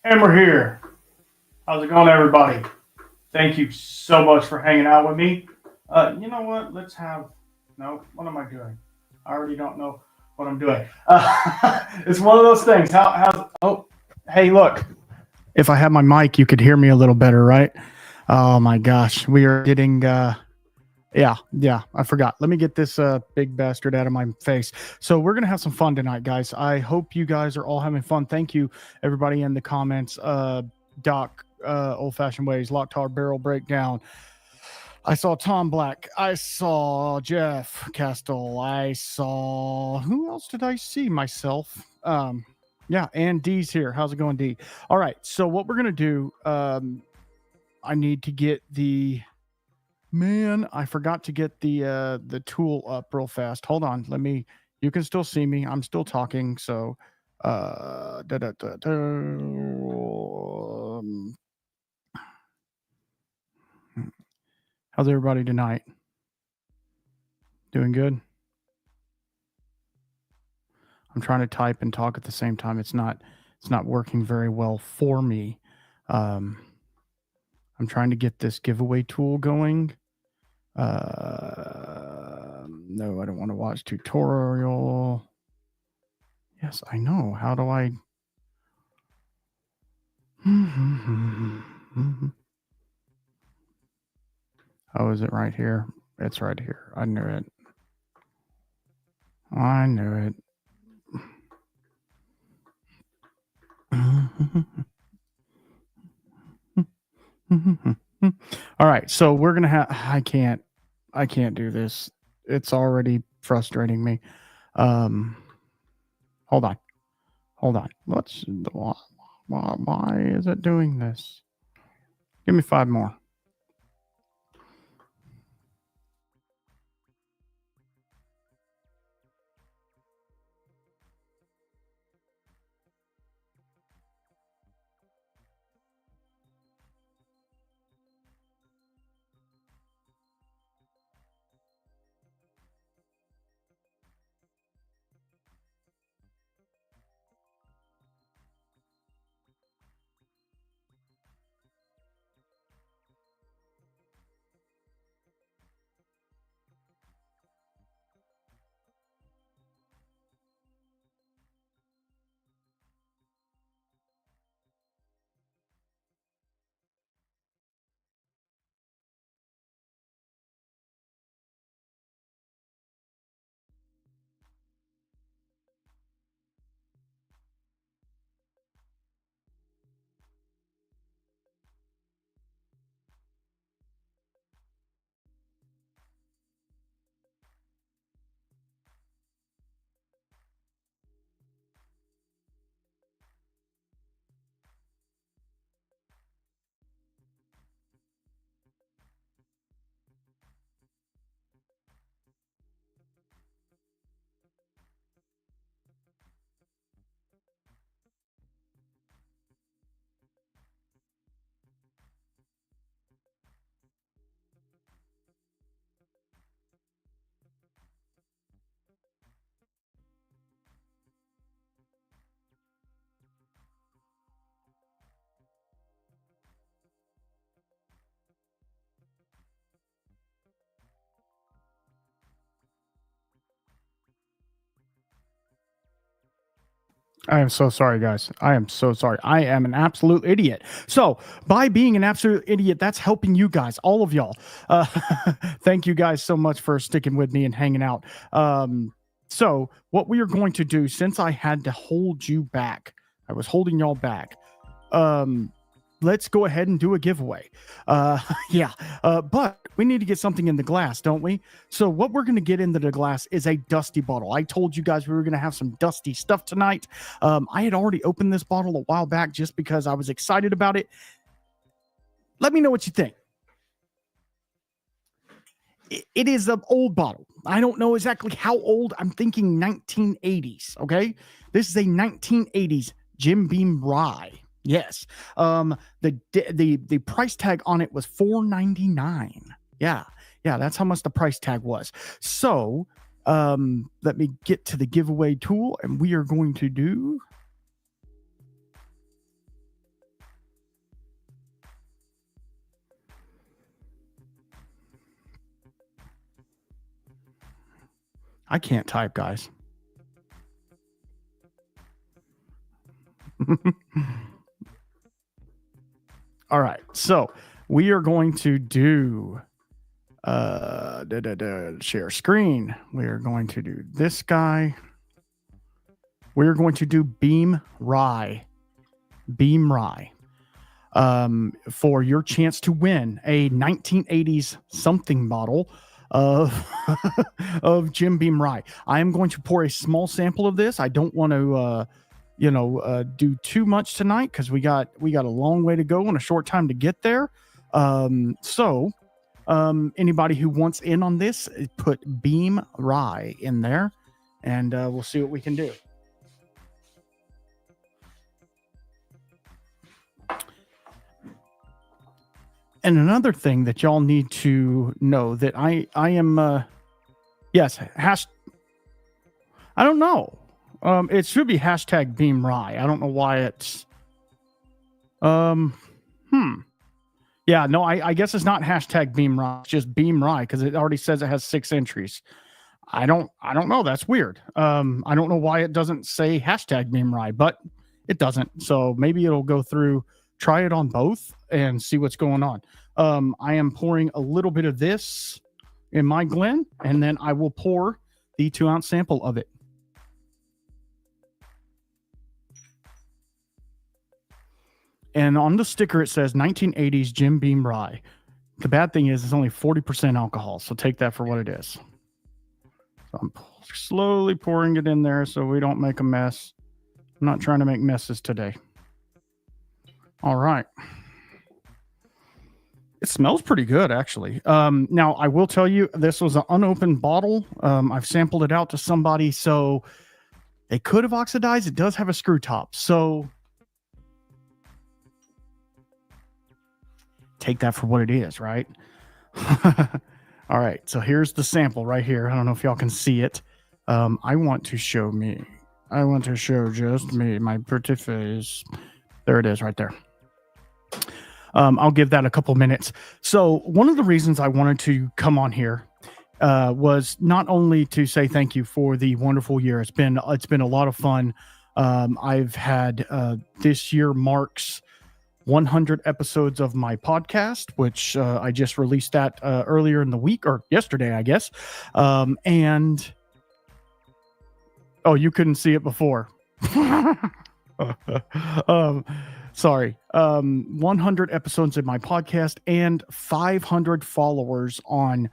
And we're here. How's it going, everybody? Thank you so much for hanging out with me. You know what? Let's have. No, what am I doing? I already don't know what I'm doing. It's one of those things. How's. Oh, hey, look. If I had my mic, you could hear me a little better, right? Oh my gosh. We are getting. Yeah, I forgot. Let me get this big bastard out of my face. So we're gonna have some fun tonight, guys. I hope you guys are all having fun. Thank you, everybody in the comments. Doc, Old Fashioned Ways, Lock Tar Barrel Breakdown. I saw Tom Black. I saw Jeff Castle. I saw who else did I see? Myself. Yeah, and D's here. How's it going, D? All right. So what we're gonna do? I need to get the. Man, I forgot to get the tool up real fast. Hold on. Let me you can still see me. I'm still talking. So da, da, da, da, how's everybody tonight? Doing good? I'm trying to type and talk at the same time. It's not working very well for me. I'm trying to get this giveaway tool going. No, I don't want to watch tutorial. Yes, I know. How do I? Oh, is it right here? It's right here. I knew it. I knew it. All right, so we're gonna have. I can't do this. It's already frustrating me. Hold on. What's why is it doing this? Give me 5 more. I am so sorry, guys. I am so sorry. I am an absolute idiot. So, by being an absolute idiot, that's helping you guys, all of y'all. Uh, thank you guys so much for sticking with me and hanging out. So, what we are going to do, since I had to hold you back, I was holding y'all back. Um, let's go ahead and do a giveaway. Uh, yeah, but we need to get something in the glass, don't we? So what we're going to get into the glass is a dusty bottle. I told you guys we were going to have some dusty stuff tonight. I had already opened this bottle a while back just because I was excited about it. Let me know what you think. It is an old bottle. I don't know exactly how old. I'm thinking 1980s. Okay, this is a 1980s Jim Beam rye. Yes. The price tag on it was $4.99. Yeah, that's how much the price tag was. So, let me get to the giveaway tool, and we are going to do. I can't type, guys. All right, so we are going to do share screen. We are going to do this guy. We're going to do Beam Rye. For your chance to win a 1980s something bottle of of Jim Beam Rye. I am going to pour a small sample of this. I don't want to do too much tonight because we got a long way to go and a short time to get there. So anybody who wants in on this, put Beam Rye in there, and we'll see what we can do. And another thing that y'all need to know that I am yes, I don't know. It should be hashtag Beam Rye. I don't know why it's yeah, no, I guess it's not hashtag Beam Rye. It's just Beam Rye because it already says it has 6 entries. I don't know. That's weird. I don't know why it doesn't say hashtag Beam Rye, but it doesn't. So maybe it'll go through. Try it on both and see what's going on. I am pouring a little bit of this in my Glen, and then I will pour the 2-ounce sample of it. And on the sticker, it says 1980s Jim Beam Rye. The bad thing is it's only 40% alcohol, so take that for what it is. So I'm slowly pouring it in there so we don't make a mess. I'm not trying to make messes today. All right. It smells pretty good, actually. Now, I will tell you, this was an unopened bottle. I've sampled it out to somebody, so they could have oxidized. It does have a screw top, so take that for what it is, right? All right, so here's the sample right here. I don't know if y'all can see it. I want to show just me, my pretty face. There it is right there. I'll give that a couple minutes. So one of the reasons I wanted to come on here was not only to say thank you for the wonderful year. It's been a lot of fun. I've had this year marks 100 episodes of my podcast, which I just released that earlier in the week, or yesterday, I guess. And oh, you couldn't see it before. Sorry. 100 episodes in my podcast and 500 followers on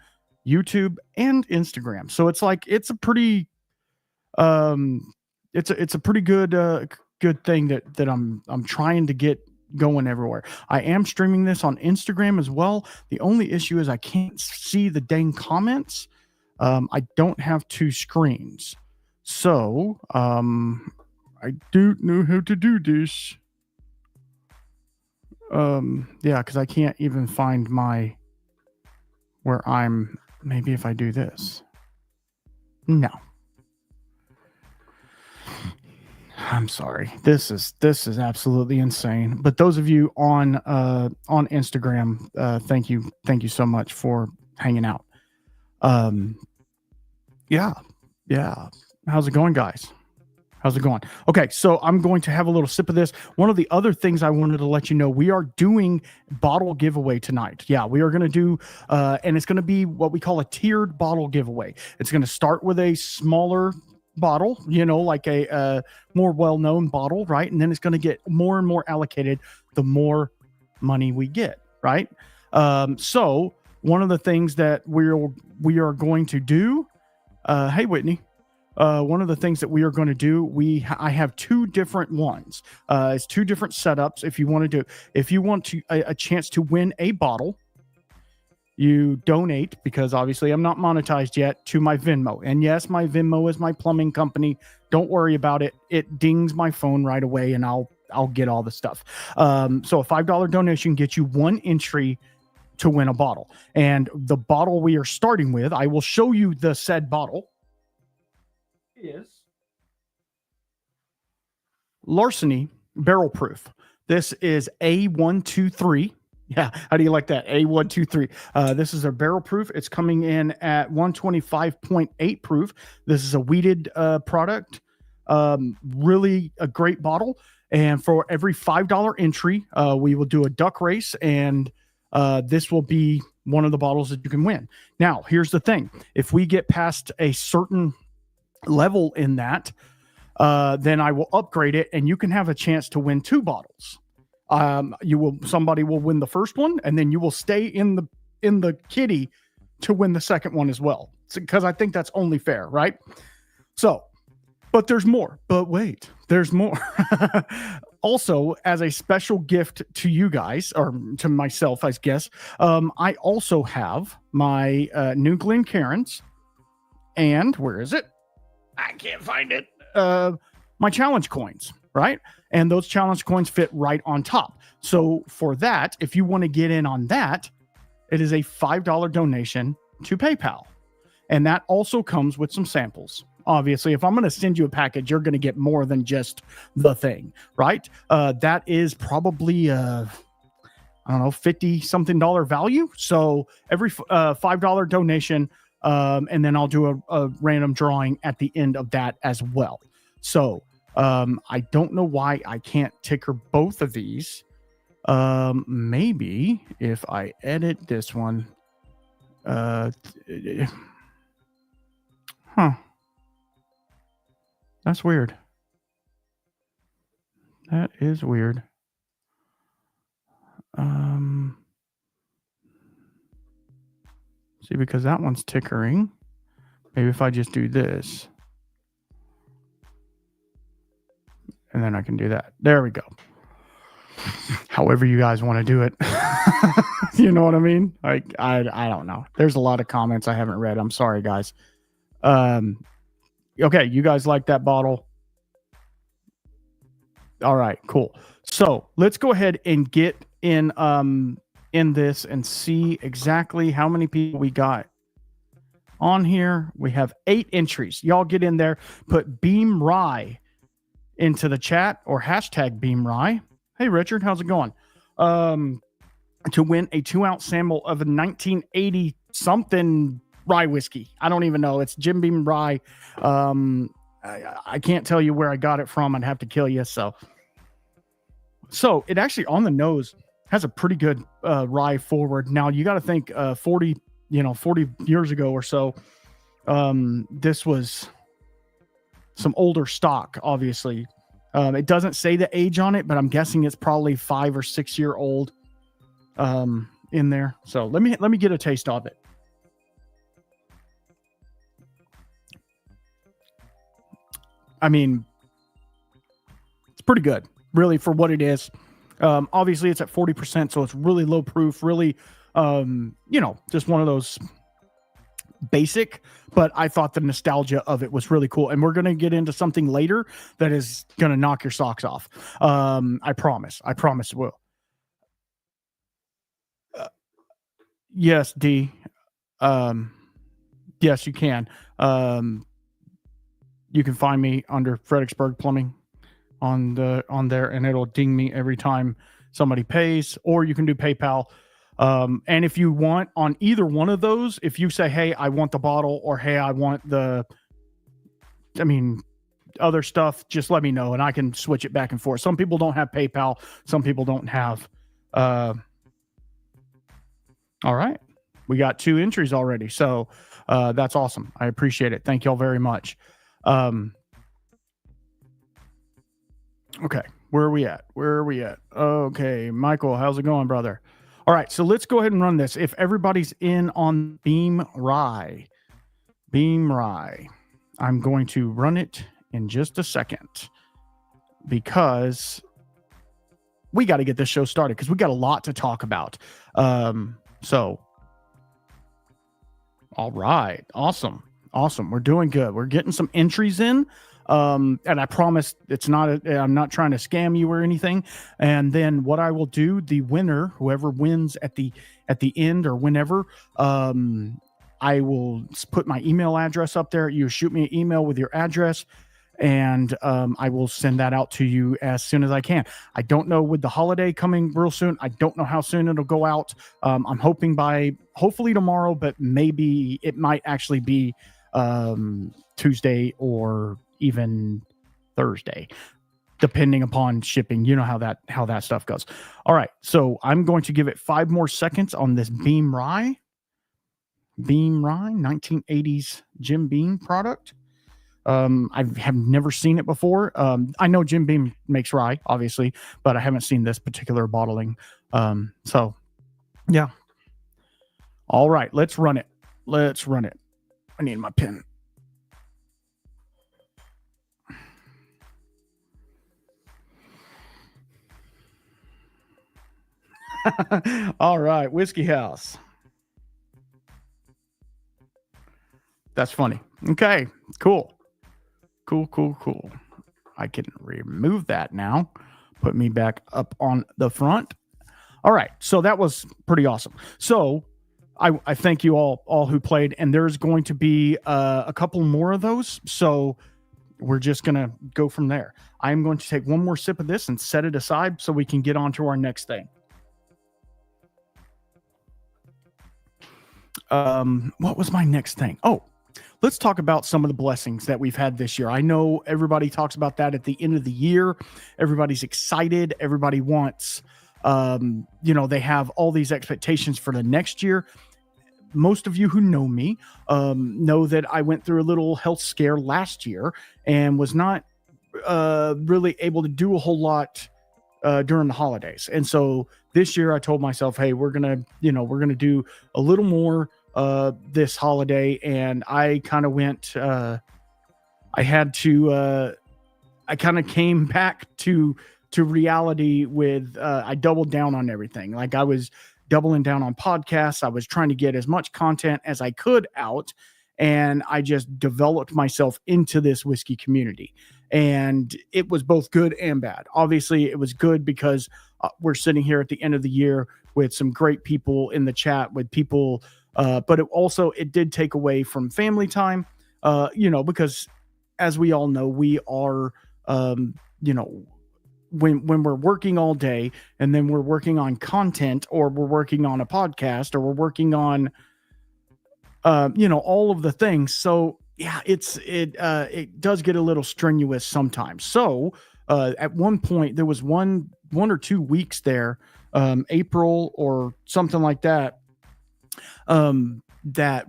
YouTube and Instagram. So it's like it's a pretty it's a pretty good good thing that I'm trying to get going everywhere. I am streaming this on Instagram as well. The only issue is I can't see the dang comments. I don't have 2 screens. So, I don't know how to do this. Yeah, because I can't even find where I'm. Maybe if I do this. No. I'm sorry. This is absolutely insane. But those of you on Instagram, thank you so much for hanging out. Yeah. How's it going, guys? How's it going? Okay, so I'm going to have a little sip of this. One of the other things I wanted to let you know, we are doing bottle giveaway tonight. Yeah, we are going to do, and it's going to be what we call a tiered bottle giveaway. It's going to start with a smaller bottle, like a more well-known bottle, right? And then it's going to get more and more allocated the more money we get, right? So one of the things that we are going to do, hey Whitney. One of the things that we are going to do, I have two different ones. It's two different setups. If you want a chance to win a bottle, you donate, because obviously I'm not monetized yet, to my Venmo. And yes, my Venmo is my plumbing company. Don't worry about it. It dings my phone right away, and I'll get all the stuff. So a $5 donation gets you one entry to win a bottle. And the bottle we are starting with, I will show you the said bottle, is Larceny Barrel Proof. This is A123. Yeah, how do you like that? A123. This is a barrel proof. It's coming in at 125.8 proof. This is a wheated product. Really a great bottle. And for every $5 entry, we will do a duck race, and this will be one of the bottles that you can win. Now, here's the thing. If we get past a certain level in that, then I will upgrade it, and you can have a chance to win two bottles. Somebody will win the first one, and then you will stay in the kitty to win the second one as well, because I think that's only fair, right? So, but there's more. But wait, there's more. Also, as a special gift to you guys, or to myself, I guess, I also have my new Glencairns, and where is it? I can't find it. My challenge coins, right? And those challenge coins fit right on top. So for that, if you want to get in on that, it is a $5 donation to PayPal. And that also comes with some samples. Obviously, if I'm going to send you a package, you're going to get more than just the thing, right? That is probably, I don't know, $50-something value. So every $5 donation, and then I'll do a random drawing at the end of that as well. So I don't know why I can't ticker both of these. Maybe if I edit this one, that's weird. That is weird. See, because that one's tickering. Maybe if I just do this, and then I can do that. There we go. However you guys want to do it. You know what I mean? I don't know. There's a lot of comments I haven't read. I'm sorry, guys. Okay, you guys like that bottle? All right, cool. So let's go ahead and get in this and see exactly how many people we got on here. We have 8 entries. Y'all get in there, put Beam Rye into the chat, or hashtag Beam Rye. Hey, Richard, how's it going? To win a 2-ounce sample of a 1980 something rye whiskey. I don't even know. It's Jim Beam Rye. I can't tell you where I got it from. I'd have to kill you. So it actually, on the nose, has a pretty good rye forward. Now you got to think 40 years ago or so, this was some older stock, obviously. It doesn't say the age on it, but I'm guessing it's probably 5 or 6 year old in there. So let me get a taste of it. I mean, it's pretty good, really, for what it is. Obviously, it's at 40%, so it's really low proof, really, just one of those basic, but I thought the nostalgia of it was really cool. And we're going to get into something later that is going to knock your socks off. I promise it will. Yes, D. Yes, you can. You can find me under Fredericksburg Plumbing on there, and it'll ding me every time somebody pays, or you can do PayPal. And if you want, on either one of those, if you say, hey, I want the bottle, or hey, I want other stuff, just let me know and I can switch it back and forth. Some people don't have PayPal. Some people don't have. All right. We got 2 entries already. So that's awesome. I appreciate it. Thank y'all very much. Okay. Where are we at? Okay. Michael, how's it going, brother? All right. So let's go ahead and run this. If everybody's in on Beam Rye, I'm going to run it in just a second because we got to get this show started because we got a lot to talk about. So, all right. Awesome. We're doing good. We're getting some entries in. And I promise I'm not trying to scam you or anything. And then what I will do, the winner, whoever wins at the end or whenever, I will put my email address up there. You shoot me an email with your address and I will send that out to you as soon as I can. I don't know, with the holiday coming real soon, I don't know how soon it'll go out. I'm hoping hopefully tomorrow, but maybe it might actually be Tuesday or even Thursday, depending upon shipping. You know how that stuff goes. All right, so I'm going to give it 5 more seconds on this Beam Rye 1980s Jim Beam product. I have never seen it before. I know Jim Beam makes rye, obviously, but I haven't seen this particular bottling. So yeah. All right, let's run it. I need my pen. All right, Whiskey House. That's funny. Okay, cool. I can remove that now. Put me back up on the front. All right, so that was pretty awesome. So I thank you all who played, and there's going to be a couple more of those. So we're just going to go from there. I'm going to take one more sip of this and set it aside so we can get on to our next thing. What was my next thing? Oh, let's talk about some of the blessings that we've had this year. I know everybody talks about that at the end of the year. Everybody's excited. Everybody wants, they have all these expectations for the next year. Most of you who know me know that I went through a little health scare last year and was not really able to do a whole lot during the holidays. And so this year I told myself, hey, we're going to do a little more this holiday. And I kind of went, I kind of came back to reality with, I doubled down on everything. Like I was doubling down on podcasts. I was trying to get as much content as I could out. And I just developed myself into this whiskey community. And it was both good and bad. Obviously, it was good because we're sitting here at the end of the year with some great people in the chat, with people, but it did take away from family time, because as we all know, we are, when we're working all day and then we're working on content or we're working on a podcast or we're working on, all of the things. So yeah, it does get a little strenuous sometimes. So at one point there was one or 2 weeks there, April or something like that, that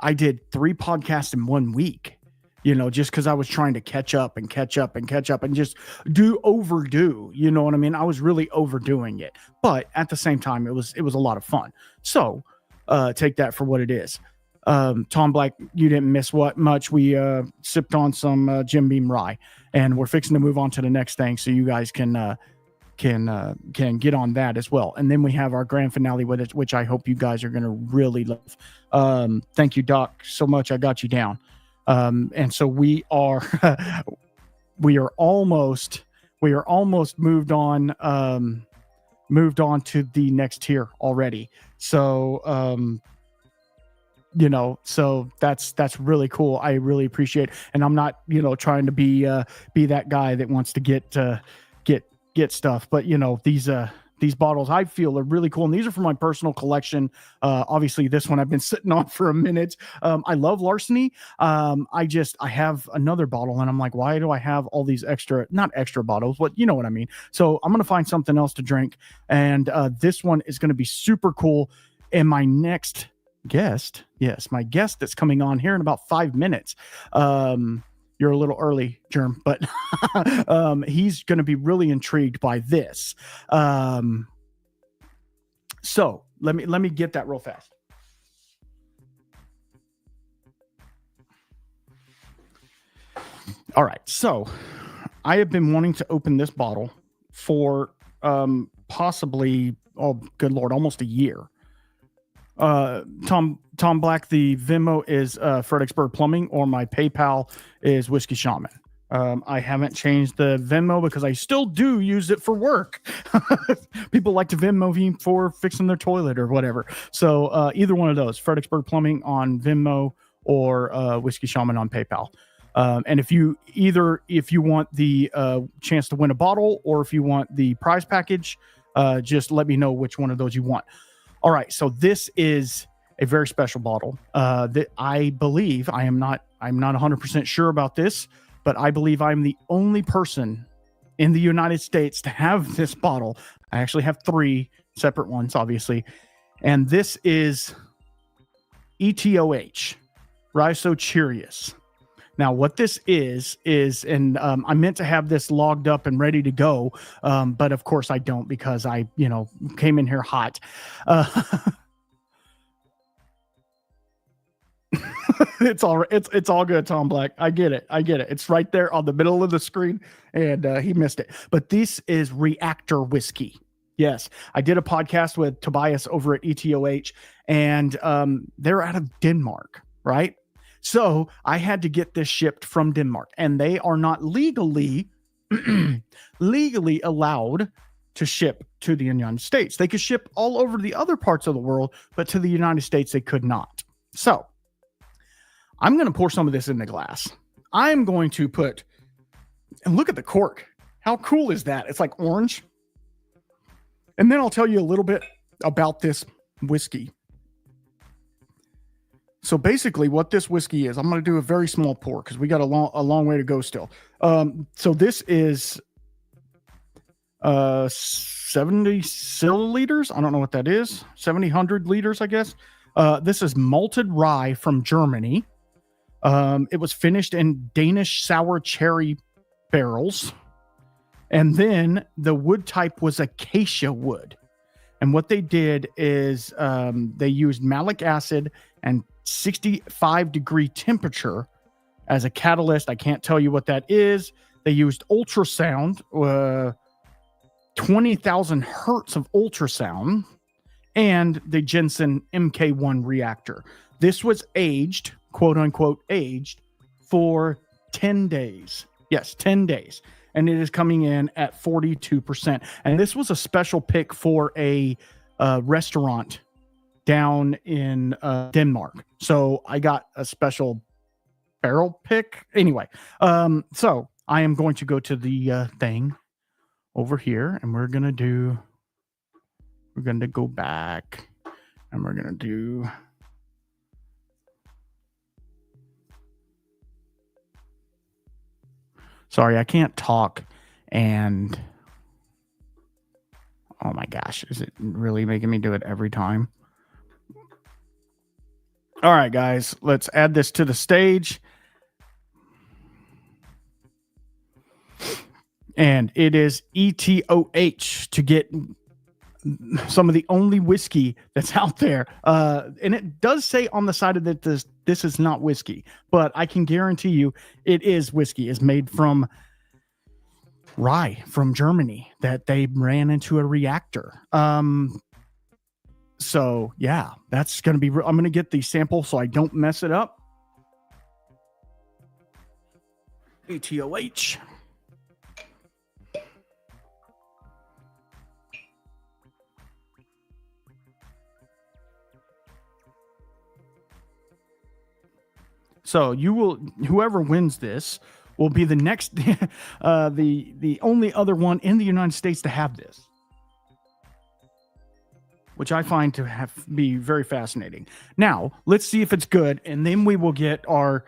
I did 3 podcasts in 1 week, just because I was trying to catch up and just overdo, you know what I mean? I was really overdoing it, but at the same time, it was a lot of fun. So take that for what it is. Tom Black, you didn't miss much. We sipped on some Jim Beam Rye, and we're fixing to move on to the next thing, so you guys can get on that as well. And then we have our grand finale with it, which I hope you guys are going to really love. Thank you, Doc, so much. I got you down. And so we are almost moved on to the next tier already. So, so that's really cool. I really appreciate it. And I'm not, trying to be that guy that wants to get stuff, but these these bottles I feel are really cool. And these are from my personal collection. Obviously, this one I've been sitting on for a minute. I love Larceny. I have another bottle and I'm like, why do I have all these not extra bottles, but you know what I mean? So I'm going to find something else to drink. And this one is going to be super cool. And my next guest, my guest that's coming on here in about 5 minutes. You're a little early, Germ, but he's going to be really intrigued by this. So let me get that real fast. All right. So I have been wanting to open this bottle for possibly, oh, good Lord, almost a year. Tom Black, the Venmo is Fredericksburg Plumbing, or my PayPal is Whiskey Shaman. I haven't changed the Venmo because I still do use it for work. People like to Venmo me for fixing their toilet or whatever. So either one of those, Fredericksburg Plumbing on Venmo or Whiskey Shaman on PayPal. And if you want the chance to win a bottle or if you want the prize package, just let me know which one of those you want. All right, so this is a very special bottle that I believe I'm not 100% sure about this, but I believe I'm the only person in the United States to have this bottle. I actually have 3 separate ones, obviously, and this is ETOH, Rhizocheiros. Now, what this is, and I meant to have this logged up and ready to go, but of course I don't because I, came in here hot. It's all good, Tom Black. I get it. It's right there on the middle of the screen, and he missed it. But this is Reactor Whiskey. Yes, I did a podcast with Tobias over at ETOH, and they're out of Denmark, right? So I had to get this shipped from Denmark, and they are not legally allowed to ship to the United States. They could ship all over the other parts of the world, but to the United States, they could not. So I'm going to pour some of this in the glass. I'm going to and look at the cork. How cool is that? It's like orange. And then I'll tell you a little bit about this whiskey. So basically what this whiskey is, I'm going to do a very small pour because we got a long way to go still. So this is 70 milliliters. I don't know what that is. 700 liters, I guess. This is malted rye from Germany. It was finished in Danish sour cherry barrels. And then the wood type was acacia wood. And what they did is they used malic acid and 65-degree temperature as a catalyst. I can't tell you what that is. They used ultrasound, 20,000 hertz of ultrasound, and the Jensen MK1 reactor. This was aged, quote unquote, aged for 10 days. Yes, 10 days. And it is coming in at 42%. And this was a special pick for a restaurant down in Denmark. So I got a special barrel pick. Anyway, so I am going to go to the thing over here, and we're going to go back, and we're going to do... Sorry, I can't talk, and oh my gosh, is it really making me do it every time? All right, guys, let's add this to the stage. And it is ETOH to get some of the only whiskey that's out there. And it does say on the side of it, this is not whiskey, but I can guarantee you it is whiskey. It's made from rye from Germany that they ran into a reactor. So yeah, that's going to be, I'm going to get the sample so I don't mess it up. ETOH. So whoever wins this will be the next, the only other one in the United States to have this. which I find to be very fascinating. Now, let's see if it's good, and then we will get one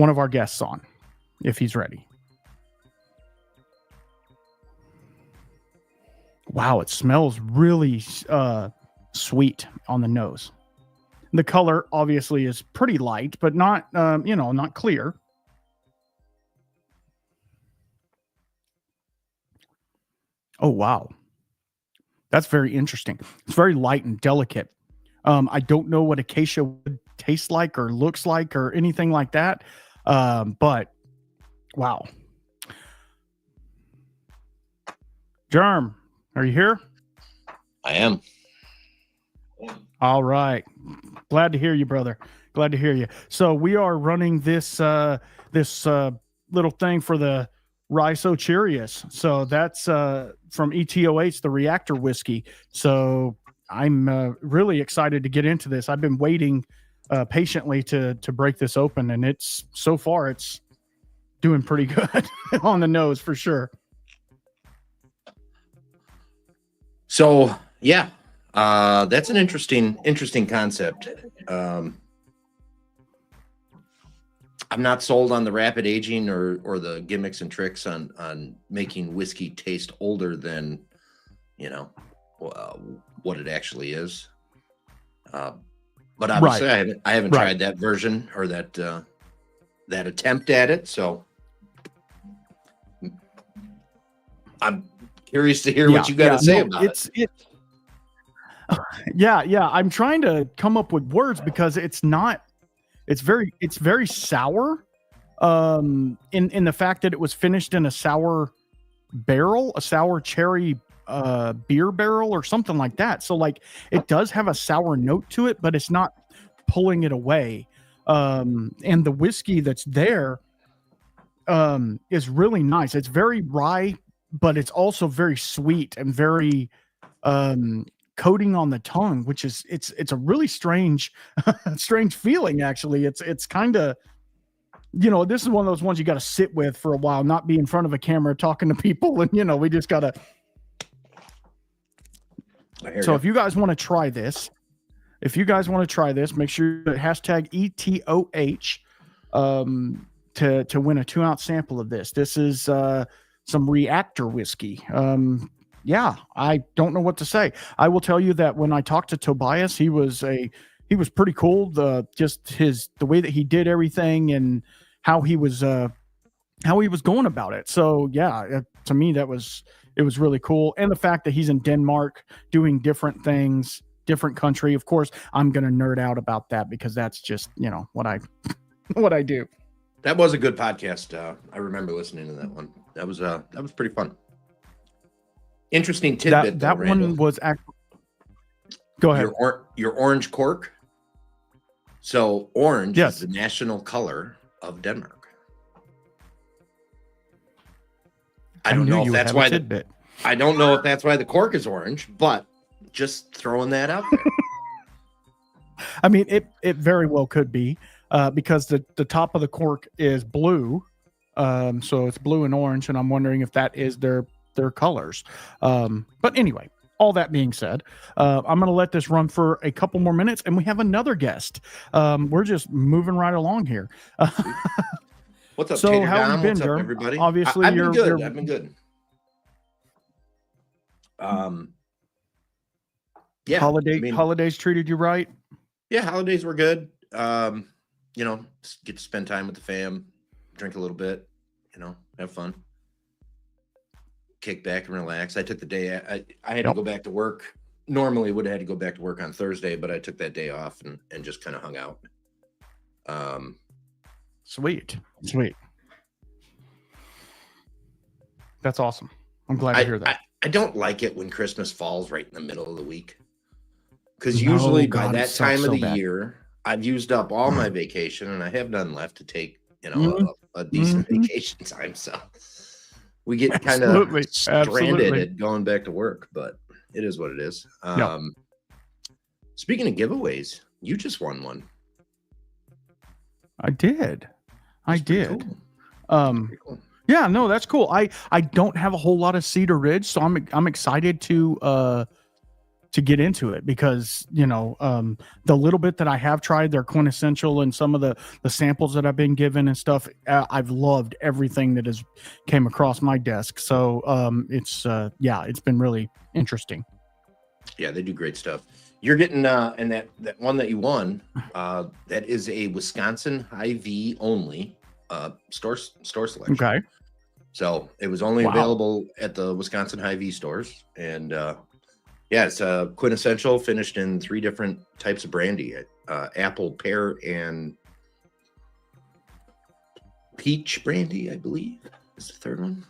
of our guests on, if he's ready. Wow, it smells really sweet on the nose. The color obviously is pretty light, but not not clear. Oh, wow. That's very interesting. It's very light and delicate. I don't know what acacia would taste like or looks like or anything like that. But wow. Germ, are you here? I am. All right. Glad to hear you, brother. Glad to hear you. So we are running this little thing for the Rye-So Cheerius. So that's from ETOH, the reactor whiskey. So I'm really excited to get into this. I've been waiting patiently to break this open, and it's so far it's doing pretty good on the nose for sure. So yeah, that's an interesting concept. I'm not sold on the rapid aging or the gimmicks and tricks on making whiskey taste older than, what it actually is. But obviously, right. I haven't tried that version or that attempt at it. So I'm curious to hear what you got to say about it. Yeah. I'm trying to come up with words because it's very sour. In the fact that it was finished in a sour barrel, a sour cherry beer barrel or something like that. So like it does have a sour note to it, but it's not pulling it away. And the whiskey that's there is really nice. It's very rye, but it's also very sweet and very coating on the tongue, which is it's a really strange feeling. Actually, it's kind of, this is one of those ones you got to sit with for a while, not be in front of a camera talking to people, and we just gotta. So if you guys want to try this, make sure that hashtag ETOH to win a 2-ounce sample of this. This is some reactor whiskey. Yeah, I don't know what to say. I will tell you that when I talked to Tobias, he was pretty cool. Just the way that he did everything and how he was going about it. So yeah, to me it was really cool. And the fact that he's in Denmark doing different things, different country. Of course, I'm going to nerd out about that because that's just, what I do. That was a good podcast. I remember listening to that one. That was pretty fun. Interesting tidbit. That one was actually. Go ahead. Your orange cork. So orange is the national color of Denmark. I don't know if that's why I don't know if that's why the cork is orange, but just throwing that out there. I mean, it very well could be because the top of the cork is blue, so it's blue and orange, and I'm wondering if that is their colors. But anyway, all that being said, I'm going to let this run for a couple more minutes, and we have another guest. We're just moving right along here. What's up, so Tater how have you been, What's up, Jerm? everybody? Obviously, I've been good. I've been good. Yeah. Holidays treated you right? Yeah, holidays were good. Get to spend time with the fam, drink a little bit, have fun. Kick back and relax. I took the day. I had to go back to work. Normally would have had to go back to work on Thursday, but I took that day off and just kind of hung out. Sweet. That's awesome. I'm glad to hear that. I don't like it when Christmas falls right in the middle of the week. Because usually by that time of the year, I've used up all my vacation and I have none left to take, a decent vacation time. So we get kind of stranded at going back to work, but it is what it is. Speaking of giveaways, you just won one. I did. Cool. Cool. Yeah, no, that's cool. I don't have a whole lot of Cedar Ridge, so I'm excited to to get into it because, the little bit that I have tried, they're quintessential, and some of the samples that I've been given and stuff, I've loved everything that has came across my desk. So it's been really interesting. Yeah, they do great stuff. You're getting and that one that you won, that is a Wisconsin Hy-Vee only store selection. Okay. So it was only available at the Wisconsin Hy-Vee stores, and it's quintessential, finished in 3 different types of brandy: apple, pear, and peach brandy, I believe, is the third one.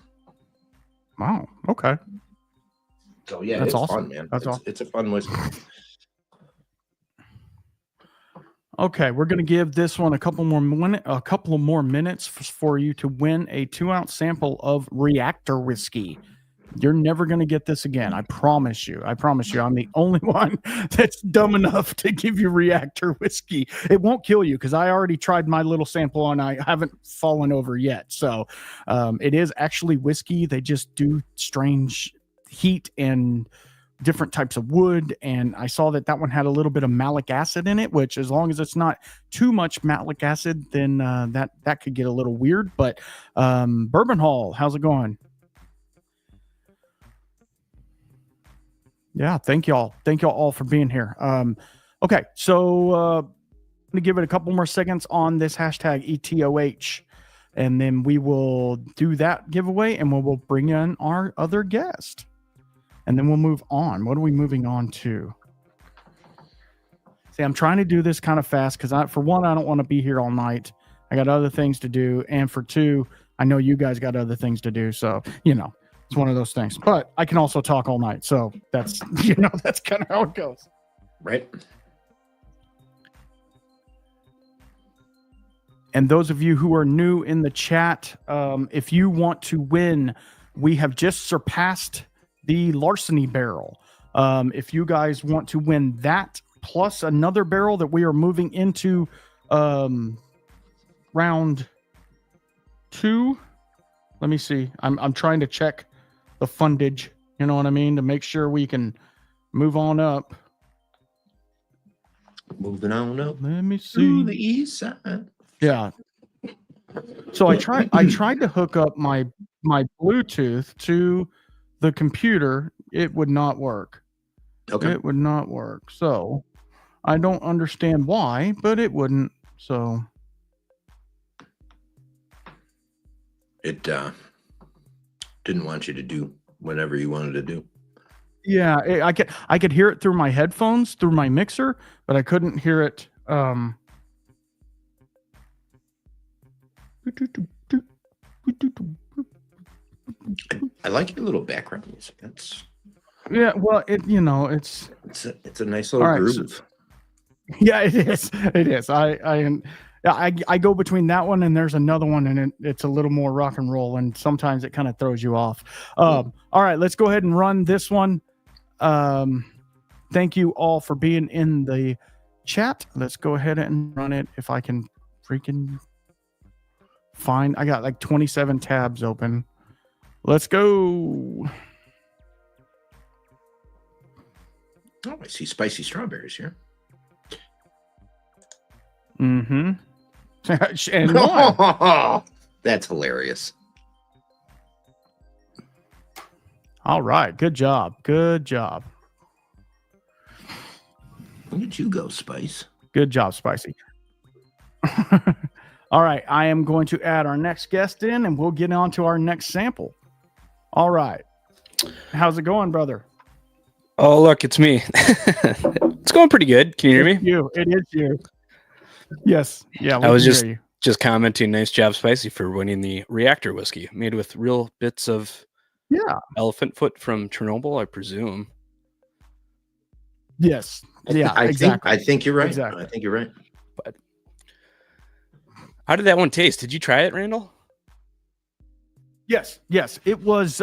Wow. Okay. So yeah, that's it's awesome. fun, man. That's awesome. It's a fun whiskey. Okay, we're going to give this one a couple more minutes for you to win a 2-ounce sample of Reactor whiskey. You're never going to get this again. I promise you. I'm the only one that's dumb enough to give you Reactor whiskey. It won't kill you because I already tried my little sample and I haven't fallen over yet. So it is actually whiskey. They just do strange heat and different types of wood, and I saw that one had a little bit of malic acid in it, which, as long as it's not too much malic acid, then that could get a little weird. But Bourbon Hall, how's it going? Yeah, thank y'all all for being here. Okay, so I'm gonna give it a couple more seconds on this hashtag ETOH, and then we will do that giveaway, and we'll bring in our other guest. And then we'll move on. What are we moving on to? See, I'm trying to do this kind of fast because, for one, I don't want to be here all night. I got other things to do. And for two, I know you guys got other things to do. So, it's one of those things. But I can also talk all night. So that's, that's kind of how it goes. Right. And those of you who are new in the chat, if you want to win, we have just surpassed the larceny barrel. If you guys want to win that plus another barrel that we are moving into round 2. Let me see. I'm trying to check the fundage, you know what I mean, to make sure we can move on up. Moving on up. Let me see. To the east side. Yeah. So I tried to hook up my Bluetooth to the computer. It would not work. Okay. It would not work. So I don't understand why, but it wouldn't. So it didn't want you to do whatever you wanted to do. Yeah, I could hear it through my headphones, through my mixer, but I couldn't hear it. I like your little background music. Yeah, well, it's a nice little groove. Yeah, it is. It is. I go between that one and there's another one, and it's a little more rock and roll, and sometimes it kind of throws you off. All right, let's go ahead and run this one. Thank you all for being in the chat. Let's go ahead and run it. If I can freaking find, I got like 27 tabs open. Let's go. Oh, I see spicy strawberries here. Mm-hmm. And more. That's hilarious. All right. Good job. Good job. Look at you go, Spice. Good job, Spicy. All right. I am going to add our next guest in, and we'll get on to our next sample. All right. How's it going, brother? Oh, look, it's me. It's going pretty good. Can you hear me? It is you. Yes. Yeah. I was just commenting. Nice job, Spicy, for winning the Reactor whiskey made with real bits of elephant foot from Chernobyl, I presume. Yes. Yeah. Exactly. I think you're right. Exactly. I think you're right. But how did that one taste? Did you try it, Randall? Yes. It was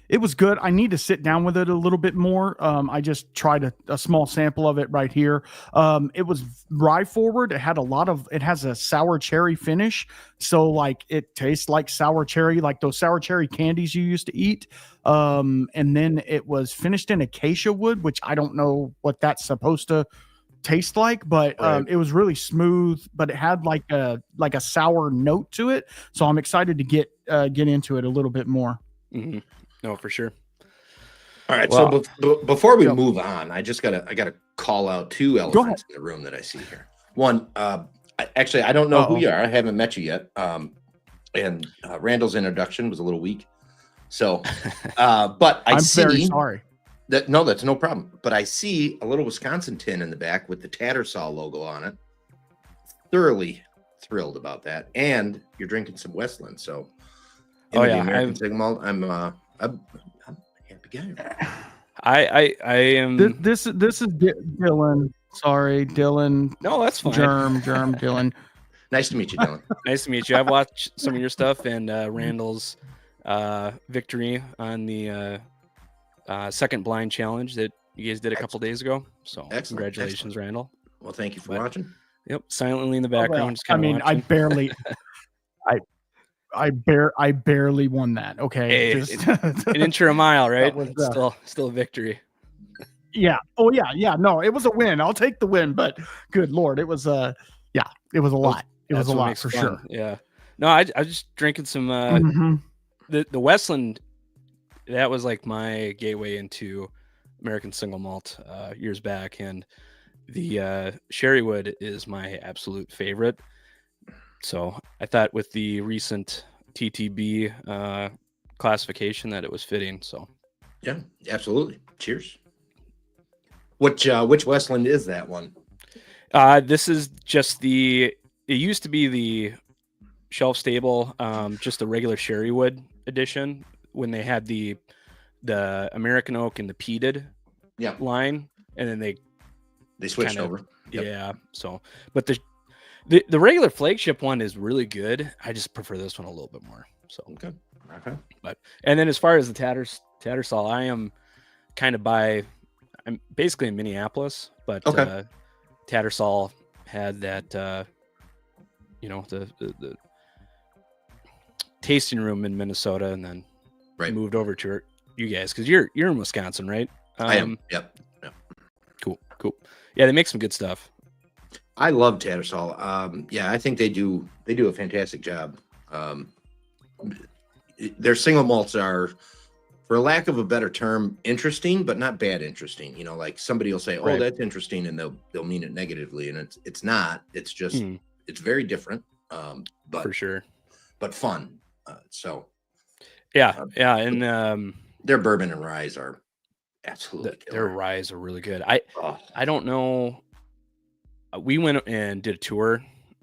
it was good. I need to sit down with it a little bit more. I just tried a small sample of it right here. It was rye forward. It has a sour cherry finish. So like it tastes like sour cherry, like those sour cherry candies you used to eat. And then it was finished in acacia wood, which I don't know what that's supposed to taste like, but it was really smooth, but it had like a sour note to it. So I'm excited to get into it a little bit more. Mm-hmm. No, for sure. All right. Well, so before we move on, I gotta call out two elephants in the room that I see here. One, I don't know who you are. I haven't met you yet. And Randall's introduction was a little weak. So, but I'm very sorry. That's no problem. But I see a little Wisconsin tin in the back with the Tattersall logo on it. Thoroughly thrilled about that. And you're drinking some Westland. So, American Single Malt, I'm a happy guy. I am. This is Dylan. Sorry, Dylan. No, that's fine. Germ, Dylan. Nice to meet you, Dylan. Nice to meet you. I've watched some of your stuff and Randall's victory on the second blind challenge that you guys did a couple days ago. So congratulations, Randall. Well, thank you for watching. Yep, silently in the background. I barely won that. Okay, hey, an inch or a mile, right? Still a victory. Yeah. Oh yeah. No, it was a win. I'll take the win. But good Lord, it was it was a lot. It was a lot for sure. Yeah. No, I was just drinking some the Westland. That was like my gateway into American Single Malt years back, and the Sherrywood is my absolute favorite. So I thought with the recent TTB classification that it was fitting. So yeah, absolutely. Cheers. Which Westland is that one? This is just it used to be the shelf stable, just the regular Sherrywood edition when they had the American Oak and the peated line, and then they switched over. Yep. Yeah. So, but the regular flagship one is really good. I just prefer this one a little bit more. So okay. But and then as far as the Tattersall, I am kind of I'm basically in Minneapolis, but Tattersall had that the tasting room in Minnesota, and then moved over to you guys because you're in Wisconsin, right? I am. Yep. Cool. Yeah, they make some good stuff. I love Tattersall. I think they do a fantastic job. Their single malts are, for lack of a better term, interesting, but not bad interesting. You know, like somebody will say, "Oh, that's interesting," and they'll mean it negatively, and it's not. It's just it's very different. But for sure, but fun. And their bourbon and rye are absolutely their rye are really good. I don't know. We went and did a tour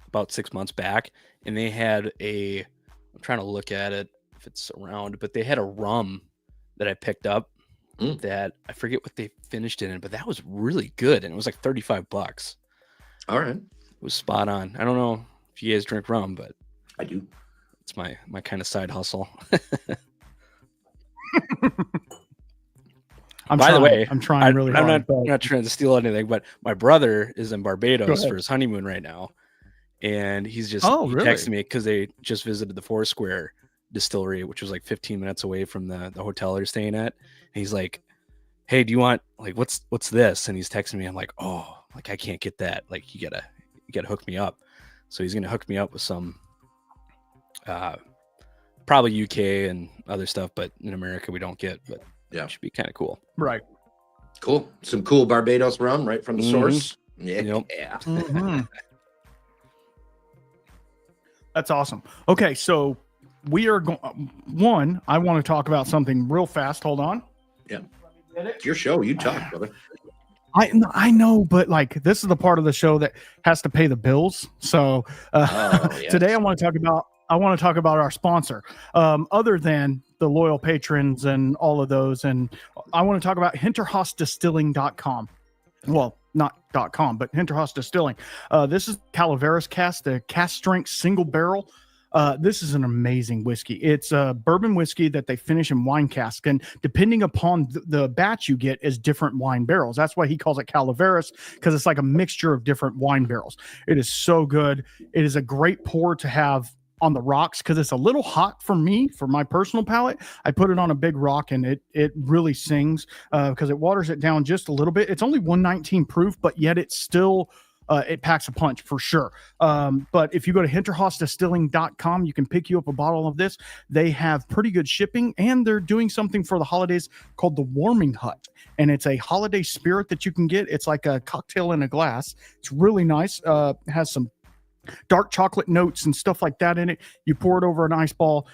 about 6 months back, and they had I'm trying to look at it if it's around, but they had a rum that I picked up that I forget what they finished in it, but that was really good, and it was like $35. All right, it was spot on. I don't know if you guys drink rum, but I do. It's my kind of side hustle. By the way, I'm trying really hard. I'm not trying to steal anything, but my brother is in Barbados for his honeymoon right now, and he's just texting me because they just visited the Foursquare distillery, which was like 15 minutes away from the hotel they're staying at. And he's like, "Hey, do you want what's this?" And he's texting me. I'm like, "Oh, I can't get that. Like, you gotta hook me up." So he's gonna hook me up with some, probably UK and other stuff, but in America we don't get. But it should be kind of cool. Right. Cool. Some cool Barbados rum right from the source. Yeah. Yep. Yeah. Mm-hmm. That's awesome. Okay, so we are going. I want to talk about something real fast. Hold on. Yeah. It's your show. You talk, brother. I know, but this is the part of the show that has to pay the bills. So today I want to talk about our sponsor. Other than the loyal patrons and all of those, and I want to talk about HinterhofDistilling.com. Well, not .com, but Hinterhoff Distilling. This is Calaveras cask, the cask strength single barrel. This is an amazing whiskey. It's a bourbon whiskey that they finish in wine cask, and depending upon the batch you get is different wine barrels. That's why he calls it Calaveras, because it's like a mixture of different wine barrels. It is so good. It is a great pour to have on the rocks because it's a little hot for me, for my personal palate. I put it on a big rock and it really sings because it waters it down just a little bit. It's only 119 proof, but yet it's still it packs a punch for sure. But if you go to hinterhofsdistilling.com, you can pick you up a bottle of this. They have pretty good shipping, and they're doing something for the holidays called the Warming Hut. And it's a holiday spirit that you can get. It's like a cocktail in a glass. It's really nice. It has some dark chocolate notes and stuff like that in it. You pour it over an ice ball.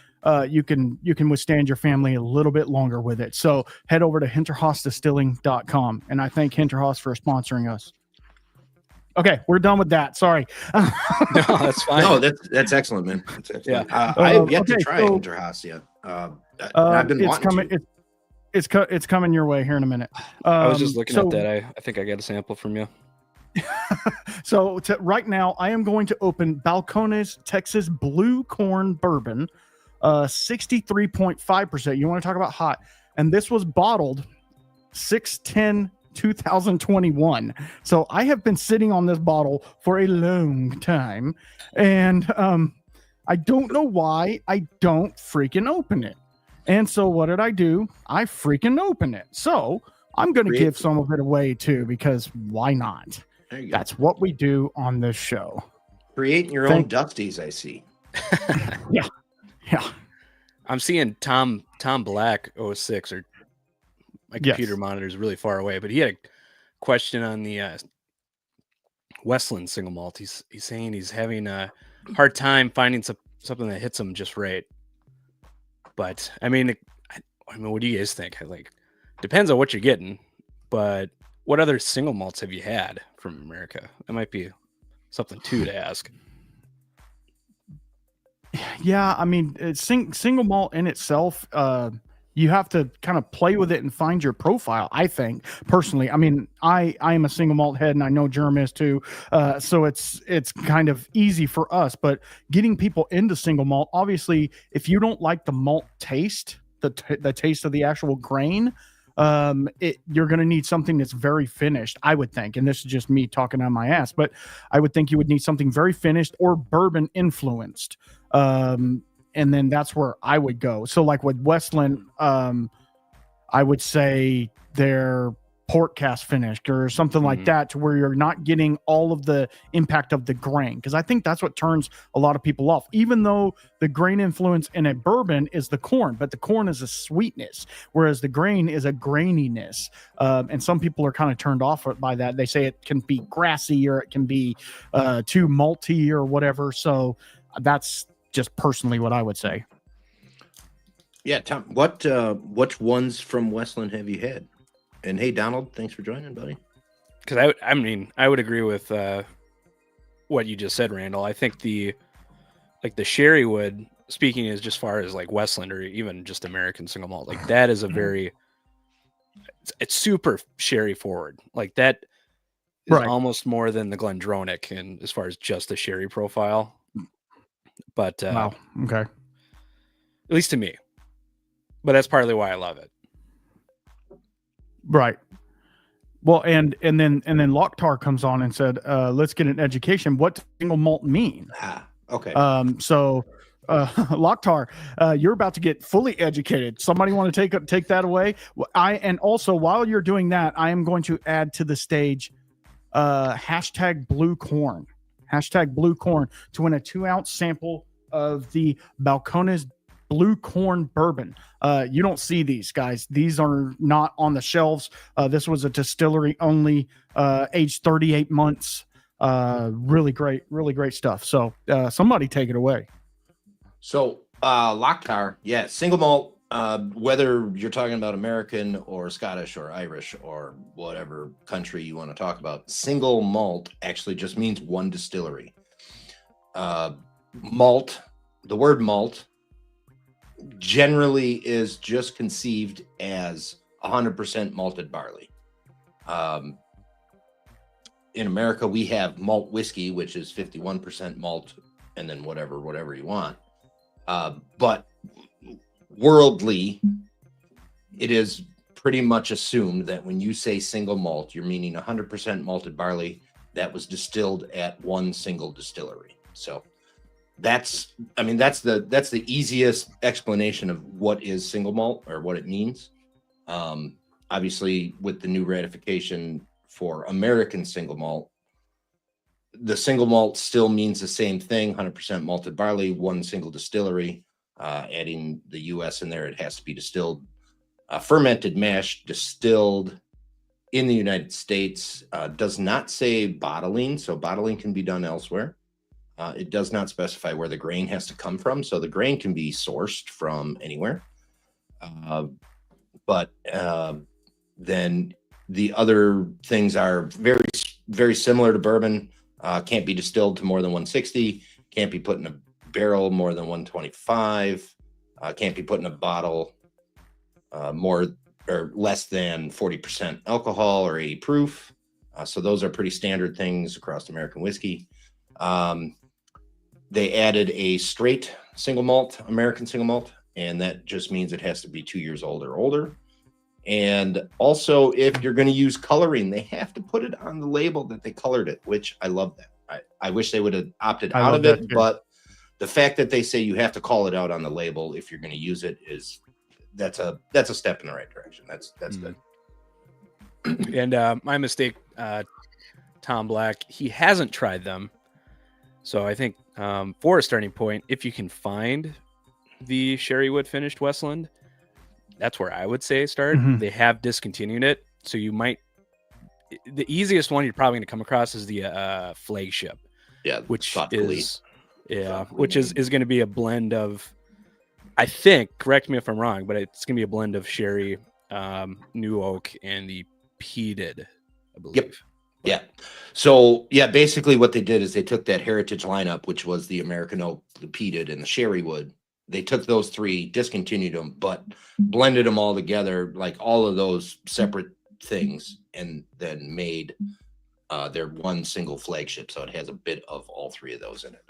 You can withstand your family a little bit longer with it. So head over to hinterhofsdistilling.com. And I thank Hinterhof for sponsoring us. Okay, we're done with that. Sorry. No, that's fine. No, that's excellent, man. That's excellent. Yeah. I have yet to try Hinterhof yet. I've been it's coming. It's coming your way here in a minute. I was just looking at that. I think I got a sample from you. So right now, I am going to open Balcones Texas Blue Corn Bourbon, 63.5%. You want to talk about hot? And this was bottled 6/10/2021. So I have been sitting on this bottle for a long time, and I don't know why I don't freaking open it. And so what did I do? I freaking open it. So I'm going to give some of it away too, because why not? That's what we do on this show. Creating your own Dusties, I see. Yeah. I'm seeing Tom Black 06, or my computer monitor is really far away, but he had a question on the Westland single malt. He's saying he's having a hard time finding something that hits him just right. But I mean, what do you guys think? Like, depends on what you're getting, but what other single malts have you had from America? That might be something to ask. Yeah, I mean, single malt in itself, you have to kind of play with it and find your profile, I think, personally. I mean, I am a single malt head, and I know Jerem is too. So it's kind of easy for us. But getting people into single malt, obviously, if you don't like the malt taste, the taste of the actual grain, you're going to need something that's very finished, I would think. And this is just me talking on my ass, but I would think you would need something very finished or bourbon influenced. And then that's where I would go. So like with Westland, I would say they're port cast finished or something like that, to where you're not getting all of the impact of the grain. Because I think that's what turns a lot of people off, even though the grain influence in a bourbon is the corn, but the corn is a sweetness, whereas the grain is a graininess. And some people are kind of turned off by that. They say it can be grassy, or it can be too malty or whatever. So that's just personally what I would say. Yeah, Tom, which ones from Westland have you had? And hey, Donald, thanks for joining, buddy. Because I would agree with what you just said, Randall. I think the Sherrywood, speaking as just far as like Westland or even just American single malt, like that is a very, it's super sherry forward. Like that is almost more than the Glendronach, and as far as just the sherry profile. But wow, okay, at least to me. But that's partly why I love it. Right. Well, and then Locktar comes on and said, let's get an education. What does single malt mean? Okay. So Locktar, you're about to get fully educated. Somebody want to take that away? And also while you're doing that, I am going to add to the stage hashtag blue corn to win a 2-ounce sample of the Balcones Blue Corn Bourbon. You don't see these, guys. These are not on the shelves. This was a distillery only, aged 38 months. Really great stuff. So somebody take it away. So Locktar, yeah, single malt, whether you're talking about American or Scottish or Irish or whatever country you want to talk about, single malt actually just means one distillery. Malt, the word malt, generally is just conceived as 100% malted barley. In America, we have malt whiskey, which is 51% malt, and then whatever you want. But worldly, it is pretty much assumed that when you say single malt, you're meaning 100% malted barley that was distilled at one single distillery. So that's the easiest explanation of what is single malt or what it means. Obviously, with the new ratification for American single malt, the single malt still means the same thing: 100% malted barley, one single distillery. Adding the U.S. in there, it has to be distilled, fermented mash distilled in the United States. Does not say bottling, so bottling can be done elsewhere. It does not specify where the grain has to come from, so the grain can be sourced from anywhere. But then the other things are very, very similar to bourbon. Can't be distilled to more than 160. Can't be put in a barrel more than 125. Can't be put in a bottle more or less than 40% alcohol or 80 proof. So those are pretty standard things across American whiskey. They added a straight single malt, American single malt, and that just means it has to be 2 years old or older. And also, if you're going to use coloring, they have to put it on the label that they colored it, which I love that. I wish they would have opted out of it, but the fact that they say you have to call it out on the label if you're going to use it that's a step in the right direction. That's good. And my mistake, Tom Black, he hasn't tried them. So I think for a starting point, if you can find the Sherrywood finished Westland, that's where I would say start. Mm-hmm. They have discontinued it. So you might, the easiest one you're probably going to come across is the Flagship. Yeah. Which is going to be a blend of, I think, correct me if I'm wrong, but it's going to be a blend of sherry, new oak, and the peated, I believe. Yep. Yeah. So yeah, basically what they did is they took that heritage lineup, which was the American oak, the peated, and the Sherrywood. They took those three, discontinued them, but blended them all together, like all of those separate things, and then made their one single flagship. So it has a bit of all three of those in it.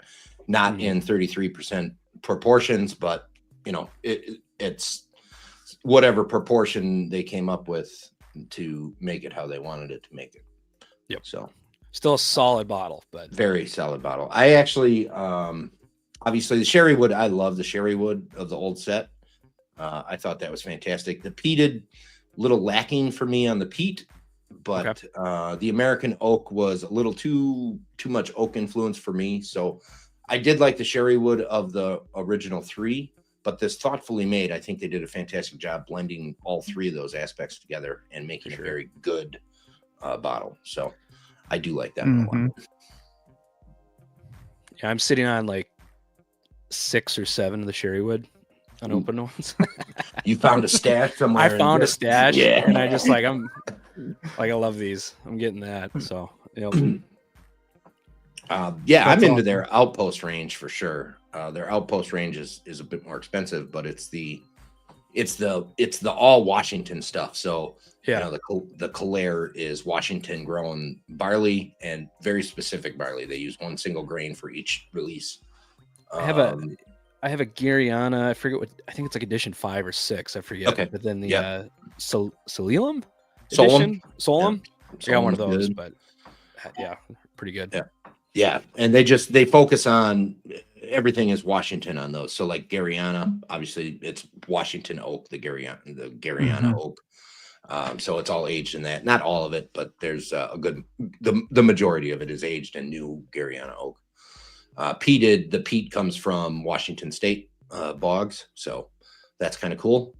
Not in 33% proportions, but it's whatever proportion they came up with to make it how they wanted it to make it. Yep. So still a solid bottle, but very solid bottle. I actually, obviously the Sherrywood, I love the Sherrywood of the old set. I thought that was fantastic. The peated, little lacking for me on the peat, but the American oak was a little too much oak influence for me. So I did like the Sherrywood of the original three, but this thoughtfully made, I think they did a fantastic job blending all three of those aspects together and making a very good bottle. So I do like that one. Yeah, I'm sitting on like 6 or 7 of the Sherrywood unopened ones. You found a stash somewhere. I found a stash, and I just I love these. I'm getting that. So I'm into their Outpost range for sure. Their Outpost range is a bit more expensive, but it's the all Washington stuff. So the Calais is Washington grown barley and very specific barley. They use one single grain for each release. I have a Garyana. I forget what. I think it's like edition 5 or 6. I forget. Okay. But then the Solum edition. Solum. I got one of those, but pretty good. Yeah, and they focus on everything is Washington on those. So like Garyana, obviously it's Washington oak, the Garyana oak. So it's all aged in that. Not all of it, but there's the majority of it is aged in new Garyana oak. Peated, the peat comes from Washington State bogs, so that's kind of cool.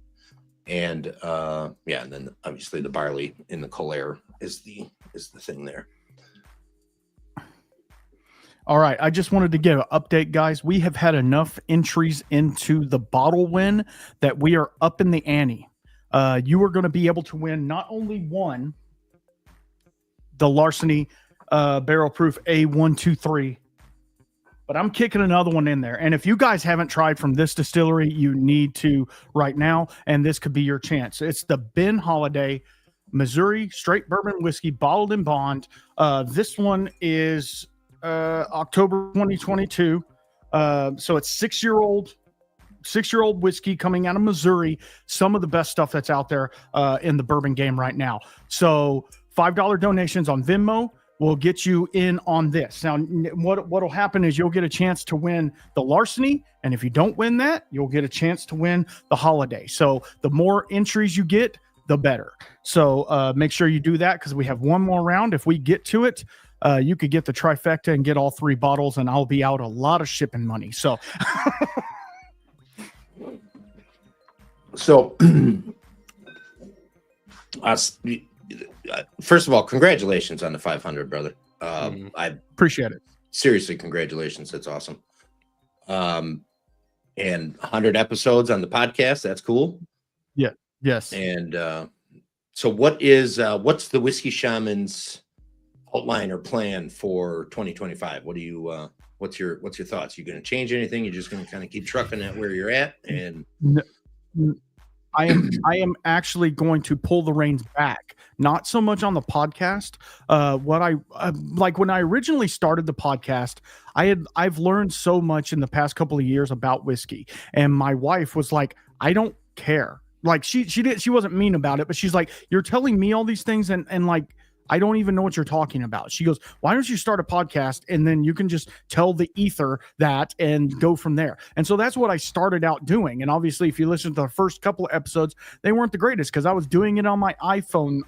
And and then obviously the barley in the Calais is the thing there. All right, I just wanted to give an update, guys. We have had enough entries into the bottle win that we are up in the ante. You are going to be able to win not only one, the Larceny Barrel Proof A123, but I'm kicking another one in there. And if you guys haven't tried from this distillery, you need to right now, and this could be your chance. It's the Ben Holiday Missouri Straight Bourbon Whiskey, bottled in bond. This one is October 2022. So it's 6-year-old 6-year-old whiskey coming out of Missouri, some of the best stuff that's out there in the bourbon game right now. So $5 donations on Venmo will get you in on this. Now, what'll happen is you'll get a chance to win the Larceny, and if you don't win that, you'll get a chance to win the Holiday. So the more entries you get, the better. So make sure you do that, because we have one more round. If we get to it, you could get the trifecta and get all 3 bottles, and I'll be out a lot of shipping money. So, first of all, congratulations on the 500, brother. I appreciate it. Seriously, congratulations. That's awesome. And 100 episodes on the podcast. That's cool. Yeah. Yes. And so what's the Whiskey Shaman's outline or plan for 2025? What do you what's your thoughts? You going to change anything? You're just going to kind of keep trucking at where you're at? And I am actually going to pull the reins back, not so much on the podcast. What I like when I originally started the podcast, I've learned so much in the past couple of years about whiskey, and my wife was like, I don't care. Like she wasn't mean about it, but she's like, you're telling me all these things, and like, I don't even know what you're talking about. She goes, why don't you start a podcast, and then you can just tell the ether that and go from there. And so that's what I started out doing. And obviously, if you listen to the first couple of episodes, they weren't the greatest, because I was doing it on my iPhone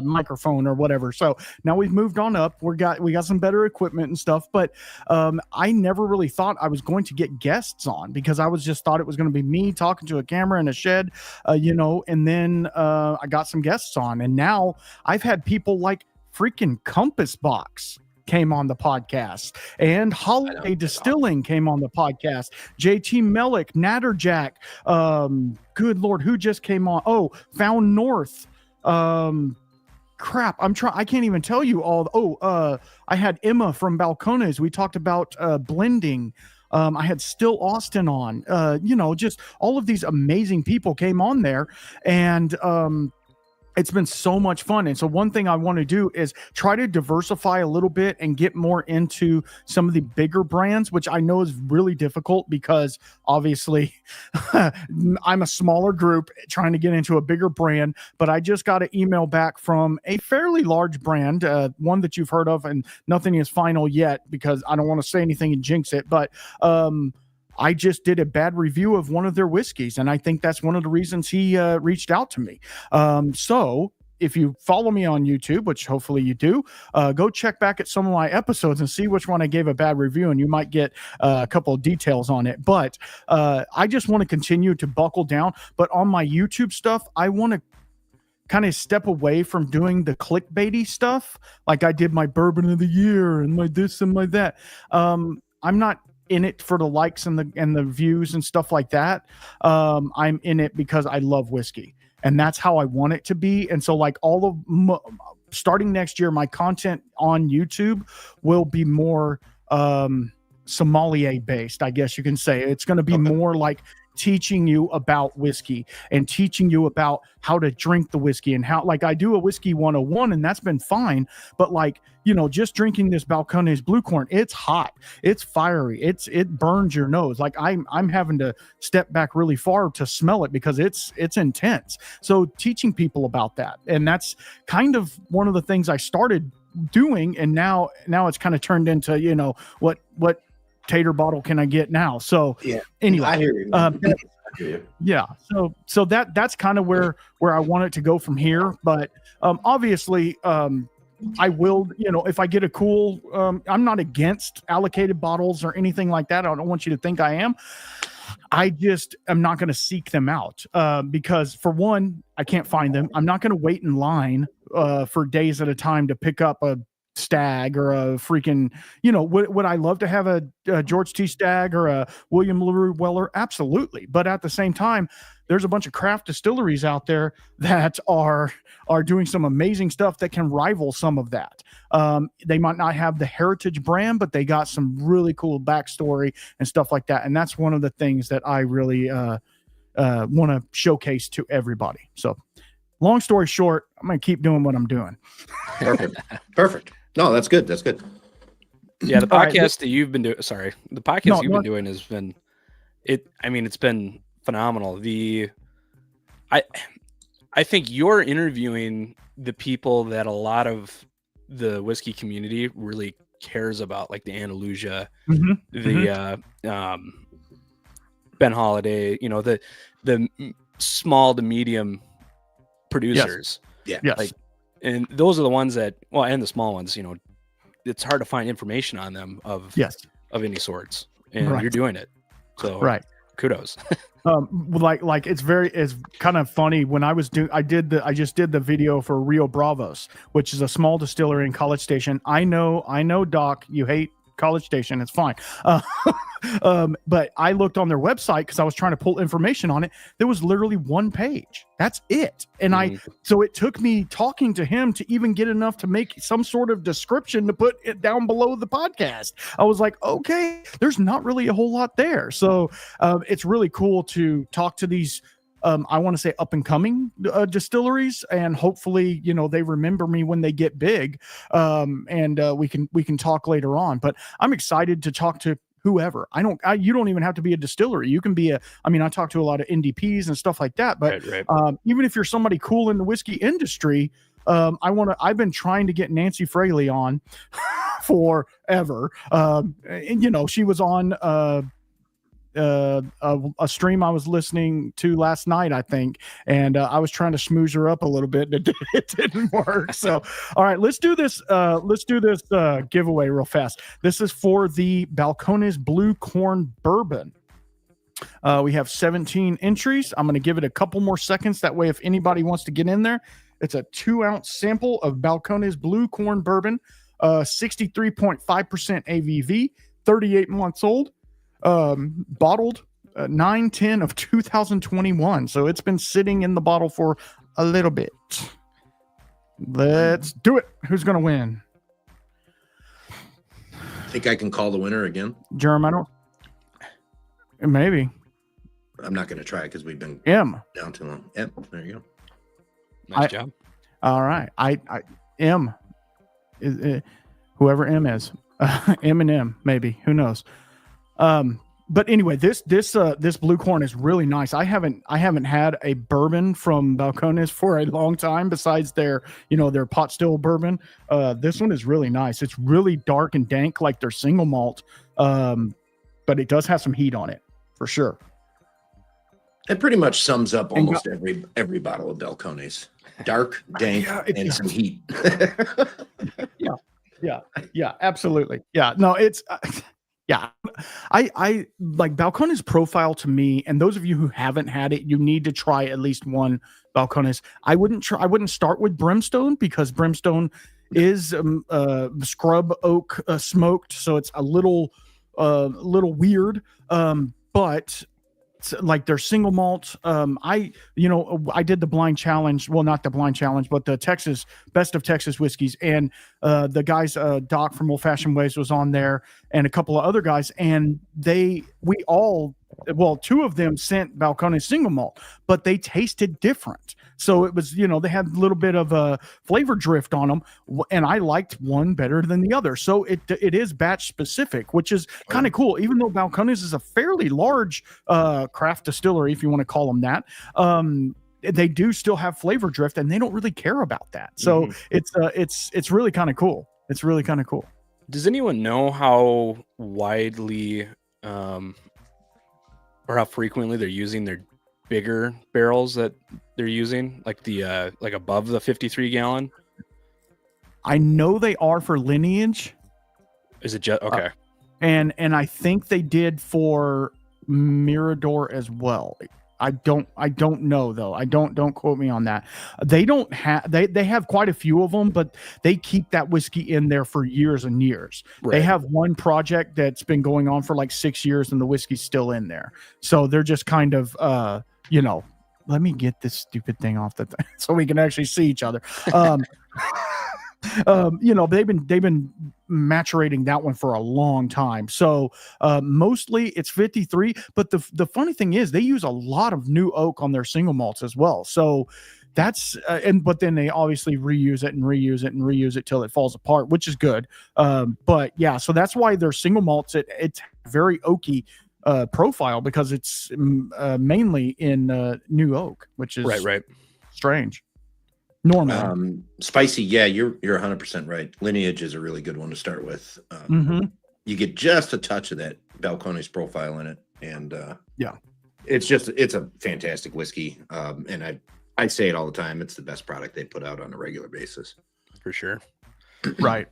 microphone or whatever. So now we've moved on up. We got some better equipment and stuff, but I never really thought I was going to get guests on, because I was just thought it was going to be me talking to a camera in a shed, and then I got some guests on, and now I've had people like freaking Compass Box came on the podcast, and Holiday Distilling came on the podcast. JT Mellick, Natterjack, good Lord, who just came on? Oh, Found North. Crap, I can't even tell you all. I had Emma from Balcones. We talked about blending. I had Still Austin on. Just all of these amazing people came on there, and it's been so much fun. And so one thing I want to do is try to diversify a little bit and get more into some of the bigger brands, which I know is really difficult, because obviously I'm a smaller group trying to get into a bigger brand. But I just got an email back from a fairly large brand, one that you've heard of, and nothing is final yet, because I don't want to say anything and jinx it. But I just did a bad review of one of their whiskeys, and I think that's one of the reasons he reached out to me. So if you follow me on YouTube, which hopefully you do, go check back at some of my episodes and see which one I gave a bad review, and you might get a couple of details on it. But I just want to continue to buckle down. But on my YouTube stuff, I want to kind of step away from doing the clickbaity stuff, like I did my Bourbon of the Year and my this and my that. I'm not in it for the likes and the views and stuff like that. I'm in it because I love whiskey, and that's how I want it to be. And so, like, starting next year, my content on YouTube will be more sommelier based, I guess you can say. It's going to be more like teaching you about whiskey and teaching you about how to drink the whiskey, and how, like, I do a whiskey 101, and that's been fine. But like, just drinking this Balcones Blue Corn, it's hot, it's fiery, it burns your nose. Like I'm having to step back really far to smell it, because it's intense. So teaching people about that, and that's kind of one of the things I started doing, and now it's kind of turned into, what tater bottle can I get now? So yeah. Anyway, I hear you. I hear you. Yeah. So that's kind of where I want it to go from here. But obviously, I will, if I get a cool, I'm not against allocated bottles or anything like that. I don't want you to think I am. I just am not going to seek them out because, for one, I can't find them. I'm not going to wait in line for days at a time to pick up a Stag or a freaking, would I love to have a George T. Stagg or a William LaRue Weller? Absolutely. But at the same time, there's a bunch of craft distilleries out there that are doing some amazing stuff that can rival some of that. They might not have the heritage brand, but they got some really cool backstory and stuff like that. And that's one of the things that I really want to showcase to everybody. So long story short, I'm going to keep doing what I'm doing. Perfect. No, that's good. That's good. Yeah, the podcast that you've been doing, the podcast you've been doing has been it's been phenomenal. I think you're interviewing the people that a lot of the whiskey community really cares about, like the Andalusia, Ben Holiday, the small to medium producers. Yeah. Yes. Like, and those are the ones that, and the small ones, it's hard to find information on them of any sorts, and you're doing it. So kudos. Like it's kind of funny when I just did the video for Rio Bravos, which is a small distillery in College Station. I know, Doc, you hate College Station. It's fine. But I looked on their website because I was trying to pull information on it. There was literally one page. That's it. And so it took me talking to him to even get enough to make some sort of description to put it down below the podcast. I was like, okay, there's not really a whole lot there. So it's really cool to talk to these I want to say up and coming distilleries, and hopefully, they remember me when they get big. And we can talk later on, but I'm excited to talk to whoever. You don't even have to be a distillery. You can be I talk to a lot of NDPs and stuff like that, but even if you're somebody cool in the whiskey industry, I've been trying to get Nancy Fraley on forever. And she was on, a stream I was listening to last night, I think, and I was trying to schmooze her up a little bit. It didn't work. So, all right, let's do this. Giveaway real fast. This is for the Balcones Blue Corn Bourbon. We have 17 entries. I'm going to give it a couple more seconds. That way, if anybody wants to get in there, it's a 2-ounce sample of Balcones Blue Corn Bourbon, 63.5% ABV, 38 months old. Bottled 9/10 of 2021, so it's been sitting in the bottle for a little bit. Let's do it. Who's gonna win? Think I can call the winner again? Jeremy, I don't. Maybe. I'm not gonna try it because we've been M down too long. Yep, there you go. Nice job. All right, M is whoever M is. M and M, maybe. Who knows? But anyway, this blue corn is really nice. I haven't had a bourbon from Balcones for a long time besides their pot still bourbon. This one is really nice. It's really dark and dank like their single malt. But it does have some heat on it for sure. It pretty much sums up almost every bottle of Balcones. Dark, dank, and some heat. Yeah, absolutely. Yeah, no, it's yeah. I like Balcones profile to me, and those of you who haven't had it, you need to try at least one Balcones. I wouldn't start with Brimstone because Brimstone is scrub oak smoked, so it's a little weird. But like their single malt. I did the blind challenge. Well, not the blind challenge, but the Texas best of Texas whiskeys. And the guys, Doc from Old Fashioned Ways was on there, and a couple of other guys. And two of them sent Balcones single malt, but they tasted different. So it was, they had a little bit of a flavor drift on them, and I liked one better than the other. So it is batch specific, which is kind of cool. Even though Balcones is a fairly large craft distillery, if you want to call them that, they do still have flavor drift, and they don't really care about that. So it's really kind of cool. It's really kind of cool. Does anyone know how widely or how frequently they're using their bigger barrels that they're using, like the like above the 53 gallon? I know they are for Lineage. Is it just okay? And I think they did for Mirador as well. I don't know though. Don't quote me on that. They don't have they have quite a few of them, but they keep that whiskey in there for years and years. Right. They have one project that's been going on for like 6 years, and the whiskey's still in there. So they're just kind of let me get this stupid thing off the thing so we can actually see each other. They've been maturating that one for a long time. So mostly it's 53, but the funny thing is they use a lot of new oak on their single malts as well. So that's but then they obviously reuse it till it falls apart, which is good. But yeah, so that's why their single malts it's very oaky profile because it's mainly in New Oak, which is right. Strange. Norman. Spicy. Yeah, you're 100% right. Lineage is a really good one to start with. You get just a touch of that Balcones profile in it, and it's a fantastic whiskey. And I say it all the time. It's the best product they put out on a regular basis, for sure. Right.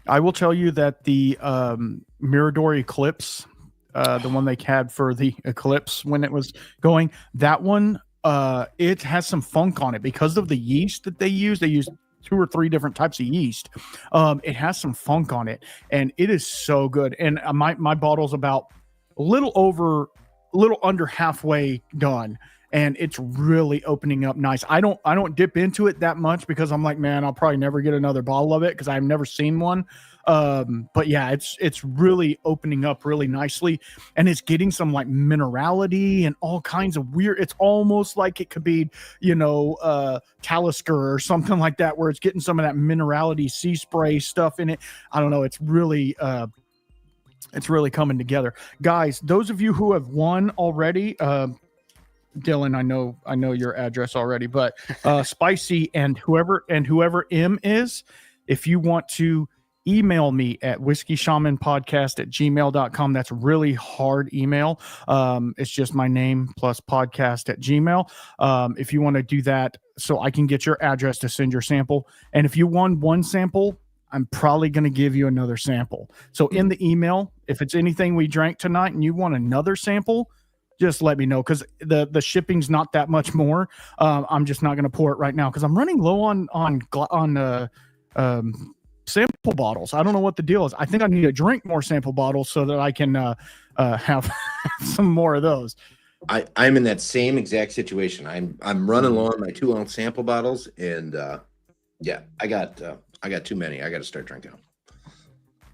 I will tell you that the Mirador Eclipse, the one they had for the Eclipse when it was going, that one. It has some funk on it because of the yeast that they use. They use 2 or 3 different types of yeast. It has some funk on it, and it is so good. And my bottle's about a little under halfway done, and it's really opening up nice. I don't dip into it that much because I'm like, man, I'll probably never get another bottle of it because I've never seen one. But yeah, it's really opening up really nicely, and it's getting some like minerality and all kinds of weird. It's almost like it could be, Talisker or something like that, where it's getting some of that minerality sea spray stuff in it. I don't know. It's really coming together, guys. Those of you who have won already, Dylan, I know your address already, but Spicy and whoever M is, if you want to email me at whiskeyshamanpodcast@gmail.com. That's a really hard email. It's just my name plus podcast@gmail. If you want to do that so I can get your address to send your sample. And if you won one sample, I'm probably going to give you another sample. So in the email, if it's anything we drank tonight and you want another sample, just let me know, because the shipping's not that much more. I'm just not going to pour it right now because I'm running low on sample bottles. I don't know what the deal is. I think I need to drink more sample bottles so that I can have some more of those. I'm in that same exact situation. I'm running low on my 2-ounce sample bottles, and I got too many. I got to start drinking them.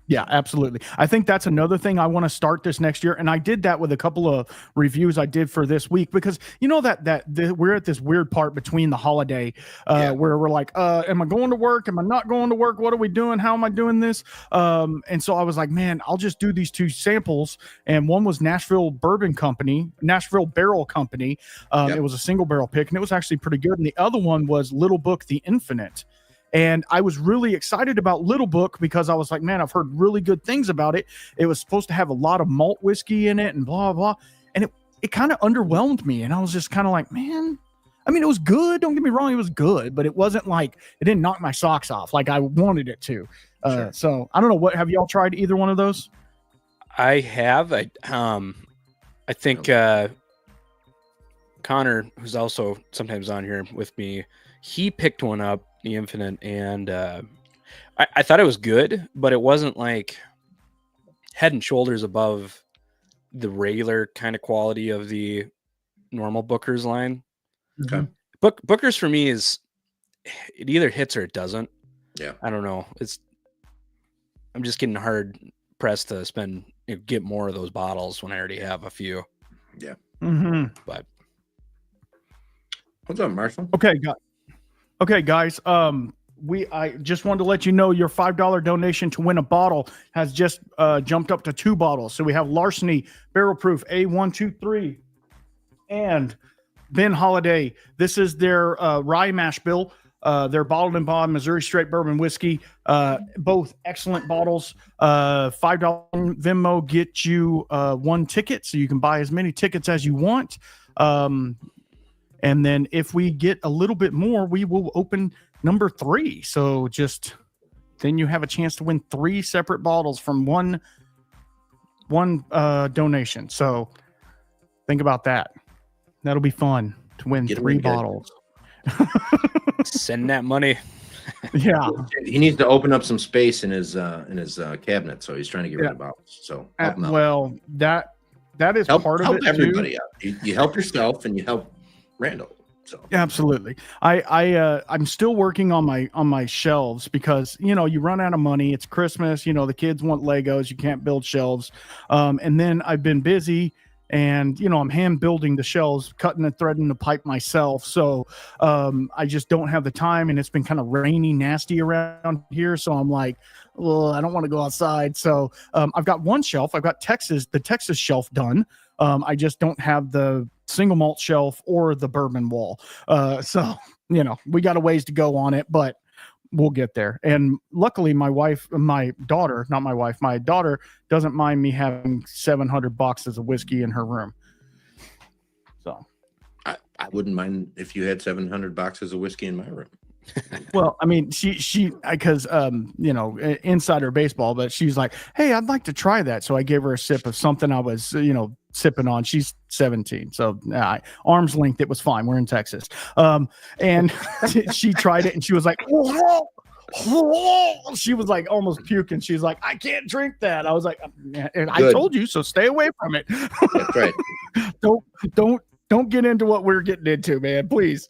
Yeah, absolutely. I think that's another thing I want to start this next year. And I did that with a couple of reviews I did for this week, because we're at this weird part between the holiday where we're like, am I going to work? Am I not going to work? What are we doing? How am I doing this? And so I was like, man, I'll just do these 2 samples. And one was Nashville Barrel Company. It was a single barrel pick, and it was actually pretty good. And the other one was Little Book The Infinite. And I was really excited about Little Book because I was like, man, I've heard really good things about it. It was supposed to have a lot of malt whiskey in it and blah, blah. And it kind of underwhelmed me. And I was just kind of like, man, I mean, it was good. Don't get me wrong. It was good, but it wasn't like, it didn't knock my socks off like I wanted it to. Sure. So I don't know. Have y'all tried either one of those? I have. I think Connor, who's also sometimes on here with me, he picked one up, the Infinite, and I thought it was good, but it wasn't like head and shoulders above the regular kind of quality of the normal Booker's line. Okay. Booker's for me is, it either hits or it doesn't. Yeah. I don't know. I'm just getting hard pressed to get more of those bottles when I already have a few. Yeah. Mm-hmm. But what's up, Marshall? Okay, guys. I just wanted to let you know your $5 donation to win a bottle has just jumped up to 2 bottles. So we have Larceny Barrel Proof A123 and Ben Holiday. This is their rye mash bill. Their bottled and bond Missouri Straight Bourbon Whiskey. Both excellent bottles. $5 Venmo gets you 1 ticket, so you can buy as many tickets as you want. And then if we get a little bit more, we will open number 3. So then you have a chance to win 3 separate bottles from one donation. So think about that. That'll be fun to win 3 bottles. Send that money. Yeah. He needs to open up some space in his cabinet, so he's trying to get rid of bottles. So help him out. Well, that is part of it. Help everybody out. You help yourself and you help Randall. So absolutely. I'm still working on my shelves because you run out of money. It's Christmas, the kids want Legos, you can't build shelves. And then I've been busy and I'm hand building the shells, cutting and threading the pipe myself. So I just don't have the time, and it's been kind of rainy, nasty around here. So I'm like, well, I don't want to go outside. So I've got one shelf. I've got the Texas shelf done. I just don't have the single malt shelf or the bourbon wall. So we got a ways to go on it, but we'll get there. And luckily my daughter doesn't mind me having 700 boxes of whiskey in her room. So I wouldn't mind if you had 700 boxes of whiskey in my room. Well, I mean, because insider baseball, but she's like, hey, I'd like to try that. So I gave her a sip of something I was, sipping on. She's 17. So arm's length, it was fine. We're in Texas. And she tried it and she was like, whoa. She was like almost puking. She's like, I can't drink that. I was like, and I told you, so stay away from it. That's right. Don't get into what we're getting into, man, please.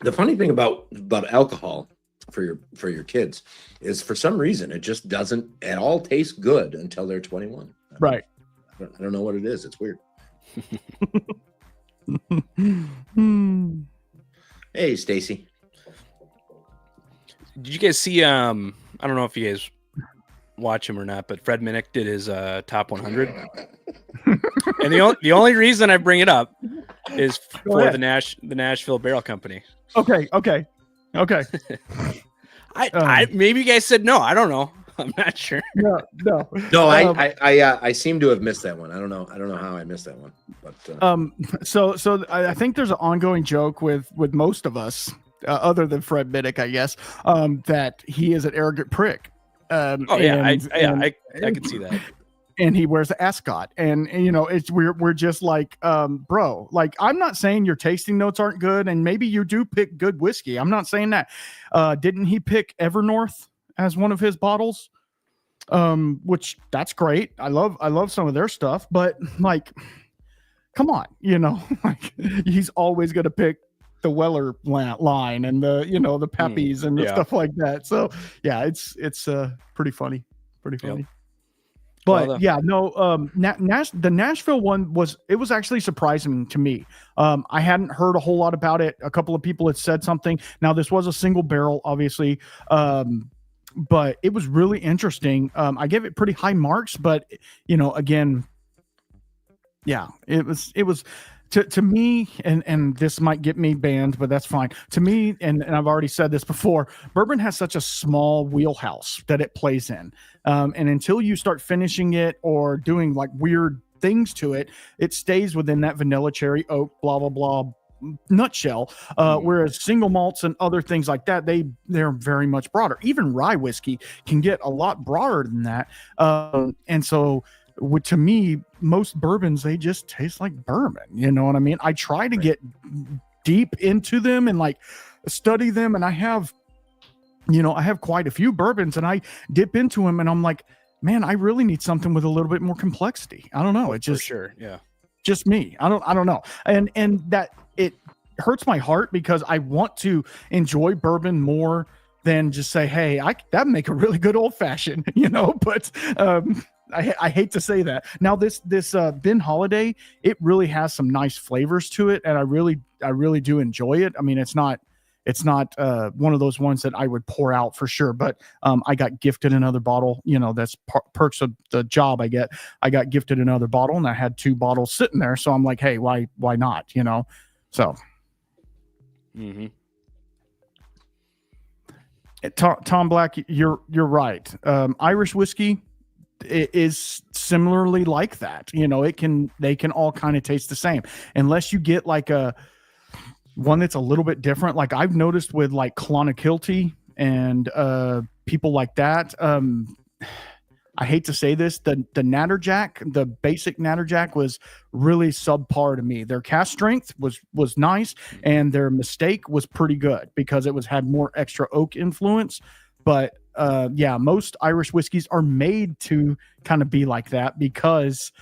The funny thing about alcohol for your kids is, for some reason, it just doesn't at all taste good until they're 21. Right. I don't know what it is. It's weird. Hey, Stacy. Did you guys see? I don't know if you guys watch him or not, but Fred Minnick did his top 100. And the only reason I bring it up is for the Nashville Barrel Company. Okay. I maybe you guys said no. I don't know. I'm not sure. No. I seem to have missed that one. I don't know how I missed that one. But so I think there's an ongoing joke with most of us, other than Fred Minnick, I guess, that he is an arrogant prick. I can see that. And he wears the ascot, and we're just like, bro, like, I'm not saying your tasting notes aren't good, and maybe you do pick good whiskey. I'm not saying that. Didn't he pick Evernorth as one of his bottles? Which that's great. I love some of their stuff, but like, come on, like, he's always gonna pick the Weller line and the the Peppies and stuff like that. So yeah, it's pretty funny. Yep. But the Nashville one was actually surprising to me. I hadn't heard a whole lot about it. A couple of people had said something. Now, this was a single barrel, obviously, but it was really interesting. I gave it pretty high marks, but again, yeah, it was to me, and this might get me banned, but that's fine. To me, and I've already said this before, bourbon has such a small wheelhouse that it plays in. And until you start finishing it or doing like weird things to it, it stays within that vanilla, cherry, oak, blah, blah, blah nutshell. Whereas single malts and other things like that, they're very much broader. Even rye whiskey can get a lot broader than that. And so to me, most bourbons, they just taste like bourbon. You know what I mean? I try to get deep into them and like study them. And I have quite a few bourbons, and I dip into them and I'm like, man, I really need something with a little bit more complexity. I don't know. It just, just me. I don't know. And that it hurts my heart because I want to enjoy bourbon more than just say, hey, that'd make a really good old fashioned, but, I hate to say that. Now this Ben Holiday, it really has some nice flavors to it, and I really do enjoy it. I mean, it's not one of those ones that I would pour out for sure, but I got gifted another bottle. That's perks of the job I get. I got gifted another bottle, and I had 2 bottles sitting there. So I'm like, hey, why not? So. Mm-hmm. Tom Black, you're right. Irish whiskey is similarly like that. They can all kind of taste the same unless you get like one that's a little bit different. Like I've noticed with like Clonakilty and people like that. I hate to say this, the Natterjack, the basic Natterjack was really subpar to me. Their cast strength was nice, and their mistake was pretty good because it had more extra oak influence. But most Irish whiskeys are made to kind of be like that because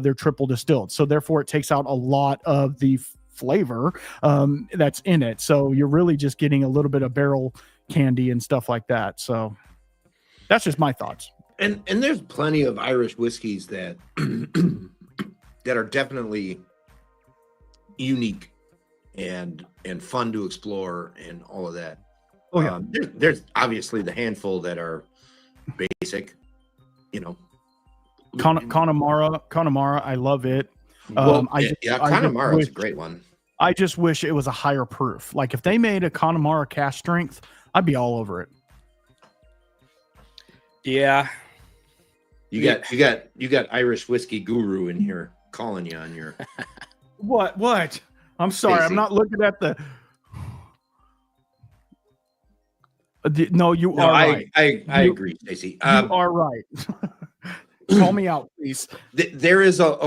they're triple distilled. So therefore it takes out a lot of the flavor that's in it. So you're really just getting a little bit of barrel candy and stuff like that. So that's just my thoughts. And there's plenty of Irish whiskeys that that are definitely unique and fun to explore and all of that. Oh yeah. There's obviously the handful that are basic, Connemara, I love it. Connemara is a great one. I just wish it was a higher proof. Like if they made a Connemara cash strength, I'd be all over it. Yeah. You got Irish whiskey guru in here calling you on your What? I'm sorry, Stacey. I'm not looking at the. No, you are right. I agree, Stacey. You are right. Call me out, please. There is so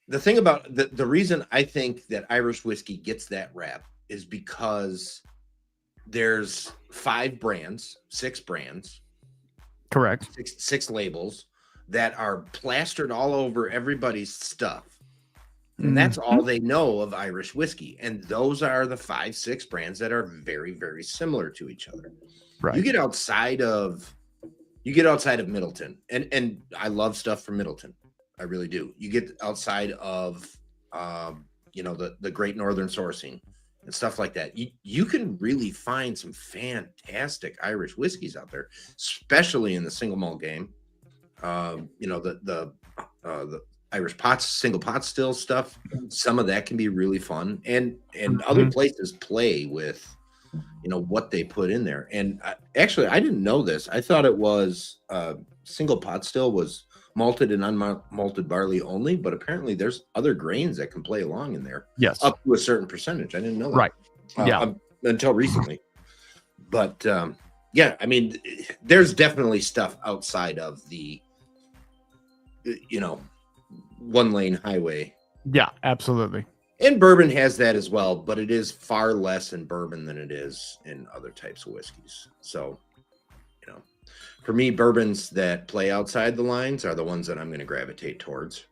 the thing about the reason I think that Irish whiskey gets that rap is because there's 6 brands, Correct. six labels that are plastered all over everybody's stuff. And that's all they know of Irish whiskey. And those are the 5-6 brands that are very, very similar to each other. Right. You get outside of Middleton, and I love stuff from Middleton. I really do. You get outside of the Great Northern Sourcing and stuff like that. You can really find some fantastic Irish whiskeys out there, especially in the single malt game. The Irish pots, single pot still stuff. Some of that can be really fun, and other places play with what they put in there. And I didn't know this. I thought it was single pot still was malted and unmalted barley only, but apparently there's other grains that can play along in there. Yes, up to a certain percentage. I didn't know that. Right. Until recently. But there's definitely stuff outside of the one lane highway. Yeah, absolutely. And bourbon has that as well, but it is far less in bourbon than it is in other types of whiskeys. So, for me, bourbons that play outside the lines are the ones that I'm going to gravitate towards.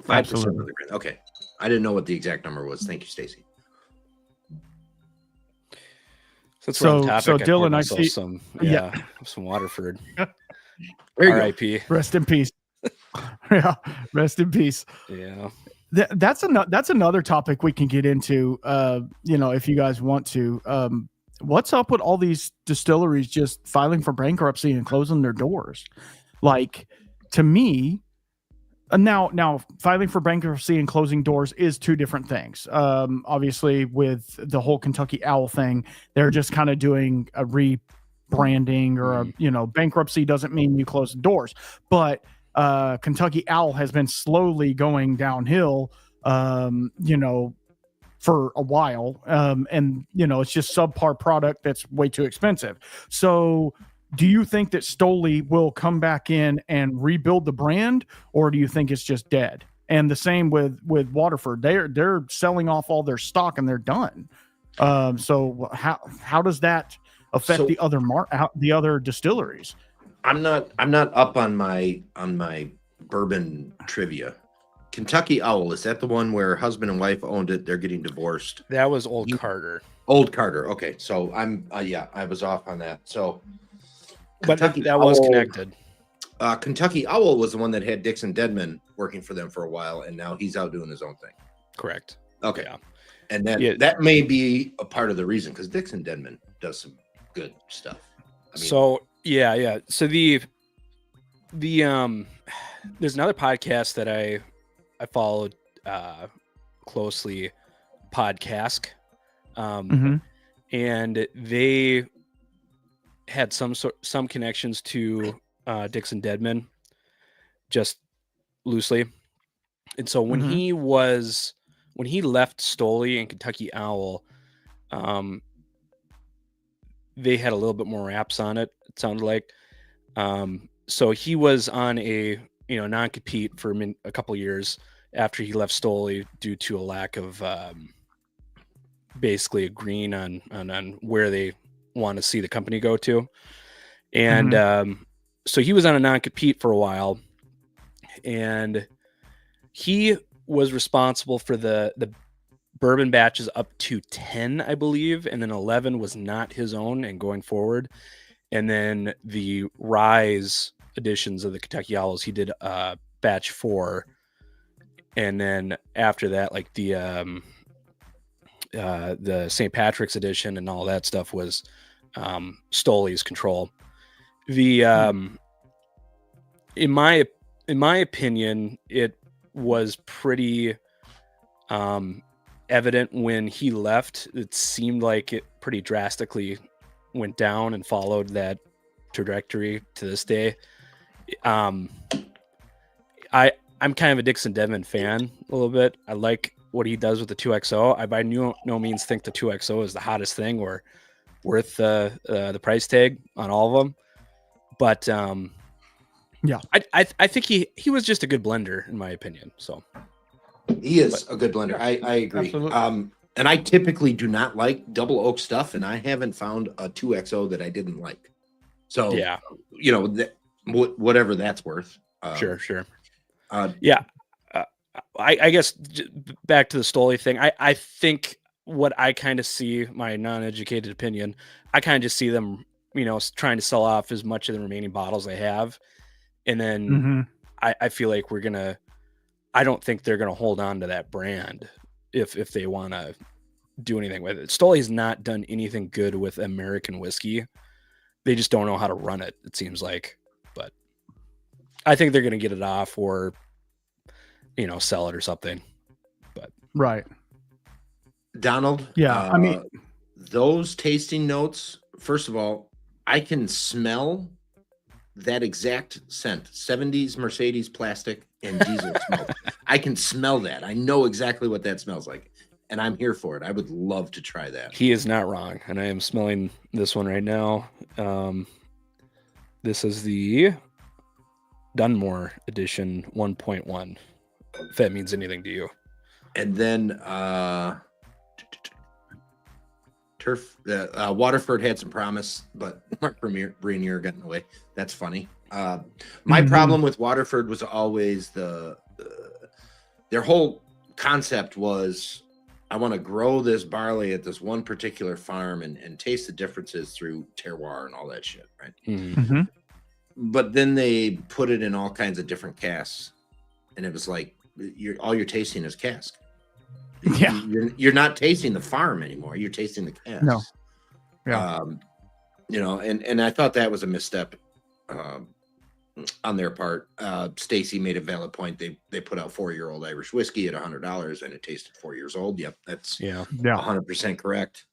5% of the grain. Okay. I didn't know what the exact number was. Thank you, Stacey. So Dylan, I see some Waterford. R.I.P. Rest in peace. Yeah, rest in peace. Yeah. That's another topic we can get into, if you guys want to. What's up with all these distilleries just filing for bankruptcy and closing their doors? Like, to me, now filing for bankruptcy and closing doors is two different things. Obviously, with the whole Kentucky Owl thing, they're just kind of doing a rebranding or bankruptcy doesn't mean you close the doors, but Kentucky Owl has been slowly going downhill, for a while. And it's just subpar product that's way too expensive. So do you think that Stoli will come back in and rebuild the brand, or do you think it's just dead? And the same with Waterford. They're selling off all their stock and they're done. So how does that affect the other distilleries? I'm not up on my bourbon trivia. Kentucky Owl, is that the one where husband and wife owned it? They're getting divorced. That was Old Carter. Old Carter. Okay, so I'm I was off on that. So, but that was connected. Kentucky Owl was the one that had Dixon Dedman working for them for a while, and now he's out doing his own thing. Correct. Okay, yeah. And that may be a part of the reason, because Dixon Dedman does some good stuff. So the there's another podcast that I followed closely, Podcast, and they had some connections to Dixon Dedman, just loosely. And so when he left Stoli and Kentucky Owl, they had a little bit more raps on it, it sounded like. So he was on a non-compete for a couple years after he left Stoli due to a lack of basically agreeing on where they want to see the company go to. And so he was on a non-compete for a while, and he was responsible for the bourbon batches up to 10, I believe, and then 11 was not his own and going forward. And then the Rise editions of the Kentucky Owls, he did batch 4 and then after that, like the St. Patrick's edition and all that stuff was Stoley's control. The in my opinion, it was pretty evident when he left. It seemed like it pretty drastically went down and followed that trajectory to this day. I'm kind of a Dixon Devon fan a little bit. I like what he does with the 2XO. I by no means think the 2XO is the hottest thing or worth the price tag on all of them. But yeah, I think he was just a good blender in my opinion. So he is a good blender. I agree. Absolutely. And I typically do not like double oak stuff, and I haven't found a 2XO that I didn't like. So yeah, whatever that's worth. Sure. Yeah. I guess back to the Stoley thing. I think what I kind of see, my non-educated opinion, I kind of just see them, trying to sell off as much of the remaining bottles they have. And then I feel like I don't think they're going to hold on to that brand if they want to do anything with it. Stoley's not done anything good with American whiskey. They just don't know how to run it, it seems like. But I think they're going to get it off or, sell it or something. But right. Donald. Yeah. I mean, those tasting notes, first of all, I can smell that exact scent, 70s Mercedes plastic and diesel smoke. I can smell that. I know exactly what that smells like, and I'm here for it. I would love to try that. He is not wrong, and I am smelling this one right now. This is the Dunmore edition 1.1, if that means anything to you. And then Waterford had some promise, but Mark Brenier got in the way. That's funny. My problem with Waterford was always their whole concept was, I want to grow this barley at this one particular farm and taste the differences through terroir and all that shit, right? Mm-hmm. But then they put it in all kinds of different casks, and it was like all you're tasting is cask. Yeah, you're not tasting the farm anymore. You're tasting the cask. No. Yeah. And I thought that was a misstep on their part. Stacy made a valid point. They put out 4-year-old Irish whiskey at $100, and it tasted 4 years old. Yep, that's 100% correct.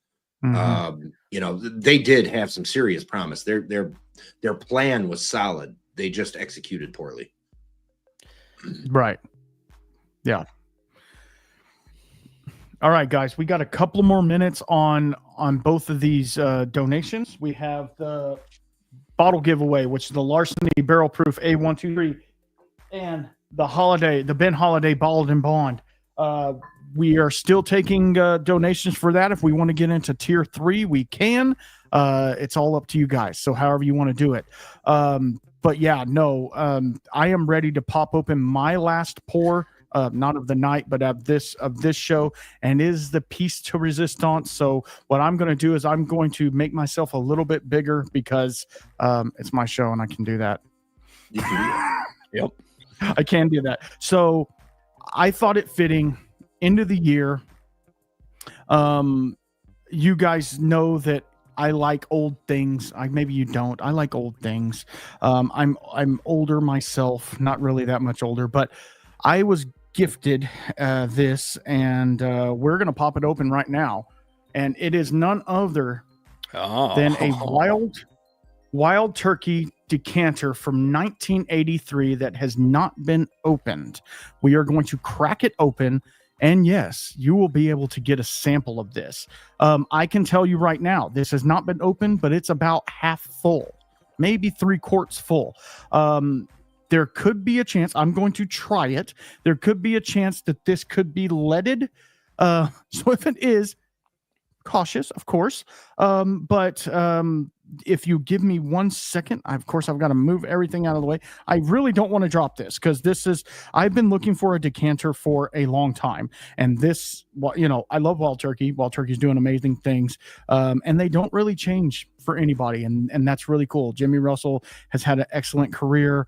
Mm-hmm. They did have some serious promise. Their plan was solid. They just executed poorly. Right. Yeah. All right, guys, we got a couple more minutes on both of these donations. We have the bottle giveaway, which is the Larceny Barrel Proof A123, and the Ben Holiday Bottled and Bond. We are still taking donations for that. If we want to get into tier 3, we can. It's all up to you guys. So however you want to do it. But yeah, no, I am ready to pop open my last pour. Not of the night, but of this show, and is the Piece to Resistance. So what I'm going to do is I'm going to make myself a little bit bigger because it's my show and I can do that. You can do that. Yep, I can do that. So I thought it fitting into the year. You guys know that I like old things. Maybe you don't. I like old things. I'm older myself, not really that much older, but I was gifted this, and we're gonna pop it open right now, and it is none other than a wild turkey decanter from 1983 that has not been opened. We are going to crack it open, and yes, you will be able to get a sample of this. I can tell you right now, this has not been opened, but it's about half full, maybe 3 quarts full. There could be a chance, I'm going to try it. There could be a chance that this could be leaded. So if it is, cautious, of course. But if you give me 1 second, of course, I've got to move everything out of the way. I really don't want to drop this because I've been looking for a decanter for a long time. And this, I love Wild Turkey. Wild Turkey's doing amazing things. And they don't really change for anybody. And that's really cool. Jimmy Russell has had an excellent career,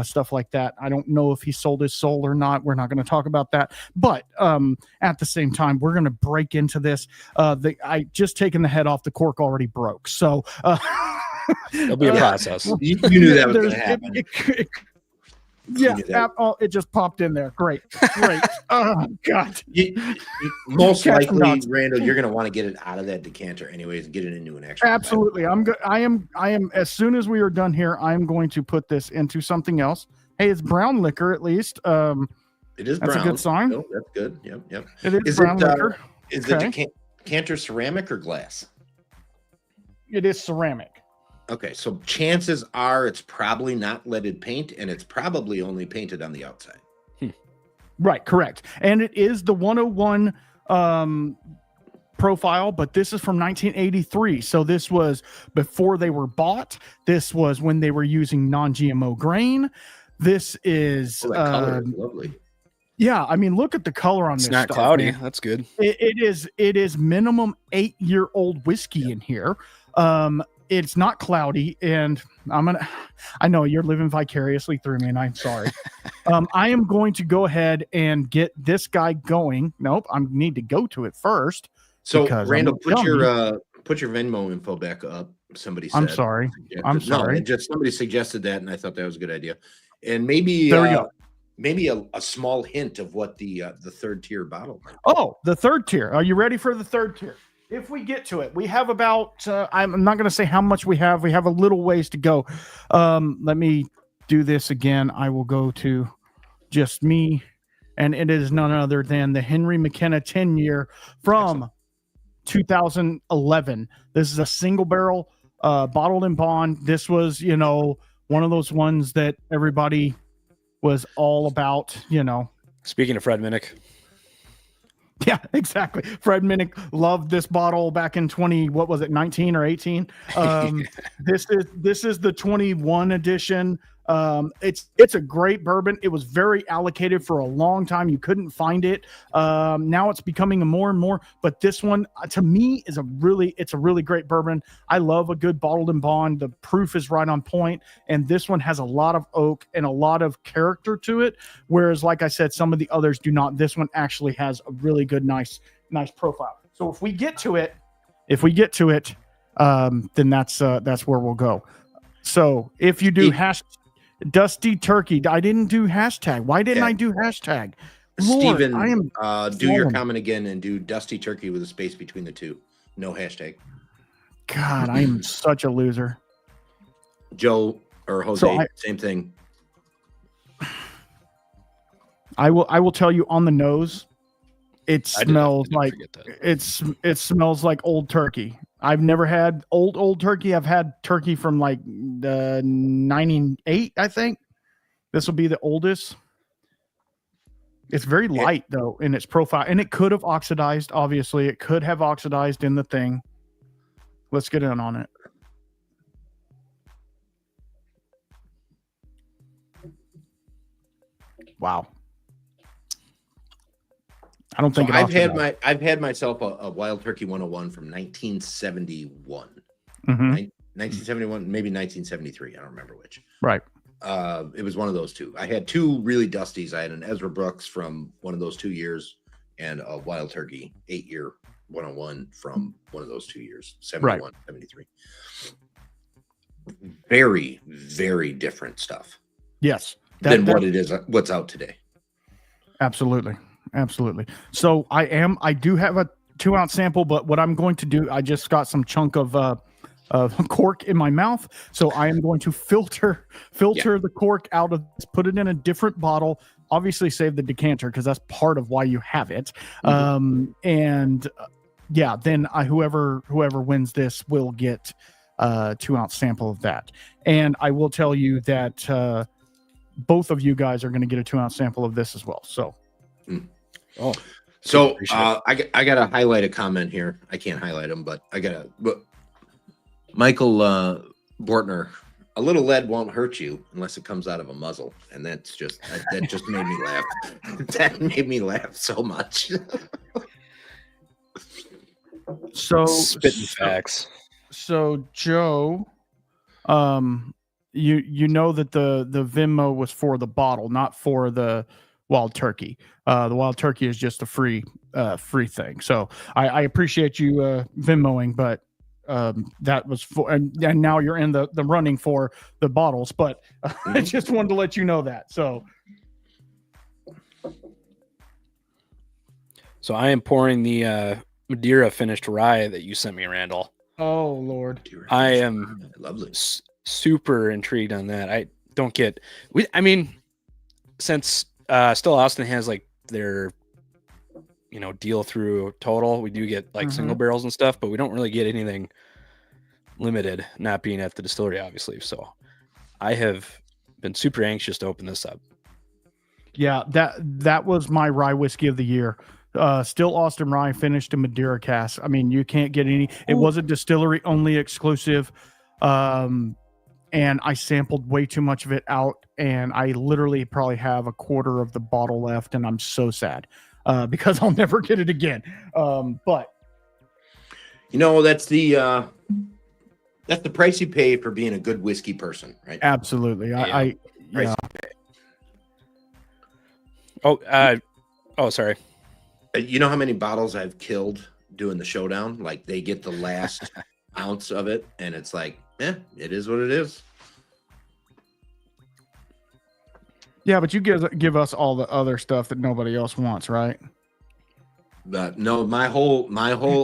stuff like that. I don't know if he sold his soul or not. We're not going to talk about that. But at the same time, we're going to break into this. I just taken the head off, the cork already broke. So it'll be a process. You knew that was going to happen. It just popped in there. Great. Oh God. Most likely, Randall, you're going to want to get it out of that decanter anyways and get it into an actual. Absolutely. I am. As soon as we are done here, I'm going to put this into something else. Hey, it's brown liquor at least. It is brown. That's a good sign. Oh, that's good. Yep. It is brown liquor. Is the decanter ceramic or glass? It is ceramic. Okay, so chances are it's probably not leaded paint, and it's probably only painted on the outside. Right, correct. And it is the 101 profile, but this is from 1983. So this was before they were bought. This was when they were using non-GMO grain. This is that color is lovely. Yeah, I mean, look at the color on this. It's not stuff, cloudy. man. That's good. It is minimum 8-year-old whiskey in here. It's not cloudy, and I know you're living vicariously through me, and I'm sorry. I am going to go ahead and get this guy going. Nope, I need to go to it first. So Randall, put your Venmo info back up. Somebody said. I'm sorry. Somebody suggested that, and I thought that was a good idea. And maybe there we go. Maybe a small hint of what the third tier bottle might be. Oh, the third tier. Are you ready for the third tier? If we get to it, we have about, I'm not going to say how much we have. We have a little ways to go. Let me do this again. I will go to just me, and it is none other than the Henry McKenna 10-year from 2011. This is a single barrel, bottled in bond. This was, one of those ones that everybody was all about, Speaking of Fred Minnick. Yeah, exactly. Fred Minnick loved this bottle back in 19 or 18. This is the 21 edition. It's a great bourbon. It was very allocated for a long time. You couldn't find it. Now it's becoming more and more, but this one to me is a really great bourbon. I love a good bottled in bond. The proof is right on point, and this one has a lot of oak and a lot of character to it. Whereas, like I said, some of the others do not. This one actually has a really good, nice profile. So if we get to it, then that's where we'll go. So if you do Dusty Turkey. I didn't do hashtag. Why didn't I do hashtag? Lord, Steven, do your comment again and do Dusty Turkey with a space between the two. No hashtag. God, I am such a loser. Joe or Jose, same thing. I will tell you on the nose, it smells like it smells like old turkey. I've never had old turkey. I've had turkey from like the 98, I think. This will be the oldest. It's very light though in its profile, and it could have oxidized. Obviously, it could have oxidized in the thing. Let's get in on it. Wow. I don't think so I've had myself a Wild Turkey 101 from 1971. 1971, maybe 1973. I don't remember which. Right. It was one of those two. I had two really dusties. I had an Ezra Brooks from one of those 2 years and a Wild Turkey 8-year 101 from one of those 2 years, 71, 73. Very, very different stuff. Yes. Than what it is, what's out today. Absolutely. So I do have a 2-ounce sample, but what I'm going to do, I just got some chunk of cork in my mouth. So I am going to filter the cork out of this, put it in a different bottle, obviously save the decanter because that's part of why you have it. Then whoever wins this will get a 2-ounce sample of that. And I will tell you that both of you guys are going to get a 2-ounce sample of this as well. So. I got to highlight a comment here. I can't highlight them, but Michael Bortner, a little lead won't hurt you unless it comes out of a muzzle, and that just made me laugh. That made me laugh so much. So spitting facts. So Joe, you know that the Venmo was for the bottle, not for the wild turkey. The wild turkey is just a free thing. So I appreciate you Venmoing, but that was for, and now you're in the running for the bottles. But I just wanted to let you know that. So I am pouring the Madeira finished rye that you sent me, Randall. Oh Lord, I am lovely. Super intrigued on that. I don't get. I mean, since Still Austin has like their, deal through Total, we do get like single barrels and stuff, but we don't really get anything limited. Not being at the distillery, obviously. So I have been super anxious to open this up. Yeah, that was my rye whiskey of the year. Still Austin Rye finished in Madeira cask. I mean, you can't get any. It was a distillery only exclusive, and I sampled way too much of it out, and I literally probably have a quarter of the bottle left, and I'm so sad because I'll never get it again. But that's the price you pay for being a good whiskey person, right? Absolutely, yeah. Oh, sorry. You know how many bottles I've killed doing the showdown? Like they get the last ounce of it, and it's like, it is what it is. Yeah, but you give us all the other stuff that nobody else wants, right? But no, my whole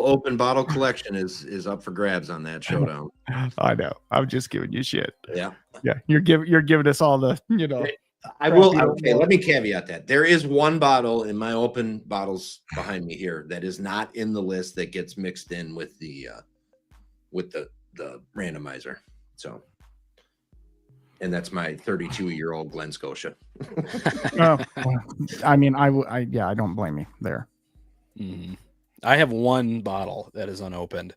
open bottle collection is up for grabs on that showdown. I know. I'm just giving you shit. Yeah. You're giving us all the, I will. Okay, let me caveat that there is one bottle in my open bottles behind me here that is not in the list that gets mixed in with the randomizer. So, and that's my 32-year-old Glen Scotia. I mean, I don't blame you there. Mm-hmm. I have one bottle that is unopened,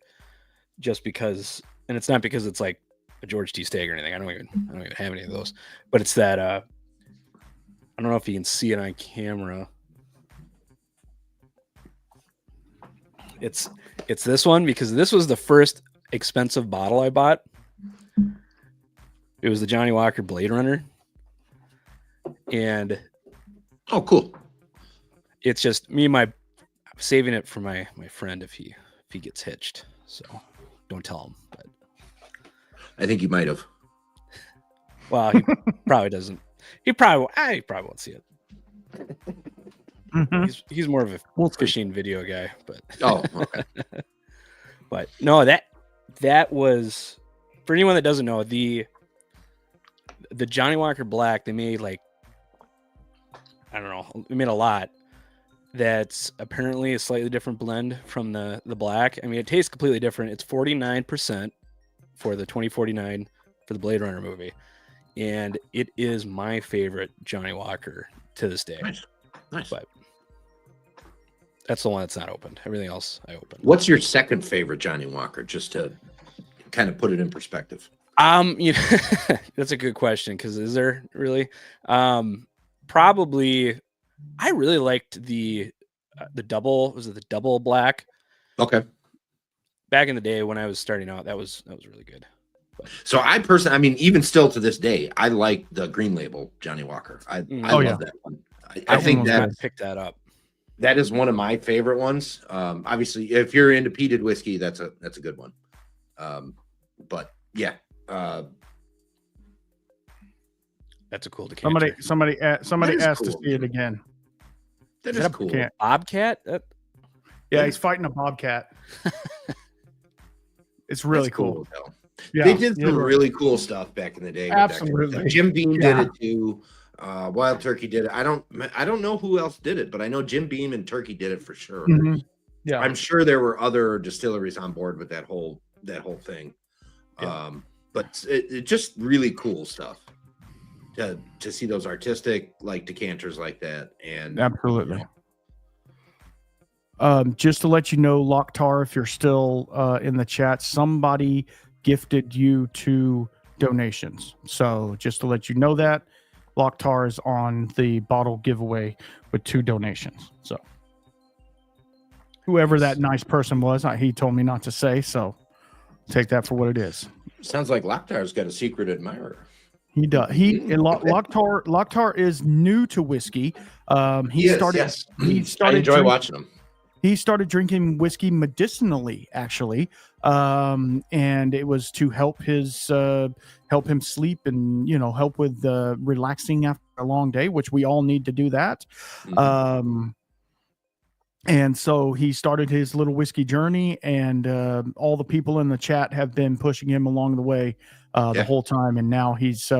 just because, and it's not because it's like a George T. Stagg or anything. I don't even have any of those, but it's that. I don't know if you can see it on camera. It's this one, because this was the first expensive bottle I bought. It was the Johnnie Walker Blade Runner. And oh, cool. It's just me and I'm saving it for my friend if he gets hitched. So don't tell him, but I think you might have. Well, he probably doesn't. He probably won't see it. Mm-hmm. He's more of a fishing video guy, but okay. But no, that was, for anyone that doesn't know, the Johnnie Walker Black, they made like, I don't know, they made a lot that's apparently a slightly different blend from the black. I mean, it tastes completely different. It's 49% for the 2049 for the Blade Runner movie. And it is my favorite Johnnie Walker to this day. Nice. But that's the one that's not opened. Everything else I opened. What's your second favorite Johnnie Walker? Just to kind of put it in perspective. That's a good question, because is there really? Probably, I really liked the double. Was it the double black? Okay. Back in the day when I was starting out, that was really good. So I personally, even still to this day, I like the Green Label Johnnie Walker. I love that one. I think that picked that up. That is one of my favorite ones. Obviously, if you're into peated whiskey, that's a good one. But yeah, that's a cool decanter. Somebody asked cool. To see it again. That is cool. Bobcat? Yeah, he's fighting a bobcat. It's really cool. Yeah, they did some really cool stuff back in the day. Absolutely. Jim Beam did it too. Wild Turkey did it. I don't know who else did it, but I know Jim Beam and Turkey did it for sure. Mm-hmm. Yeah, I'm sure there were other distilleries on board with that whole thing. Yeah. But it just really cool stuff to see those artistic like decanters like that. And absolutely. Just to let you know, Locktar, if you're still in the chat, somebody gifted you 2 donations. So just to let you know that, Locktar is on the bottle giveaway with 2 donations. So whoever that nice person was, he told me not to say, so take that for what it is. Sounds like Locktar's got a secret admirer. He does. Locktar is new to whiskey. I enjoy watching him. He started drinking whiskey medicinally, actually, and it was to help him sleep and help with relaxing after a long day, which we all need to do that. Mm-hmm. And so he started his little whiskey journey, and all the people in the chat have been pushing him along the way the whole time, and now he's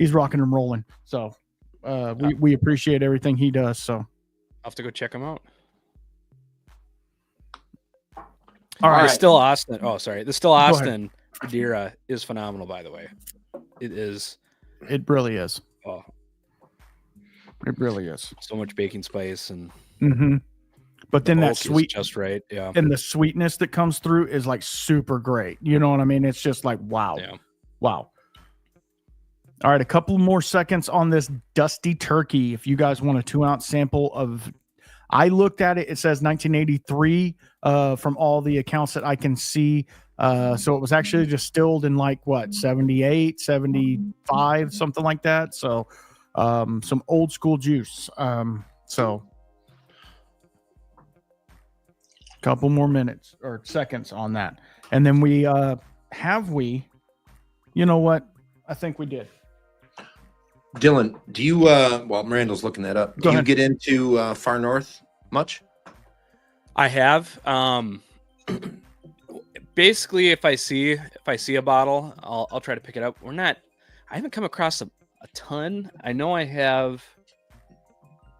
rocking and rolling. So we appreciate everything he does. So I'll have to go check him out. All right. The Still Austin. Oh, sorry. The Still Austin Madeira is phenomenal, by the way. It is. It really is. Oh, it really is. So much baking spice and. Mm-hmm. But then that sweet, just right, yeah. And the sweetness that comes through is like super great. You know what I mean? It's just like wow, wow. All right, a couple more seconds on this Dusty Turkey. If you guys want a 2-ounce sample of, I looked at it. It says 1983 from all the accounts that I can see. So it was actually distilled in like what 78, 75, something like that. So some old school juice. So. Couple more minutes or seconds on that, and then you know what, I think we did. Dylan, do you while Miranda's looking that up, do you get into Far North much? I have basically if I see a bottle, I'll try to pick it up. I haven't come across a ton. I know I have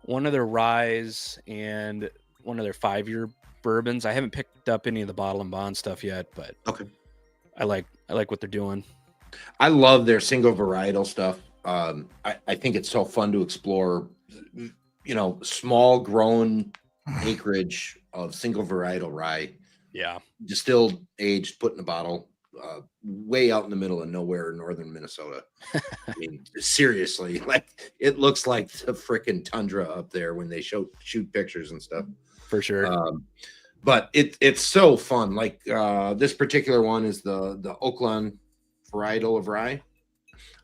one of their ryes and one of their 5-year bourbons. I haven't picked up any of the Bottle and Bond stuff yet, but okay. I like what they're doing. I love their single varietal stuff. I think it's so fun to explore, small grown acreage of single varietal rye. Yeah. Distilled, aged, put in a bottle, way out in the middle of nowhere in northern Minnesota. I mean, seriously, like it looks like the freaking tundra up there when they shoot pictures and stuff. For sure. But it's so fun. Like this particular one is the Oakland varietal of rye.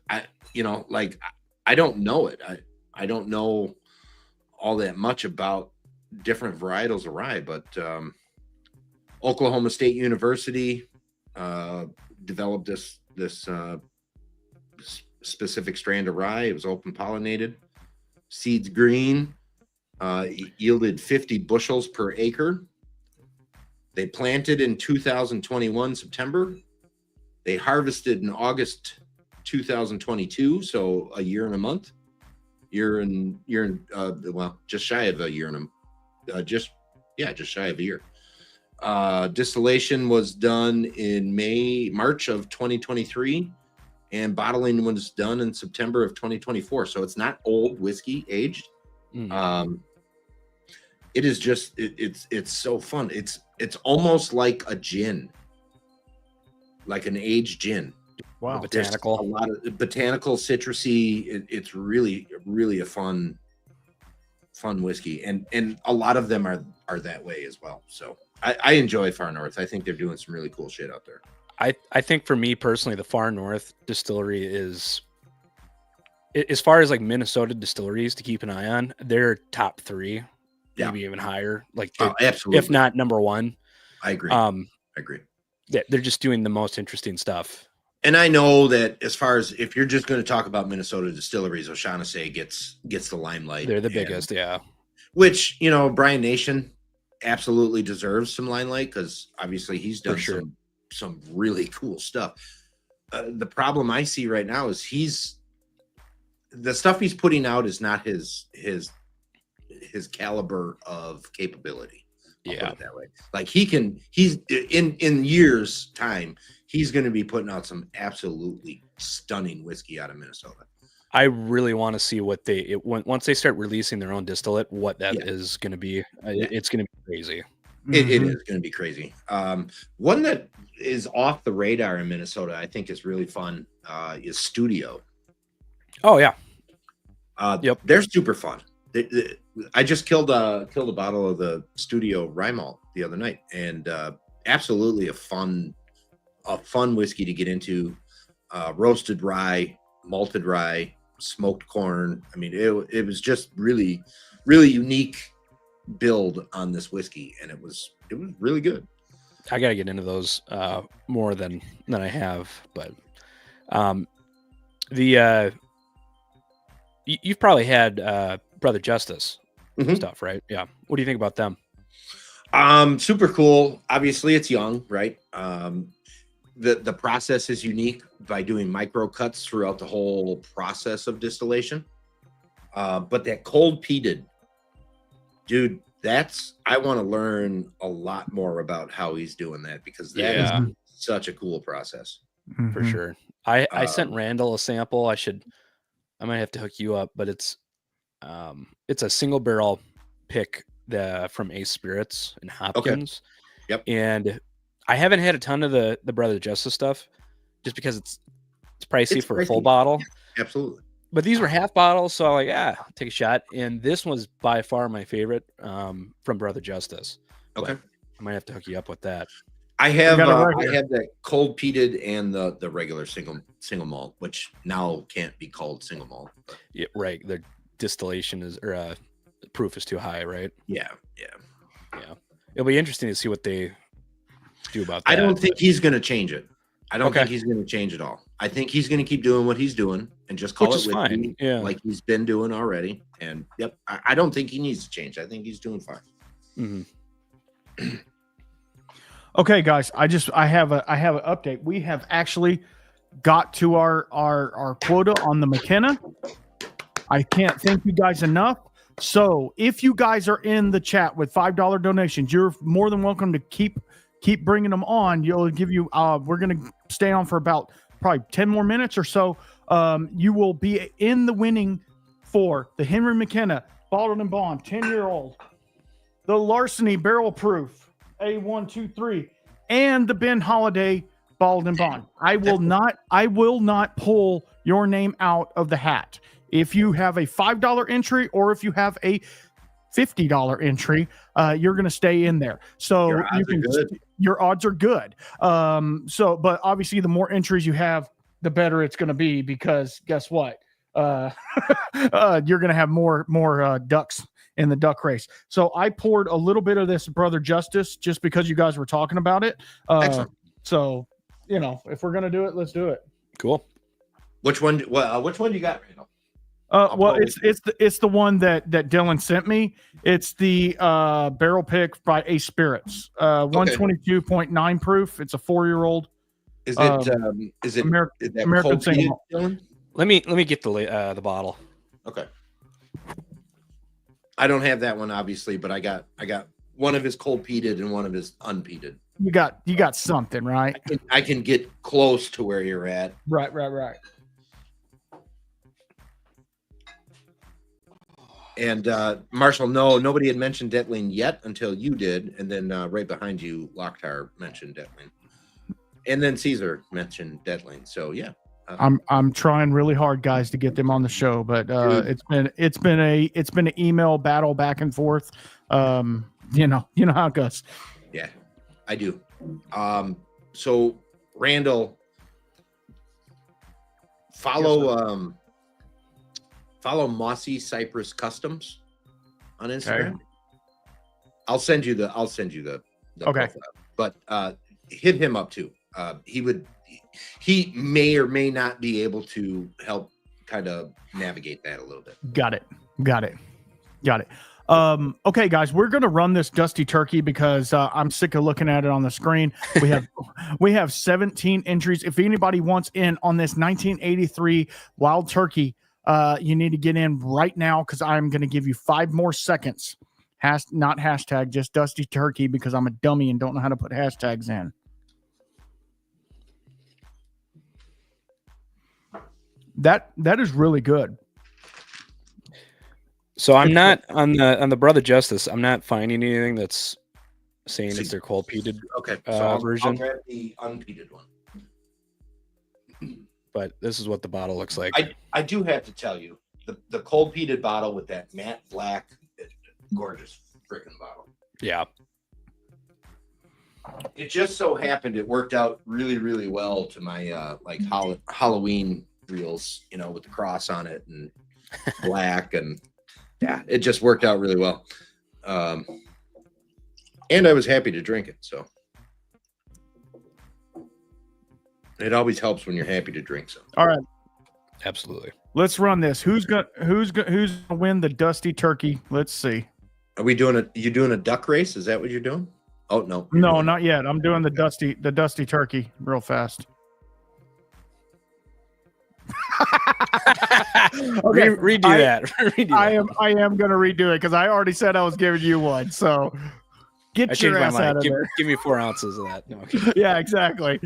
I don't know it. I don't know all that much about different varietals of rye, but Oklahoma State University developed this specific strand of rye. It was open pollinated, seeds green. Yielded 50 bushels per acre. They planted in 2021 September. They harvested in August 2022, so a year and a month. Just shy of a year and just shy of a year. Distillation was done in March of 2023, and bottling was done in September of 2024. So it's not old whiskey aged. It is just it's so fun. It's almost like a gin, like an aged gin. Wow, botanical. There's a lot of botanical, citrusy. It's really, really a fun whiskey, and a lot of them are that way as well. So I enjoy Far North. I think they're doing some really cool shit out there. I think for me personally, the Far North distillery is, as far as like Minnesota distilleries to keep an eye on, they're top 3. Maybe even higher, like absolutely, if not number 1. I agree. Yeah, they're just doing the most interesting stuff. And I know that as far as if you're just going to talk about Minnesota distilleries, O'Shaughnessy gets the limelight. They're the biggest, yeah. Which Brian Nation absolutely deserves some limelight because obviously he's done some really cool stuff. The problem I see right now is the stuff he's putting out is not his caliber of capability. I'll put it that way. Like he's in years time, he's going to be putting out some absolutely stunning whiskey out of Minnesota. I really want to see what once they start releasing their own distillate, what that is going to be. It's going to be crazy. It is going to be crazy. One that is off the radar in Minnesota, I think is really fun, is Studio. Oh yeah. Yep. They're super fun. I just killed a bottle of the Studio Rye Malt the other night, and absolutely a fun whiskey to get into. Roasted rye, malted rye, smoked corn. I mean, it was just really, really unique build on this whiskey, and it was really good. I gotta get into those more than I have, but you've probably had Brother Justice stuff, right? Yeah. What do you think about them? Super cool. Obviously, it's young, right? The process is unique by doing micro cuts throughout the whole process of distillation. But that cold peated, dude, I want to learn a lot more about how he's doing that, because that is such a cool process. For sure. I sent Randall a sample. I might have to hook you up, but it's a single barrel pick from Ace Spirits in Hopkins. Okay. Yep. And I haven't had a ton of the Brother Justice stuff, just because it's pricey for a full bottle. Absolutely. But these were half bottles, so I'm like, I'll take a shot. And this was by far my favorite from Brother Justice. Okay. But I might have to hook you up with that. I have that cold peated and the regular single malt, which now can't be called single malt. But. Yeah, right. The distillation proof is too high, right? Yeah. It'll be interesting to see what they do about that. I don't think he's going to change it. I don't think he's going to change it all. I think he's going to keep doing what he's doing and just call it whiskey, like he's been doing already. And I don't think he needs to change. I think he's doing fine. Mm-hmm. Okay, guys, I have an update. We have actually got to our quota on the McKenna. I can't thank you guys enough. So if you guys are in the chat with $5 donations, you're more than welcome to keep bringing them on. You'll give you. We're gonna stay on for about probably 10 more minutes or so. You will be in the winning for the Henry McKenna Bottled and Bond 10-year-old, the Larceny Barrel Proof A123, and the Ben Holiday Bottled and Bond. I will not pull your name out of the hat. If you have a $5 entry or if you have a $50 entry, you're going to stay in there. So your odds are good. But obviously the more entries you have, the better it's going to be, because guess what? You're going to have more ducks in the duck race. So I poured a little bit of this Brother Justice just because you guys were talking about it. So, if we're going to do it, let's do it. Cool. Which one? Which one you got, Randall? It's the one that Dylan sent me. It's the barrel pick by Ace Spirits, 122.9 proof. It's a 4-year-old. Is it American single malt? Let me get the bottle. Okay. I don't have that one obviously, but I got one of his cold peated and one of his unpeated. You got something, right? I can get close to where you're at. Right. And Marshall, nobody had mentioned Detling yet until you did, and then right behind you, Locktar mentioned Detling, and then Caesar mentioned Detling. So yeah, I'm trying really hard, guys, to get them on the show, but it's been an email battle back and forth. You know how it goes. Yeah, I do. So Randall, follow Mossy Cypress Customs on Instagram. Okay. I'll send you the okay. profile. But hit him up too. He may or may not be able to help kind of navigate that a little bit. Got it. Okay, guys, we're going to run this Dusty Turkey because I'm sick of looking at it on the screen. We have 17 entries. If anybody wants in on this 1983 Wild Turkey, you need to get in right now, because I'm going to give you 5 more seconds. Not hashtag, just Dusty Turkey, because I'm a dummy and don't know how to put hashtags in. That is really good. So I'm not on the Brother Justice. I'm not finding anything that's saying it's their cold peated Okay, so I'll version. grab the unpeated one. But this is what the bottle looks like. I do have to tell you, the cold peated bottle with that matte black, gorgeous freaking bottle. Yeah. It just so happened it worked out really, really well to my like Halloween reels, you know, with the cross on it and black, and yeah, it just worked out really well. And I was happy to drink it, so it always helps when you're happy to drink something. All right, Absolutely. let's run this. Who's gonna win the Dusty Turkey? Let's see. Are we doing you doing a duck race? Is that what you're doing? Oh no. No, not yet. I'm doing the Dusty Turkey real fast. Okay, Redo that. Redo that. I am gonna redo it because I already said I was giving you one. So I get changed your my ass mind. out of there. Give me 4 ounces of that. No, okay. Yeah, exactly.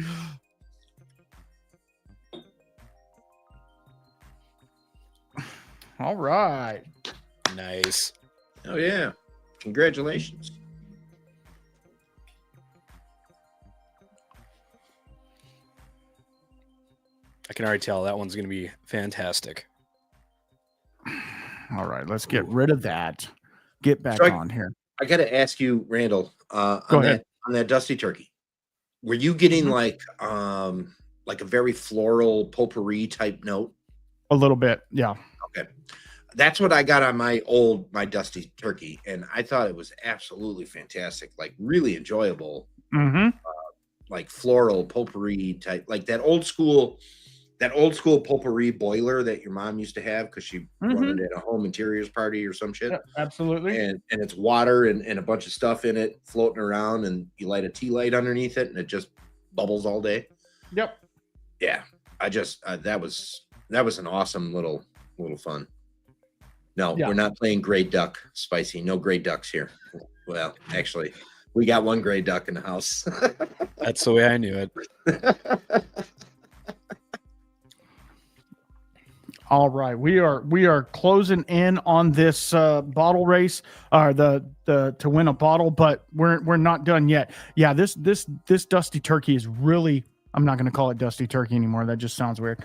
All right. Nice. Oh yeah. Congratulations. I can already tell that one's going to be fantastic. All right, let's get rid of that. Get back So on here. I got to ask you, Randall, Go on ahead. that Dusty Turkey. Were you getting Mhm. like a very floral potpourri type note? A little bit, yeah. Okay. That's what I got on my Dusty Turkey, and I thought it was absolutely fantastic, like really enjoyable, Mm-hmm. like floral potpourri type, like that old school potpourri boiler that your mom used to have because she wanted it at a home interiors party or some shit. Yeah, absolutely. And it's water and a bunch of stuff in it floating around, and you light a tea light underneath it and it just bubbles all day. Yep. Yeah. I just that was an awesome little fun. No, Yeah. we're not playing Grey Duck, Spicy. No Grey Ducks here. Well, actually, we got one Grey Duck in the house. That's the way I knew it. All right, we are closing in on this bottle race, or the to win a bottle, but we're not done yet. Yeah, this Dusty Turkey is really. I'm not going to call it Dusty Turkey anymore. That just sounds weird.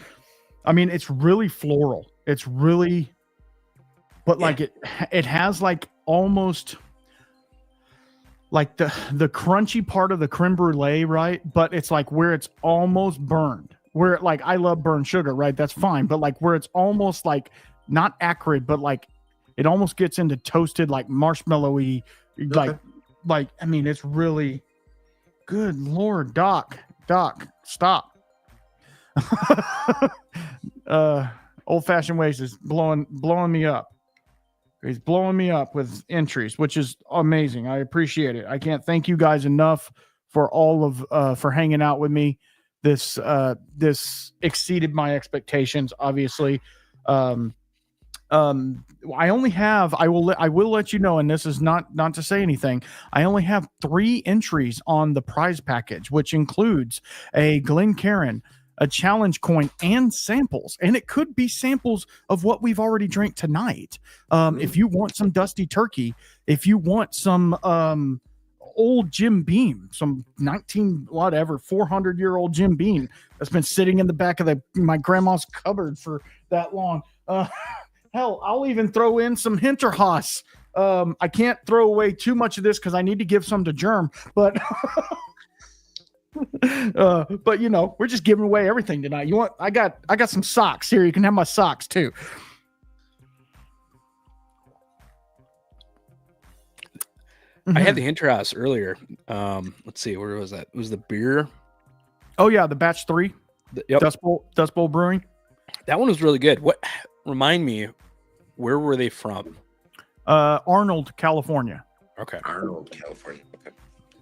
I mean, it's really floral. It's really, but like it has like almost like the crunchy part of the creme brulee, right? But it's like where it's almost burned. Where like I love burnt sugar, right? That's fine. But like where it's almost like not acrid, but like it almost gets into toasted like marshmallowy, like I mean, it's really good. Lord, Doc, stop. Old fashioned ways is blowing me up. He's blowing me up with entries, which is amazing. I appreciate it. I can't thank you guys enough for all of for hanging out with me. This exceeded my expectations, obviously. I only have, I will let you know, and this is not to say anything. I only have 3 entries on the prize package, which includes a Glencairn, a challenge coin, and samples. And it could be samples of what we've already drank tonight. If you want some Dusty Turkey, if you want some old Jim Beam, some 400-year-old Jim Beam that's been sitting in the back of my grandma's cupboard for that long. Hell, I'll even throw in some Hinterhaus. I can't throw away too much of this because I need to give some to Germ, but but you know, we're just giving away everything tonight. You want? I got some socks here. You can have my socks too. I had the Hinterhaus earlier. Let's see, where was that? It was the beer. Oh yeah, the batch 3. Yep. Dust Bowl Brewing. That one was really good. What? Remind me, where were they from? Arnold, California. Okay. Arnold, California. Okay.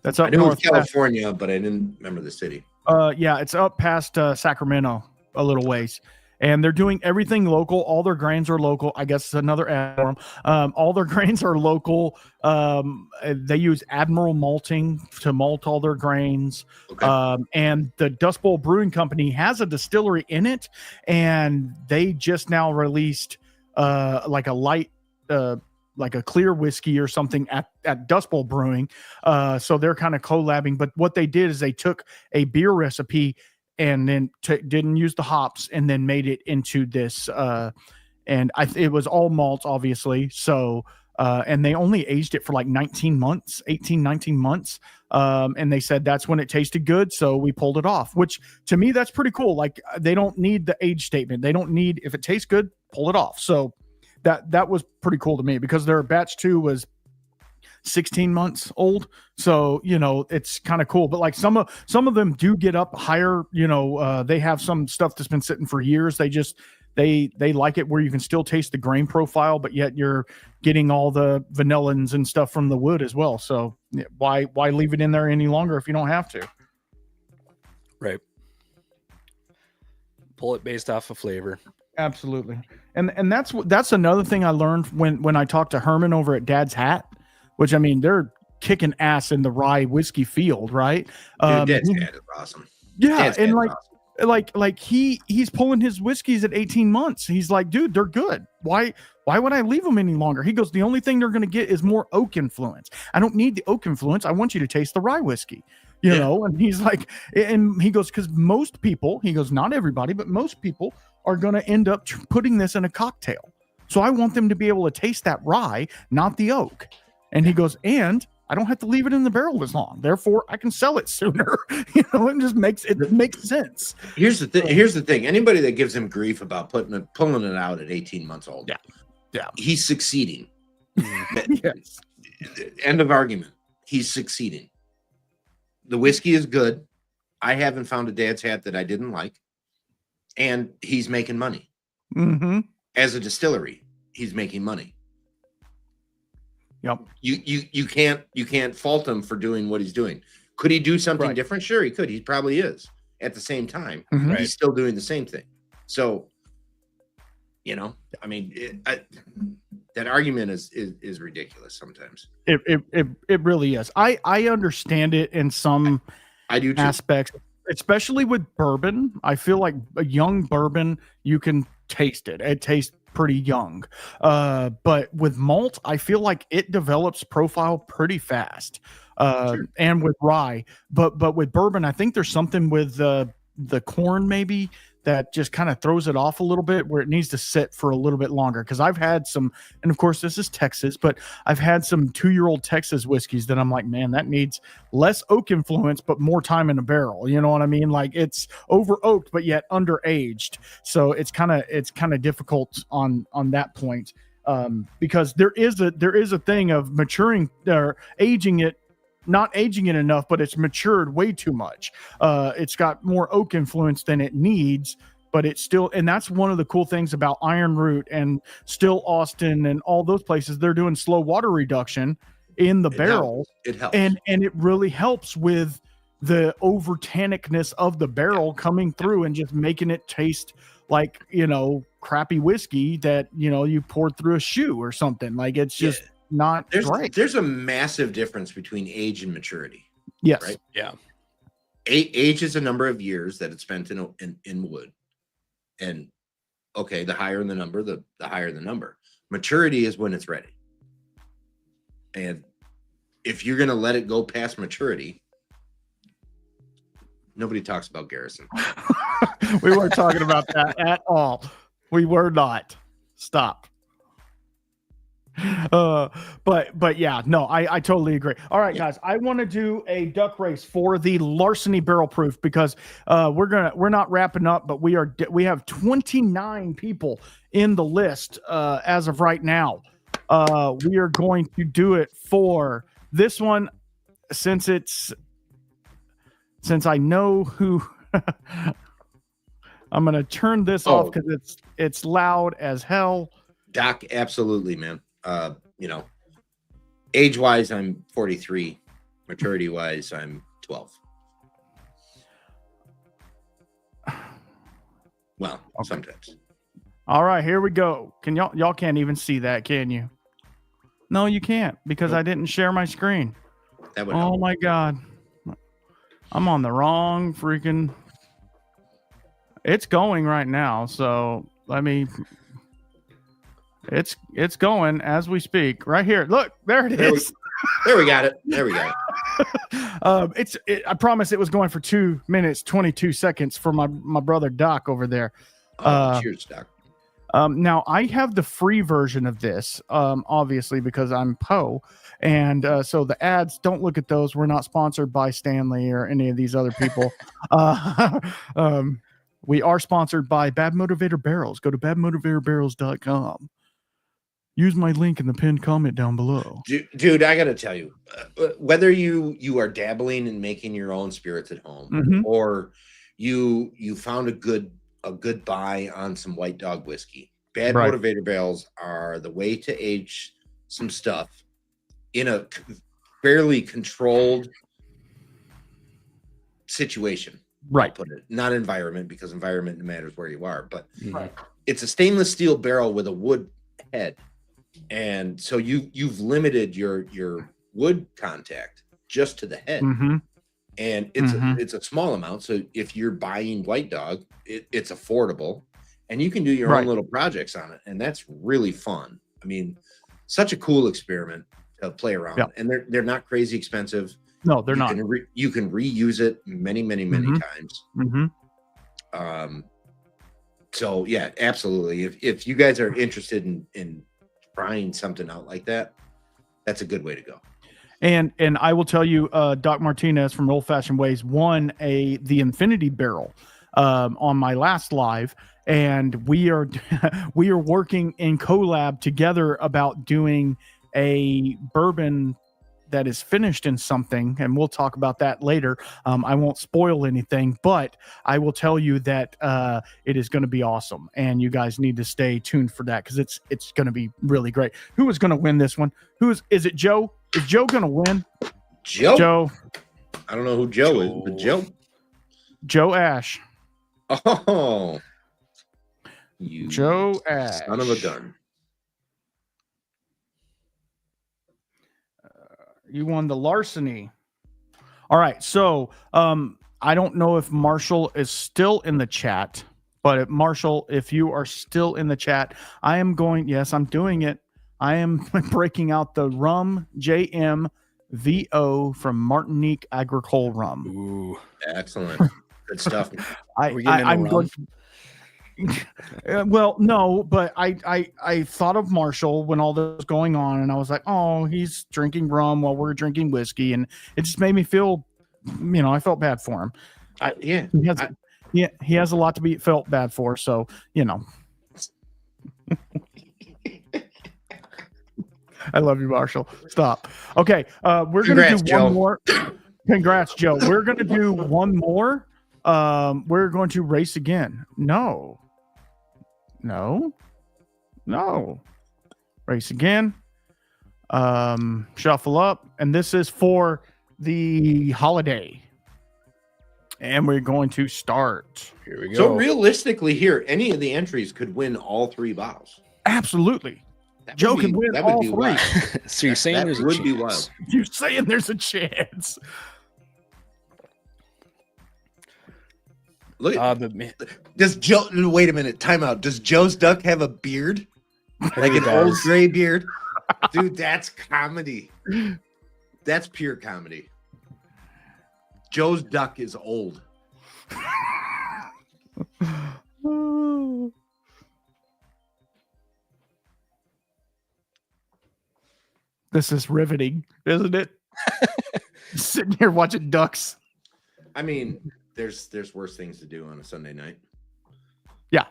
That's up I knew it was north. California, but I didn't remember the city. Yeah, it's up past Sacramento a little ways. And they're doing everything local. All their grains are local. I guess it's another ad for them. All their grains are local. They use Admiral malting to malt all their grains. Okay. And the Dust Bowl Brewing Company has a distillery in it, and they just now released like a light like a clear whiskey or something at Dust Bowl Brewing. So they're kind of collabing. But what they did is they took a beer recipe and then didn't use the hops and then made it into this. And it was all malts, obviously. So, and they only aged it for like 19 months. And they said that's when it tasted good. So we pulled it off, which to me, that's pretty cool. Like they don't need the age statement. They don't need, if it tastes good, pull it off. So that was pretty cool to me because their batch 2 was 16 months old. So, it's kind of cool, but like some of them do get up higher, they have some stuff that's been sitting for years. They like it where you can still taste the grain profile, but yet you're getting all the vanillins and stuff from the wood as well. So why leave it in there any longer if you don't have to? Right. Pull it based off of flavor. Absolutely. And that's another thing I learned when I talked to Herman over at Dad's Hat, which I mean, they're kicking ass in the rye whiskey field, right? Dude, Dad's Hat is awesome. Yeah. Dad's and Hat is awesome. like he's pulling his whiskeys at 18 months. He's like, dude, they're good. Why would I leave them any longer? He goes, the only thing they're going to get is more oak influence. I don't need the oak influence. I want you to taste the rye whiskey, you know? And he's like, and he goes, because most people, he goes, not everybody, but most people are going to end up putting this in a cocktail. So I want them to be able to taste that rye, not the oak. And he goes, and I don't have to leave it in the barrel as long. Therefore, I can sell it sooner. It just makes sense. Here's the thing. Anybody that gives him grief about pulling it out at 18 months old, yeah, he's succeeding. Yes. End of argument. He's succeeding. The whiskey is good. I haven't found a Dad's Hat that I didn't like, and he's making money. Mm-hmm. As a distillery, he's making money. Yep. You can't fault him for doing what he's doing. Could he do something different? Sure, he could. He probably is. At the same time, he's still doing the same thing. So, I mean, that argument is ridiculous sometimes. It really is. I understand it in some I do too. aspects, especially with bourbon. I feel like a young bourbon, you can taste it. It tastes pretty young. But with malt, I feel like it develops profile pretty fast. And with rye, but with bourbon, I think there's something with the corn maybe that just kind of throws it off a little bit where it needs to sit for a little bit longer. Cause I've had some, and of course this is Texas, but I've had some 2-year-old Texas whiskeys that I'm like, man, that needs less oak influence, but more time in a barrel. You know what I mean? Like it's over oaked, but yet underaged. So it's kind of difficult on that point. Because there is a thing of maturing or aging it, not aging it enough, but it's matured way too much. It's got more oak influence than it needs, but it's still, and that's one of the cool things about Iron Root and Still Austin and all those places. They're doing slow water reduction in the barrel. It helps. And it really helps with the over tannicness of the barrel coming through and just making it taste like, crappy whiskey that, you poured through a shoe or something. Like it's just not right. There's a massive difference between age and maturity. Yes. Right? Yeah. Age is a number of years that it's spent in wood. And okay, the higher the number, the higher the number. Maturity is when it's ready. And if you're going to let it go past maturity, nobody talks about Garrison. We weren't talking about that at all. We were not. Stop. But yeah, no, I totally agree. All right, guys, I want to do a duck race for the Larceny Barrel Proof because we're not wrapping up, but we have 29 people in the list as of right now. We are going to do it for this one since I know who. I'm gonna turn this off because it's loud as hell. Doc, absolutely, man. Age wise, I'm 43. Maturity wise, I'm 12. Well, sometimes. All right, here we go. Can y'all can't even see that, can you? No, you can't because I didn't share my screen. That would help. My God. I'm on the wrong freaking. It's going right now, so let me. It's going as we speak. Right here. Look, there it is. There we got it. There we go. I promise it was going for 2 minutes 22 seconds for my brother Doc over there. Cheers, Doc. Now I have the free version of this, obviously because I'm Poe, and so the ads, don't look at those. We're not sponsored by Stanley or any of these other people. We are sponsored by Bad Motivator Barrels. Go to badmotivatorbarrels.com. Use my link in the pinned comment down below. Dude, I got to tell you, whether you are dabbling in making your own spirits at home, or you found a good buy on some White Dog whiskey, Bad Motivator Barrels are the way to age some stuff in a fairly controlled situation. Right. Put it, not environment, because environment matters where you are, but it's a stainless steel barrel with a wood head. And so you've limited your wood contact just to the head, and it's a small amount. So if you're buying White Dog, it's affordable, and you can do your own little projects on it, and that's really fun. I mean, such a cool experiment to play around, and they're not crazy expensive. No, they're not. You can reuse it many times. So yeah, absolutely. If you guys are interested in trying something out like that, that's a good way to go. And I will tell you, Doc Martinez from Old Fashioned Ways won the Infinity Barrel on my last live, and we are working in collab together about doing a bourbon that is finished in something, and we'll talk about that later. I won't spoil anything, but I will tell you that it is going to be awesome, and you guys need to stay tuned for that because it's going to be really great. Who is going to win this one? Is it Joe? Is Joe going to win? Joe. I don't know who Joe is, but Joe Ash. Oh, you Joe Ash, son of a gun. You won the larceny. All right. So I don't know if Marshall is still in the chat, but Marshall, if you are still in the chat, I'm doing it. I am breaking out the rum JM VO from Martinique Agricole Rum. Ooh, excellent. Good stuff. I'm going to, well, no, but I thought of Marshall when all this was going on, and I was like, oh, he's drinking rum while we're drinking whiskey, and it just made me feel, I felt bad for him. He has a lot to be felt bad for, so I love you, Marshall. Stop. Okay, we're gonna do one more. Congrats, Joe. We're gonna do one more. We're going to race again. No. Race again. Shuffle up. And this is for the holiday. And we're going to start. Here we go. So realistically here, any of the entries could win all 3 bottles. Absolutely. Joe can win all 3. So you're saying there's a chance. You're saying there's a chance. Look does Joe, wait a minute, time out. Does Joe's duck have a beard? Like an old gray beard? Dude, that's comedy. That's pure comedy. Joe's duck is old. This is riveting, isn't it? Sitting here watching ducks. I mean, there's worse things to do on a Sunday night. Yeah.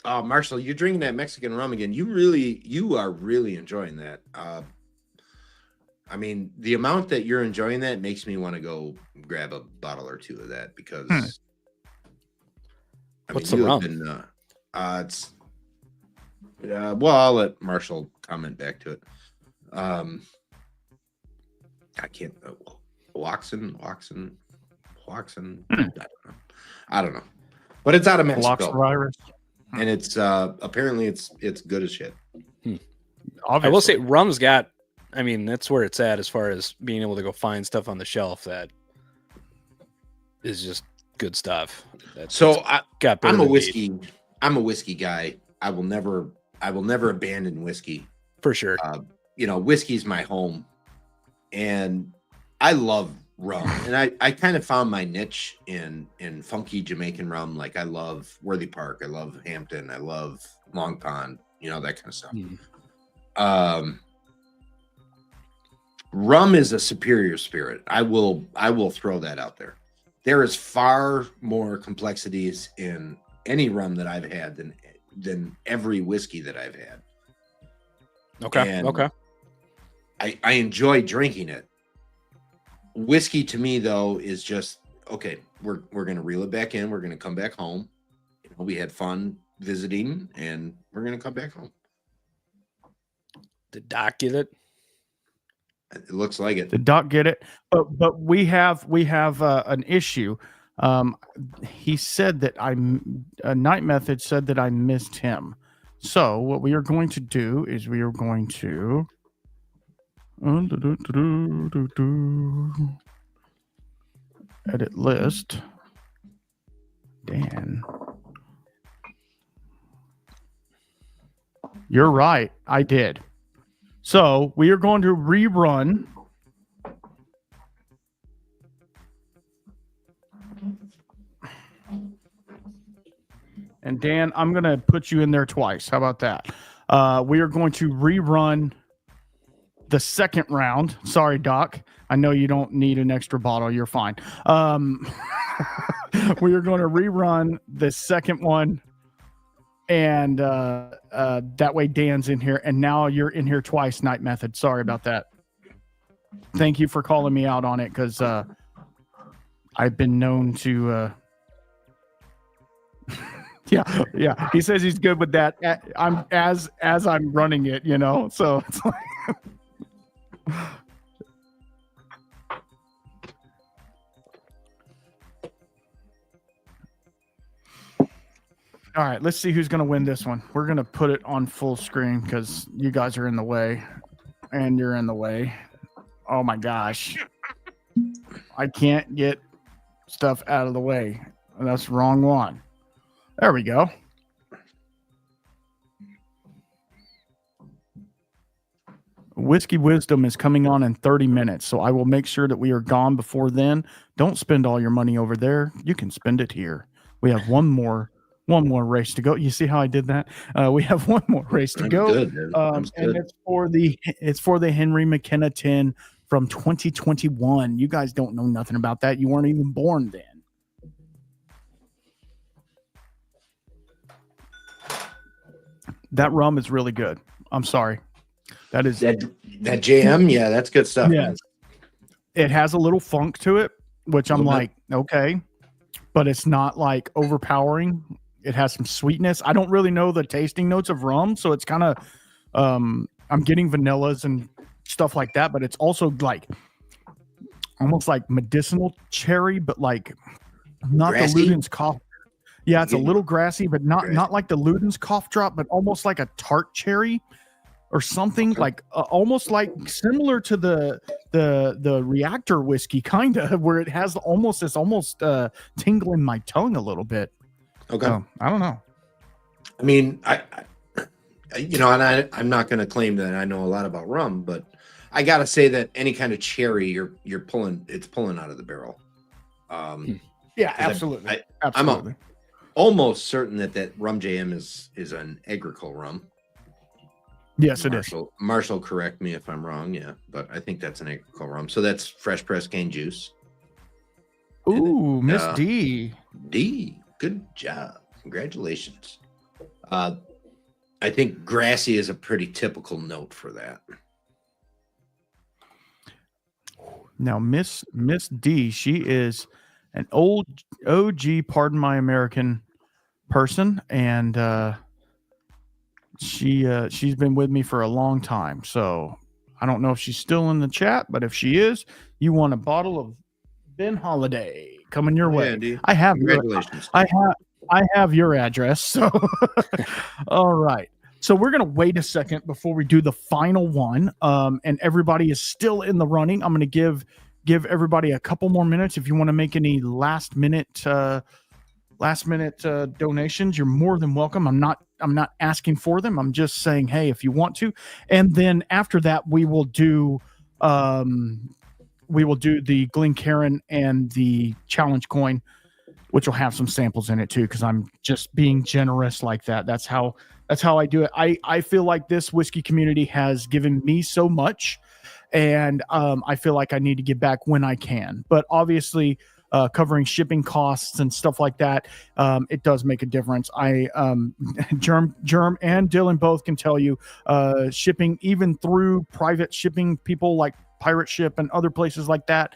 Oh, Marshall, you're drinking that Mexican rum again. You are really enjoying that. I mean, the amount that you're enjoying that makes me want to go grab a bottle or 2 of that because. What's the rum? Well, I'll let Marshall comment back to it. I can't. Waxen. I don't know. But it's out of Mexico. And it's apparently it's good as shit. I will say rum's got, I mean, that's where it's at as far as being able to go find stuff on the shelf that is just good stuff. I'm I'm a whiskey guy. I will never abandon whiskey. For sure. Whiskey's my home, and I love rum. And I kind of found my niche in funky Jamaican rum. Like I love Worthy Park, I love Hampton, I love Long Pond, that kind of stuff. Rum is a superior spirit. I will throw that out there. There is far more complexities in any rum that I've had than every whiskey that I've had. Okay. I enjoy drinking it. Whiskey to me though is just okay. We're gonna reel it back in. We're gonna come back home. We had fun visiting, and we're gonna come back home. Did Doc get it? It looks like it. Did Doc get it? But we have an issue. He said that Night Method said that I missed him. So what we are going to do is we are going to edit list. Dan. You're right. I did. So we are going to rerun. And Dan, I'm going to put you in there twice. How about that? We are going to rerun the second round. Sorry, Doc. I know you don't need an extra bottle. You're fine. We are going to rerun the second one. And that way Dan's in here. And now you're in here twice, Night Method. Sorry about that. Thank you for calling me out on it, because I've been known to... Yeah. He says he's good with that. I'm as I'm running it, So it's like... All right, let's see who's going to win this one. We're going to put it on full screen because you guys are in the way, and you're in the way. Oh my gosh. I can't get stuff out of the way. That's the wrong one. There we go. Whiskey Wisdom is coming on in 30 minutes, so I will make sure that we are gone before then. Don't spend all your money over there. You can spend it here. We have one more race to go. You see how I did that? We have one more race to go. Good, and it's for the Henry McKenna 10 from 2021. You guys don't know nothing about that. You weren't even born then. That rum is really good. I'm sorry. That is that JM. Yeah, that's good stuff. Yeah. It has a little funk to it, which I'm like, okay, but it's not like overpowering. It has some sweetness. I don't really know the tasting notes of rum, so it's kind of I'm getting vanillas and stuff like that, but it's also like almost like medicinal cherry, but like not grassy? The Luden's cough. Yeah, it's a little grassy, but not like the Luden's cough drop, but almost like a tart cherry or something, like almost like similar to the Reactor whiskey, kind of, where it has almost tingle in my tongue a little bit. Okay. So, I don't know. I mean, I'm not going to claim that I know a lot about rum, but I got to say that any kind of cherry you're pulling out of the barrel. Yeah, absolutely. I'm almost certain that Rum JM is an agricole rum. Yes, it is. Marshall, correct me if I'm wrong. Yeah, but I think that's an agricole rum. So that's fresh pressed cane juice. Ooh, Miss D. D, good job. Congratulations. I think grassy is a pretty typical note for that. Now, Miss D, she is an old OG, pardon my American person, and she's been with me for a long time. So I don't know if she's still in the chat, but if she is, you want a bottle of Ben Holiday coming your way. Andy, I have congratulations. I have your address. So all right. So we're gonna wait a second before we do the final one. And everybody is still in the running. I'm gonna give everybody a couple more minutes if you want to make any last minute last minute donations, you're more than welcome. I'm not asking for them. I'm just saying, hey, if you want to. And then after that, we will do the Glencairn and the challenge coin, which will have some samples in it too, because I'm just being generous like that. That's how I do it. I feel like this whiskey community has given me so much, and I feel like I need to give back when I can. But obviously, covering shipping costs and stuff like that, it does make a difference. Germ and Dylan both can tell you, shipping even through private shipping people like Pirate Ship and other places like that,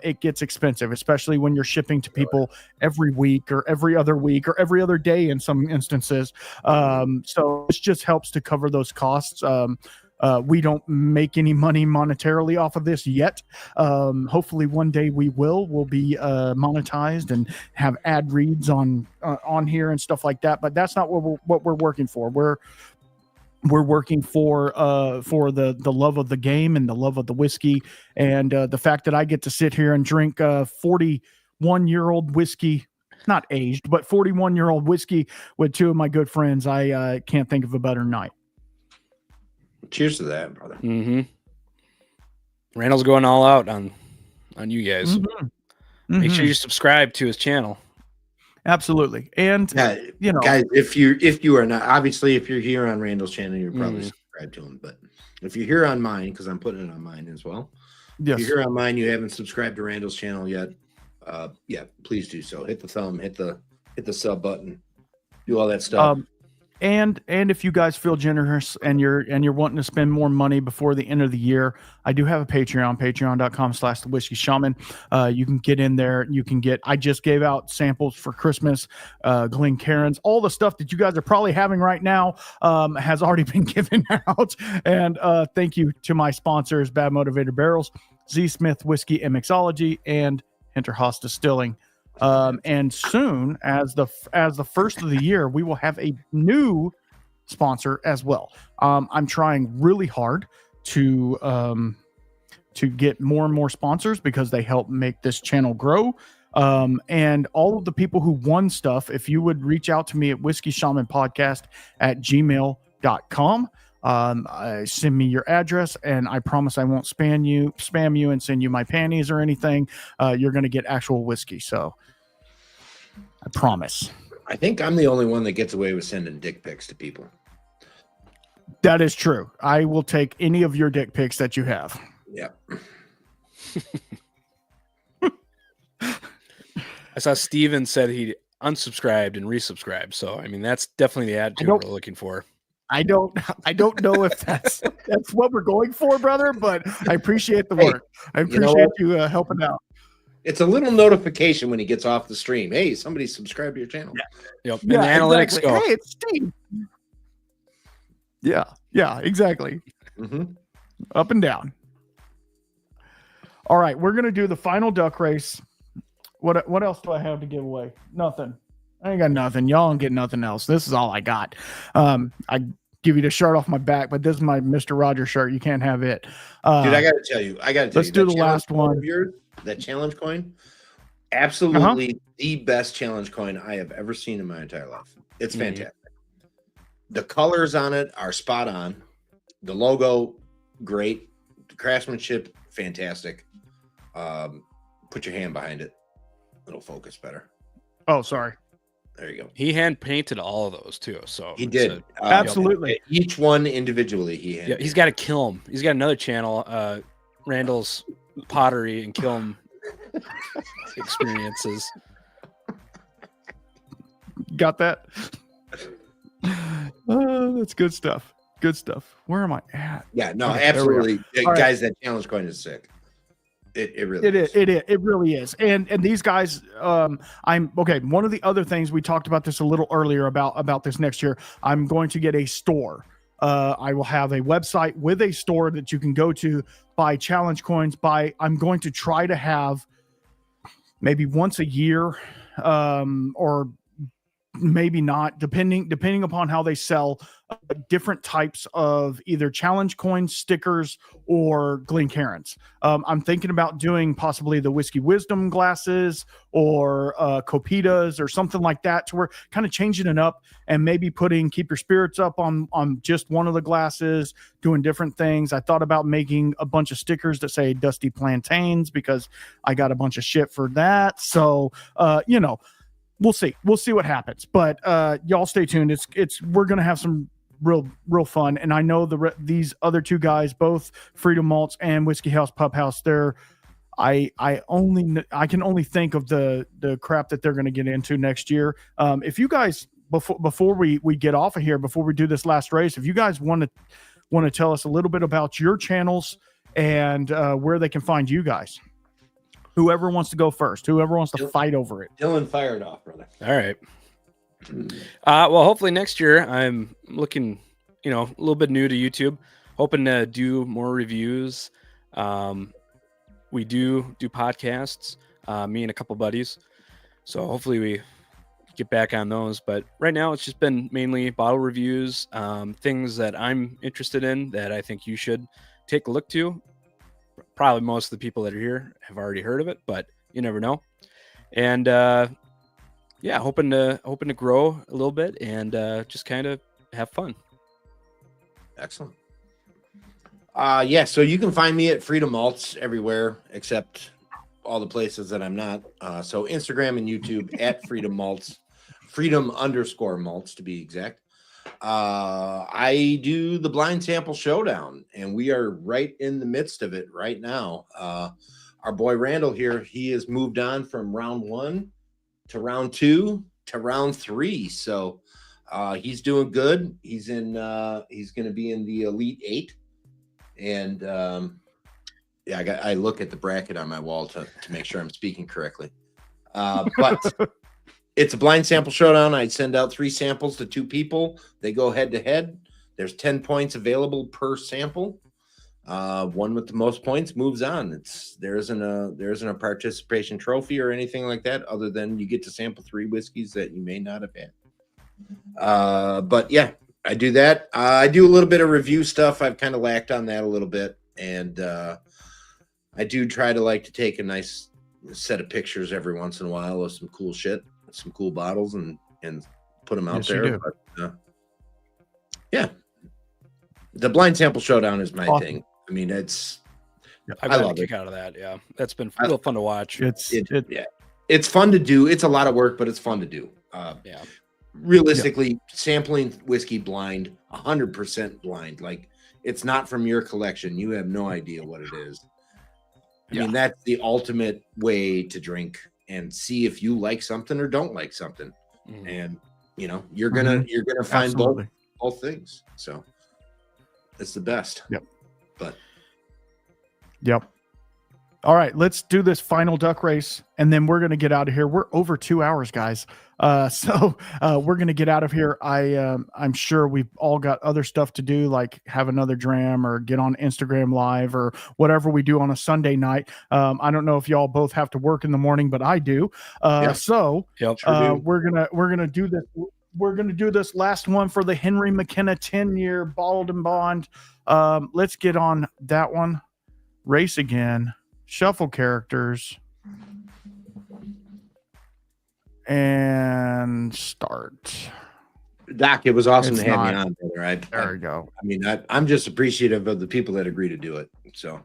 it gets expensive, especially when you're shipping to people every week or every other week or every other day in some instances. So this just helps to cover those costs. We don't make any money monetarily off of this yet. Hopefully one day we will. We'll be monetized and have ad reads on here and stuff like that. But that's not what we're working for. We're working for the love of the game and the love of the whiskey, and the fact that I get to sit here and drink 41-year-old whiskey, not aged, but 41-year-old whiskey with two of my good friends. I can't think of a better night. Cheers to that, brother. Mm-hmm. Randall's going all out on you guys. Mm-hmm. Make sure you subscribe to his channel. Absolutely. And guys, if you are not, obviously if you're here on Randall's channel, you're probably subscribed to him. But if you're here on mine, because I'm putting it on mine as well. Yes. If you're here on mine, you haven't subscribed to Randall's channel yet. Please do so. Hit the thumb, hit the sub button, do all that stuff. And if you guys feel generous and you're wanting to spend more money before the end of the year, I do have a patreon.com/thewhiskeyshaman. You can get in there. I just gave out samples for Christmas, Glencairns, all the stuff that you guys are probably having right now has already been given out. And thank you to my sponsors, Bad Motivator Barrels, Z Smith Whiskey and Mixology, and Hinterhaus Distilling. And soon, as the first of the year, we will have a new sponsor as well. I'm trying really hard to get more and more sponsors because they help make this channel grow. And all of the people who won stuff, if you would reach out to me at whiskeyshamanpodcast@gmail.com. Send me your address, and I promise I won't spam you and send you my panties or anything. You're going to get actual whiskey. So I promise. I think I'm the only one that gets away with sending dick pics to people. That is true. I will take any of your dick pics that you have. Yeah. I saw Steven said he unsubscribed and resubscribed. So, I mean, that's definitely the attitude we're looking for. I don't know if that's what we're going for, brother, but I appreciate the work. I appreciate you helping out. It's a little notification when he gets off the stream. Hey, somebody subscribe to your channel. Yeah. Yep. And the analytics go. Hey, it's Steve. Yeah, exactly. Mm-hmm. Up and down. All right, we're gonna do the final duck race. What else do I have to give away? Nothing. I ain't got nothing. Y'all don't get nothing else. This is all I got. I give you the shirt off my back, but this is my Mr. Rogers shirt. You can't have it. Dude, I got to tell you. Let's do the last one. That challenge coin, absolutely the best challenge coin I have ever seen in my entire life. It's fantastic. The colors on it are spot on. The logo, great. The craftsmanship, fantastic. Put your hand behind it. It'll focus better. Oh, sorry. There you go. He hand painted all of those too. So he did. Absolutely. Each one individually. He's got a kiln. He's got another channel, Randall's Pottery and Kiln Experiences. Got that? That's good stuff. Good stuff. Where am I at? Yeah, no, absolutely. Guys, that challenge coin is sick. It really is. It really is. And these guys, I'm okay. One of the other things we talked about this a little earlier about this next year, I'm going to get a store. I will have a website with a store that you can go to, buy challenge coins. I'm going to try to have maybe once a year, or maybe not, depending upon how they sell different types of either challenge coins, stickers, or Glencairns. I'm thinking about doing possibly the Whiskey Wisdom glasses or Copitas or something like that, to where kind of changing it up and maybe putting Keep Your Spirits Up on just one of the glasses, doing different things. I thought about making a bunch of stickers that say Dusty Plantains, because I got a bunch of shit for that. So, we'll see what happens, but y'all stay tuned. We're going to have some real fun. And I know these other two guys, both Freedom Malts and Whiskey House Pub House, I can only think of the crap that they're going to get into next year. If you guys, before we get off of here, before we do this last race, if you guys want to tell us a little bit about your channels and where they can find you guys. Whoever wants to go first, whoever wants to fight over it. Dylan, fired off, brother. All right. Well, hopefully next year. I'm looking, a little bit new to YouTube, hoping to do more reviews. We do podcasts, me and a couple buddies. So hopefully we get back on those. But right now it's just been mainly bottle reviews, things that I'm interested in that I think you should take a look to. Probably most of the people that are here have already heard of it, but you never know. And hoping to grow a little bit and just kind of have fun. Excellent. So you can find me at Freedom Malts everywhere except all the places that I'm not. So Instagram and YouTube at Freedom Malts, Freedom_malts to be exact. I do the Blind Sample Showdown, and we are right in the midst of it right now. Our boy Randall here, he has moved on from round 1 to round 2 to round 3. So he's doing good. He's going to be in the Elite 8. And I look at the bracket on my wall to make sure I'm speaking correctly. But it's a blind sample showdown. I send out 3 samples to 2 people. They go head to head. There's 10 points available per sample. One with the most points moves on. There isn't a participation trophy or anything like that, other than you get to sample 3 whiskeys that you may not have had. But yeah, I do that. I do a little bit of review stuff. I've kind of lacked on that a little bit, and I do try to take a nice set of pictures every once in a while of some cool shit, some cool bottles, and put them out there. But, yeah, the blind sample showdown is my thing. I mean, I love a kick out of that. Yeah, that's been real fun to watch. It's fun to do. It's a lot of work, but it's fun to do. Realistically, sampling whiskey blind, 100% blind. Like, it's not from your collection. You have no idea what it is. I mean, that's the ultimate way to drink and see if you like something or don't like something. Mm-hmm. And you're gonna find both things. So it's the best. Yep. All right, let's do this final duck race, and then we're gonna get out of here. We're over 2 hours, guys. So we're gonna get out of here. I'm sure we've all got other stuff to do, like have another dram or get on Instagram Live or whatever we do on a Sunday night. I don't know if y'all both have to work in the morning, but I do. So we're gonna do this. We're gonna do this last one for the Henry McKenna 10-year bottled and bond. Let's get on that one. Race again. Shuffle characters. And start. Doc, it was awesome to have me on, brother. There we go. I mean, I'm just appreciative of the people that agree to do it. So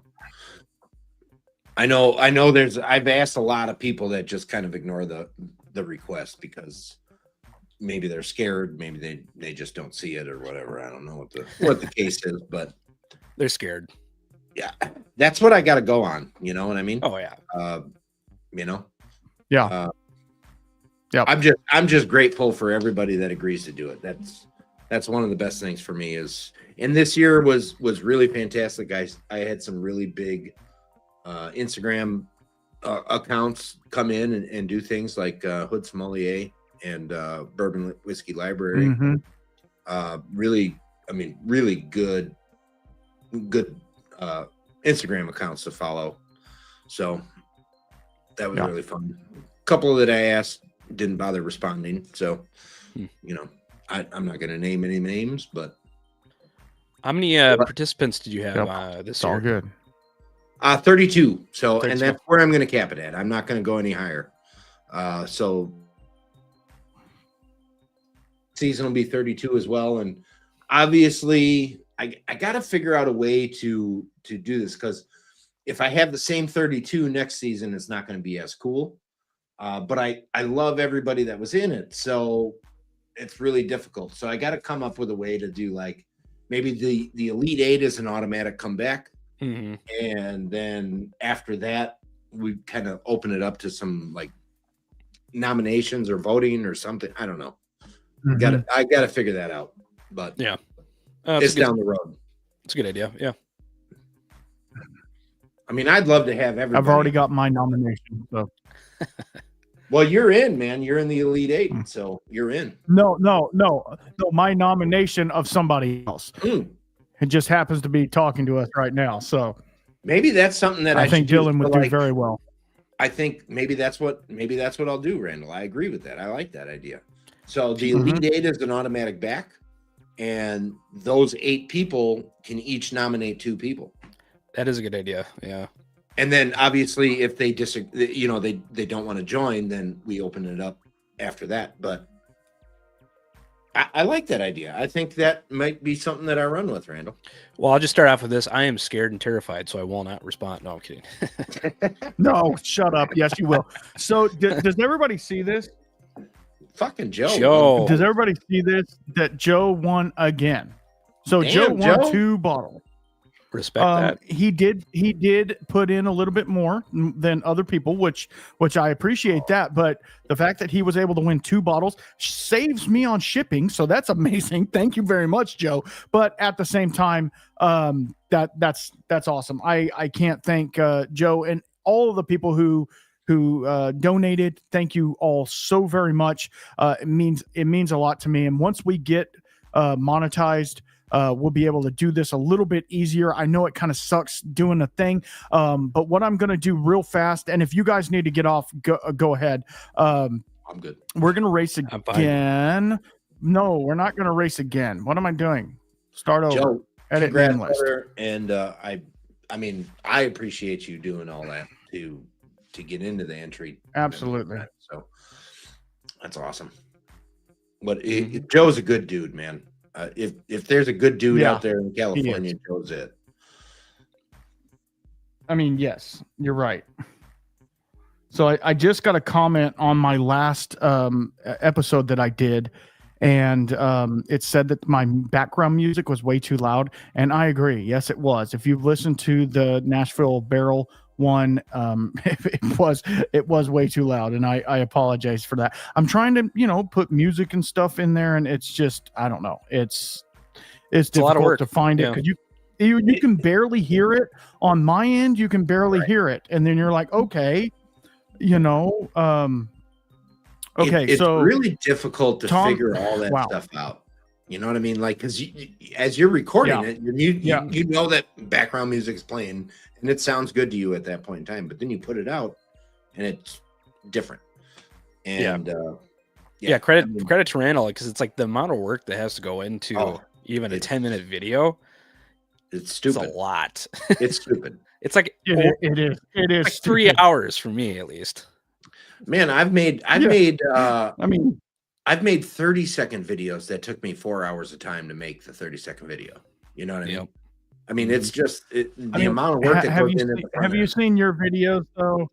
I know I've asked a lot of people that just kind of ignore the request because maybe they're scared, maybe they just don't see it or whatever. I don't know what the case is, but they're scared. Yeah, that's what I got to go on. You know what I mean? Oh yeah. Yeah. Yeah. I'm just grateful for everybody that agrees to do it. That's one of the best things for me and this year was really fantastic, guys. I had some really big Instagram accounts come in and do things like Hood Sommelier and Bourbon Whiskey Library. Mm-hmm. Really good Instagram accounts to follow. So that was really fun. A couple that I asked didn't bother responding. So, I'm not going to name any names, but how many participants did you have this year? All good. 32. So, 32. And that's where I'm going to cap it at. I'm not going to go any higher. So season will be 32 as well. And obviously I got to figure out a way to do this, because if I have the same 32 next season, it's not going to be as cool. But I love everybody that was in it. So it's really difficult. So I got to come up with a way to do, like, maybe the Elite Eight is an automatic comeback. Mm-hmm. And then after that, we kind of open it up to some like nominations or voting or something. I don't know. Mm-hmm. I gotta figure that out. But yeah, it's down the road. It's a good idea. Yeah. I mean, I'd love to have everybody. I've already got my nomination. So. Well, you're in, man. You're in the Elite Eight, so you're in. No. My nomination of somebody else. It just happens to be talking to us right now. So maybe that's something that I think Dylan would do very well. I think maybe that's what I'll do, Randall. I agree with that. I like that idea. So the Elite Eight is an automatic back, and those 8 people can each nominate 2 people. That is a good idea. Yeah. And then obviously if they disagree, they don't want to join, then we open it up after that. But I like that idea. I think that might be something that I run with, Randall. Well, I'll just start off with this. I am scared and terrified, so I will not respond. No, I'm kidding. No, shut up. Yes, you will. So does everybody see this? Fucking Joe. Does everybody see this? That Joe won again. So Joe won 2 bottles. Respect that. He did put in a little bit more than other people, which I appreciate that. But the fact that he was able to win 2 bottles saves me on shipping, so that's amazing. Thank you very much, Joe. But at the same time, that's awesome. I can't thank Joe and all of the people who donated. Thank you all so very much. It means a lot to me. And once we get monetized, we'll be able to do this a little bit easier. I know it kind of sucks doing a thing, but what I'm going to do real fast, and if you guys need to get off, go ahead. I'm good. We're going to race again. No, we're not going to race again. What am I doing? Start over. Joe, edit name list. And I mean, I appreciate you doing all that to get into the entry. Absolutely. So that's awesome. But Joe's a good dude, man. If there's a good dude out there in California, Joe's it. I mean, yes, you're right. So I just got a comment on my last episode that I did, and it said that my background music was way too loud, and I agree. Yes, it was. If you've listened to the Nashville Barrel one, it was way too loud, and I apologize for that. I'm trying to put music and stuff in there, and it's just, I don't know, it's difficult to find it, because you can barely hear it on my end. You can barely hear it, and then you're like, okay, it's so really difficult to figure all that stuff out. You know what I mean? Like, because as you're recording it, you know that background music is playing, and it sounds good to you at that point in time. But then you put it out, and it's different. And credit to Randall, because it's like the amount of work that has to go into even a 10-minute video. It's stupid. It's a lot. It's stupid. It's like it is like 3 hours for me at least. Man, I've made 30-second videos that took me 4 hours of time to make the 30-second video. You know what I mean? I mean, it's just the amount of work that goes into it. Have you seen your videos though?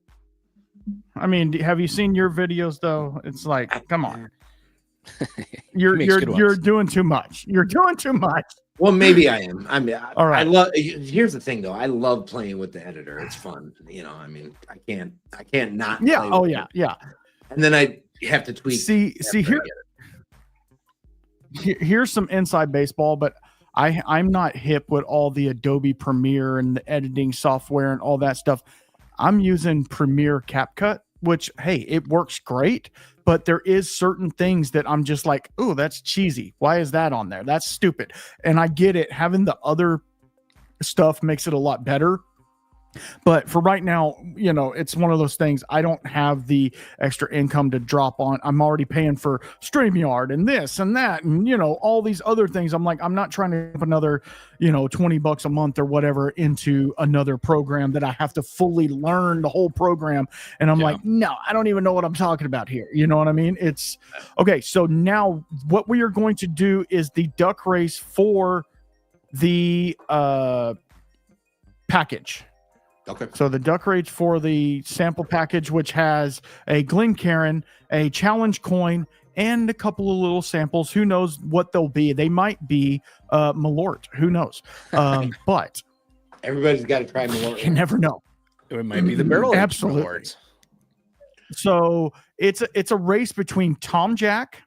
I mean, have you seen your videos though? It's like, come on. You're doing too much. You're doing too much. Well, maybe I am. I mean, all right. Here's the thing though. I love playing with the editor. It's fun. I mean, I can't not. Yeah. Play with it. Yeah. And then I have to tweak. See here's some inside baseball, but I'm not hip with all the Adobe Premiere and the editing software and all that stuff. I'm using Premiere CapCut, which, hey, it works great, but there is certain things that I'm just like, oh, that's cheesy. Why is that on there? That's stupid. And I get it. Having the other stuff makes it a lot better. But for right now, it's one of those things. I don't have the extra income to drop on. I'm already paying for StreamYard and this and that and, all these other things. I'm like, I'm not trying to put another, $20 a month or whatever into another program that I have to fully learn the whole program. And I'm like, no, I don't even know what I'm talking about here. You know what I mean? It's okay. So now what we are going to do is the duck race for the package. Okay. So the duck race for the sample package, which has a Glencairn, a challenge coin, and a couple of little samples. Who knows what they'll be? They might be Malort. Who knows? But everybody's got to try Malort. You never know. It might be the barrel. Absolutely. Malort. So it's a race between Tom Jack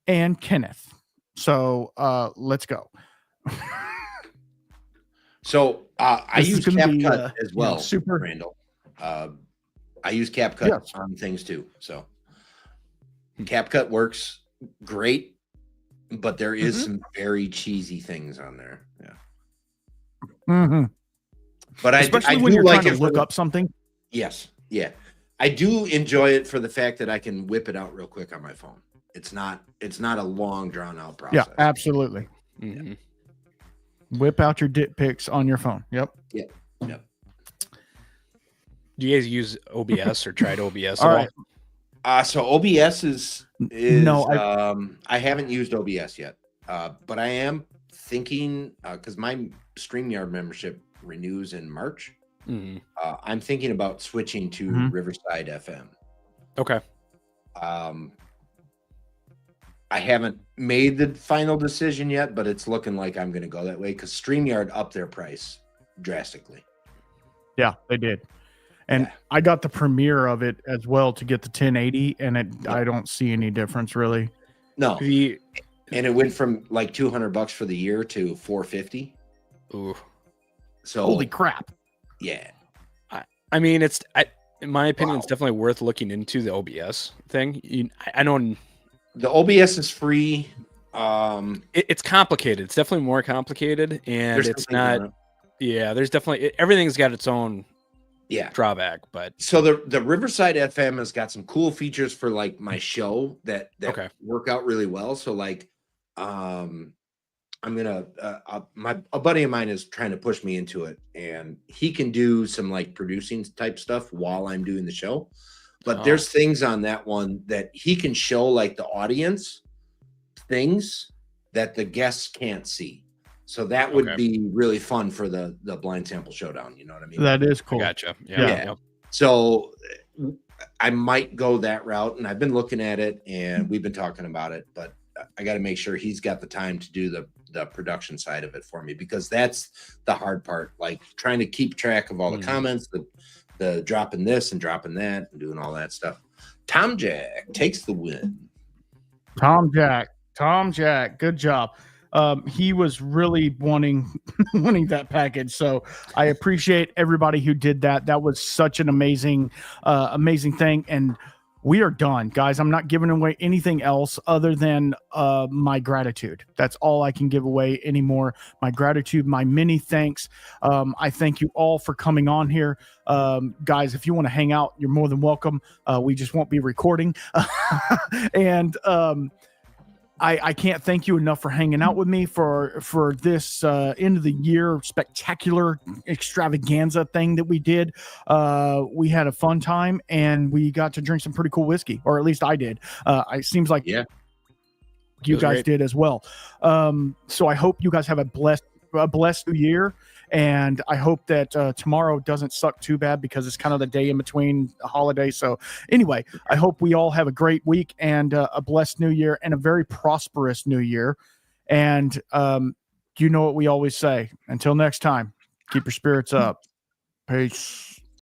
and Kenneth. So let's go. So I use CapCut as well, super Randall. I use CapCut on things too. So CapCut works great, but there is some very cheesy things on there. Yeah. Mm-hmm. But especially I when do you're like trying to look up something. Yes. Yeah. I do enjoy it for the fact that I can whip it out real quick on my phone. It's not a long drawn out process. Yeah, absolutely. Mm-hmm. Whip out your dick pics on your phone. Yep. Yep. Do you guys use OBS or tried OBS all at all? So OBS is no, I haven't used OBS yet. But I am thinking because my StreamYard membership renews in March. Mm-hmm. I'm thinking about switching to Riverside FM. Okay. I haven't made the final decision yet, but it's looking like I'm going to go that way because StreamYard upped their price drastically. Yeah, they did. And I got the premiere of it as well to get the 1080, and I don't see any difference really. No. And it went from like $200 for the year to $450. Ooh. So holy crap. Yeah. I mean, in my opinion, it's definitely worth looking into the OBS thing. I know the OBS is free. It's complicated. It's definitely more complicated, and it's not. Yeah, there's definitely everything's got its own drawback. But so the Riverside FM has got some cool features for like my show that work out really well. So like, I'm gonna a buddy of mine is trying to push me into it, and he can do some like producing type stuff while I'm doing the show. But there's things on that one that he can show like the audience things that the guests can't see. So that would be really fun for the blind sample showdown. You know what I mean? That is cool. Gotcha. Yeah. So I might go that route, and I've been looking at it, and we've been talking about it, but I got to make sure he's got the time to do the production side of it for me, because that's the hard part. Like trying to keep track of all the comments, the dropping this and dropping that and doing all that stuff. Tom Jack takes the win. Tom Jack. Good job. He was really wanting that package. So I appreciate everybody who did that. That was such an amazing thing. And we are done, guys. I'm not giving away anything else other than my gratitude. That's all I can give away anymore. My gratitude, my many thanks. I thank you all for coming on here. Guys, if you want to hang out, you're more than welcome. We just won't be recording. And I can't thank you enough for hanging out with me for this end of the year spectacular extravaganza thing that we did. We had a fun time, and we got to drink some pretty cool whiskey, or at least I did. It seems like you guys did as well. So I hope you guys have a blessed new year. And I hope that tomorrow doesn't suck too bad, because it's kind of the day in between the holiday. So anyway, I hope we all have a great week and a blessed new year and a very prosperous new year. And you know what we always say. Until next time, keep your spirits up. Peace.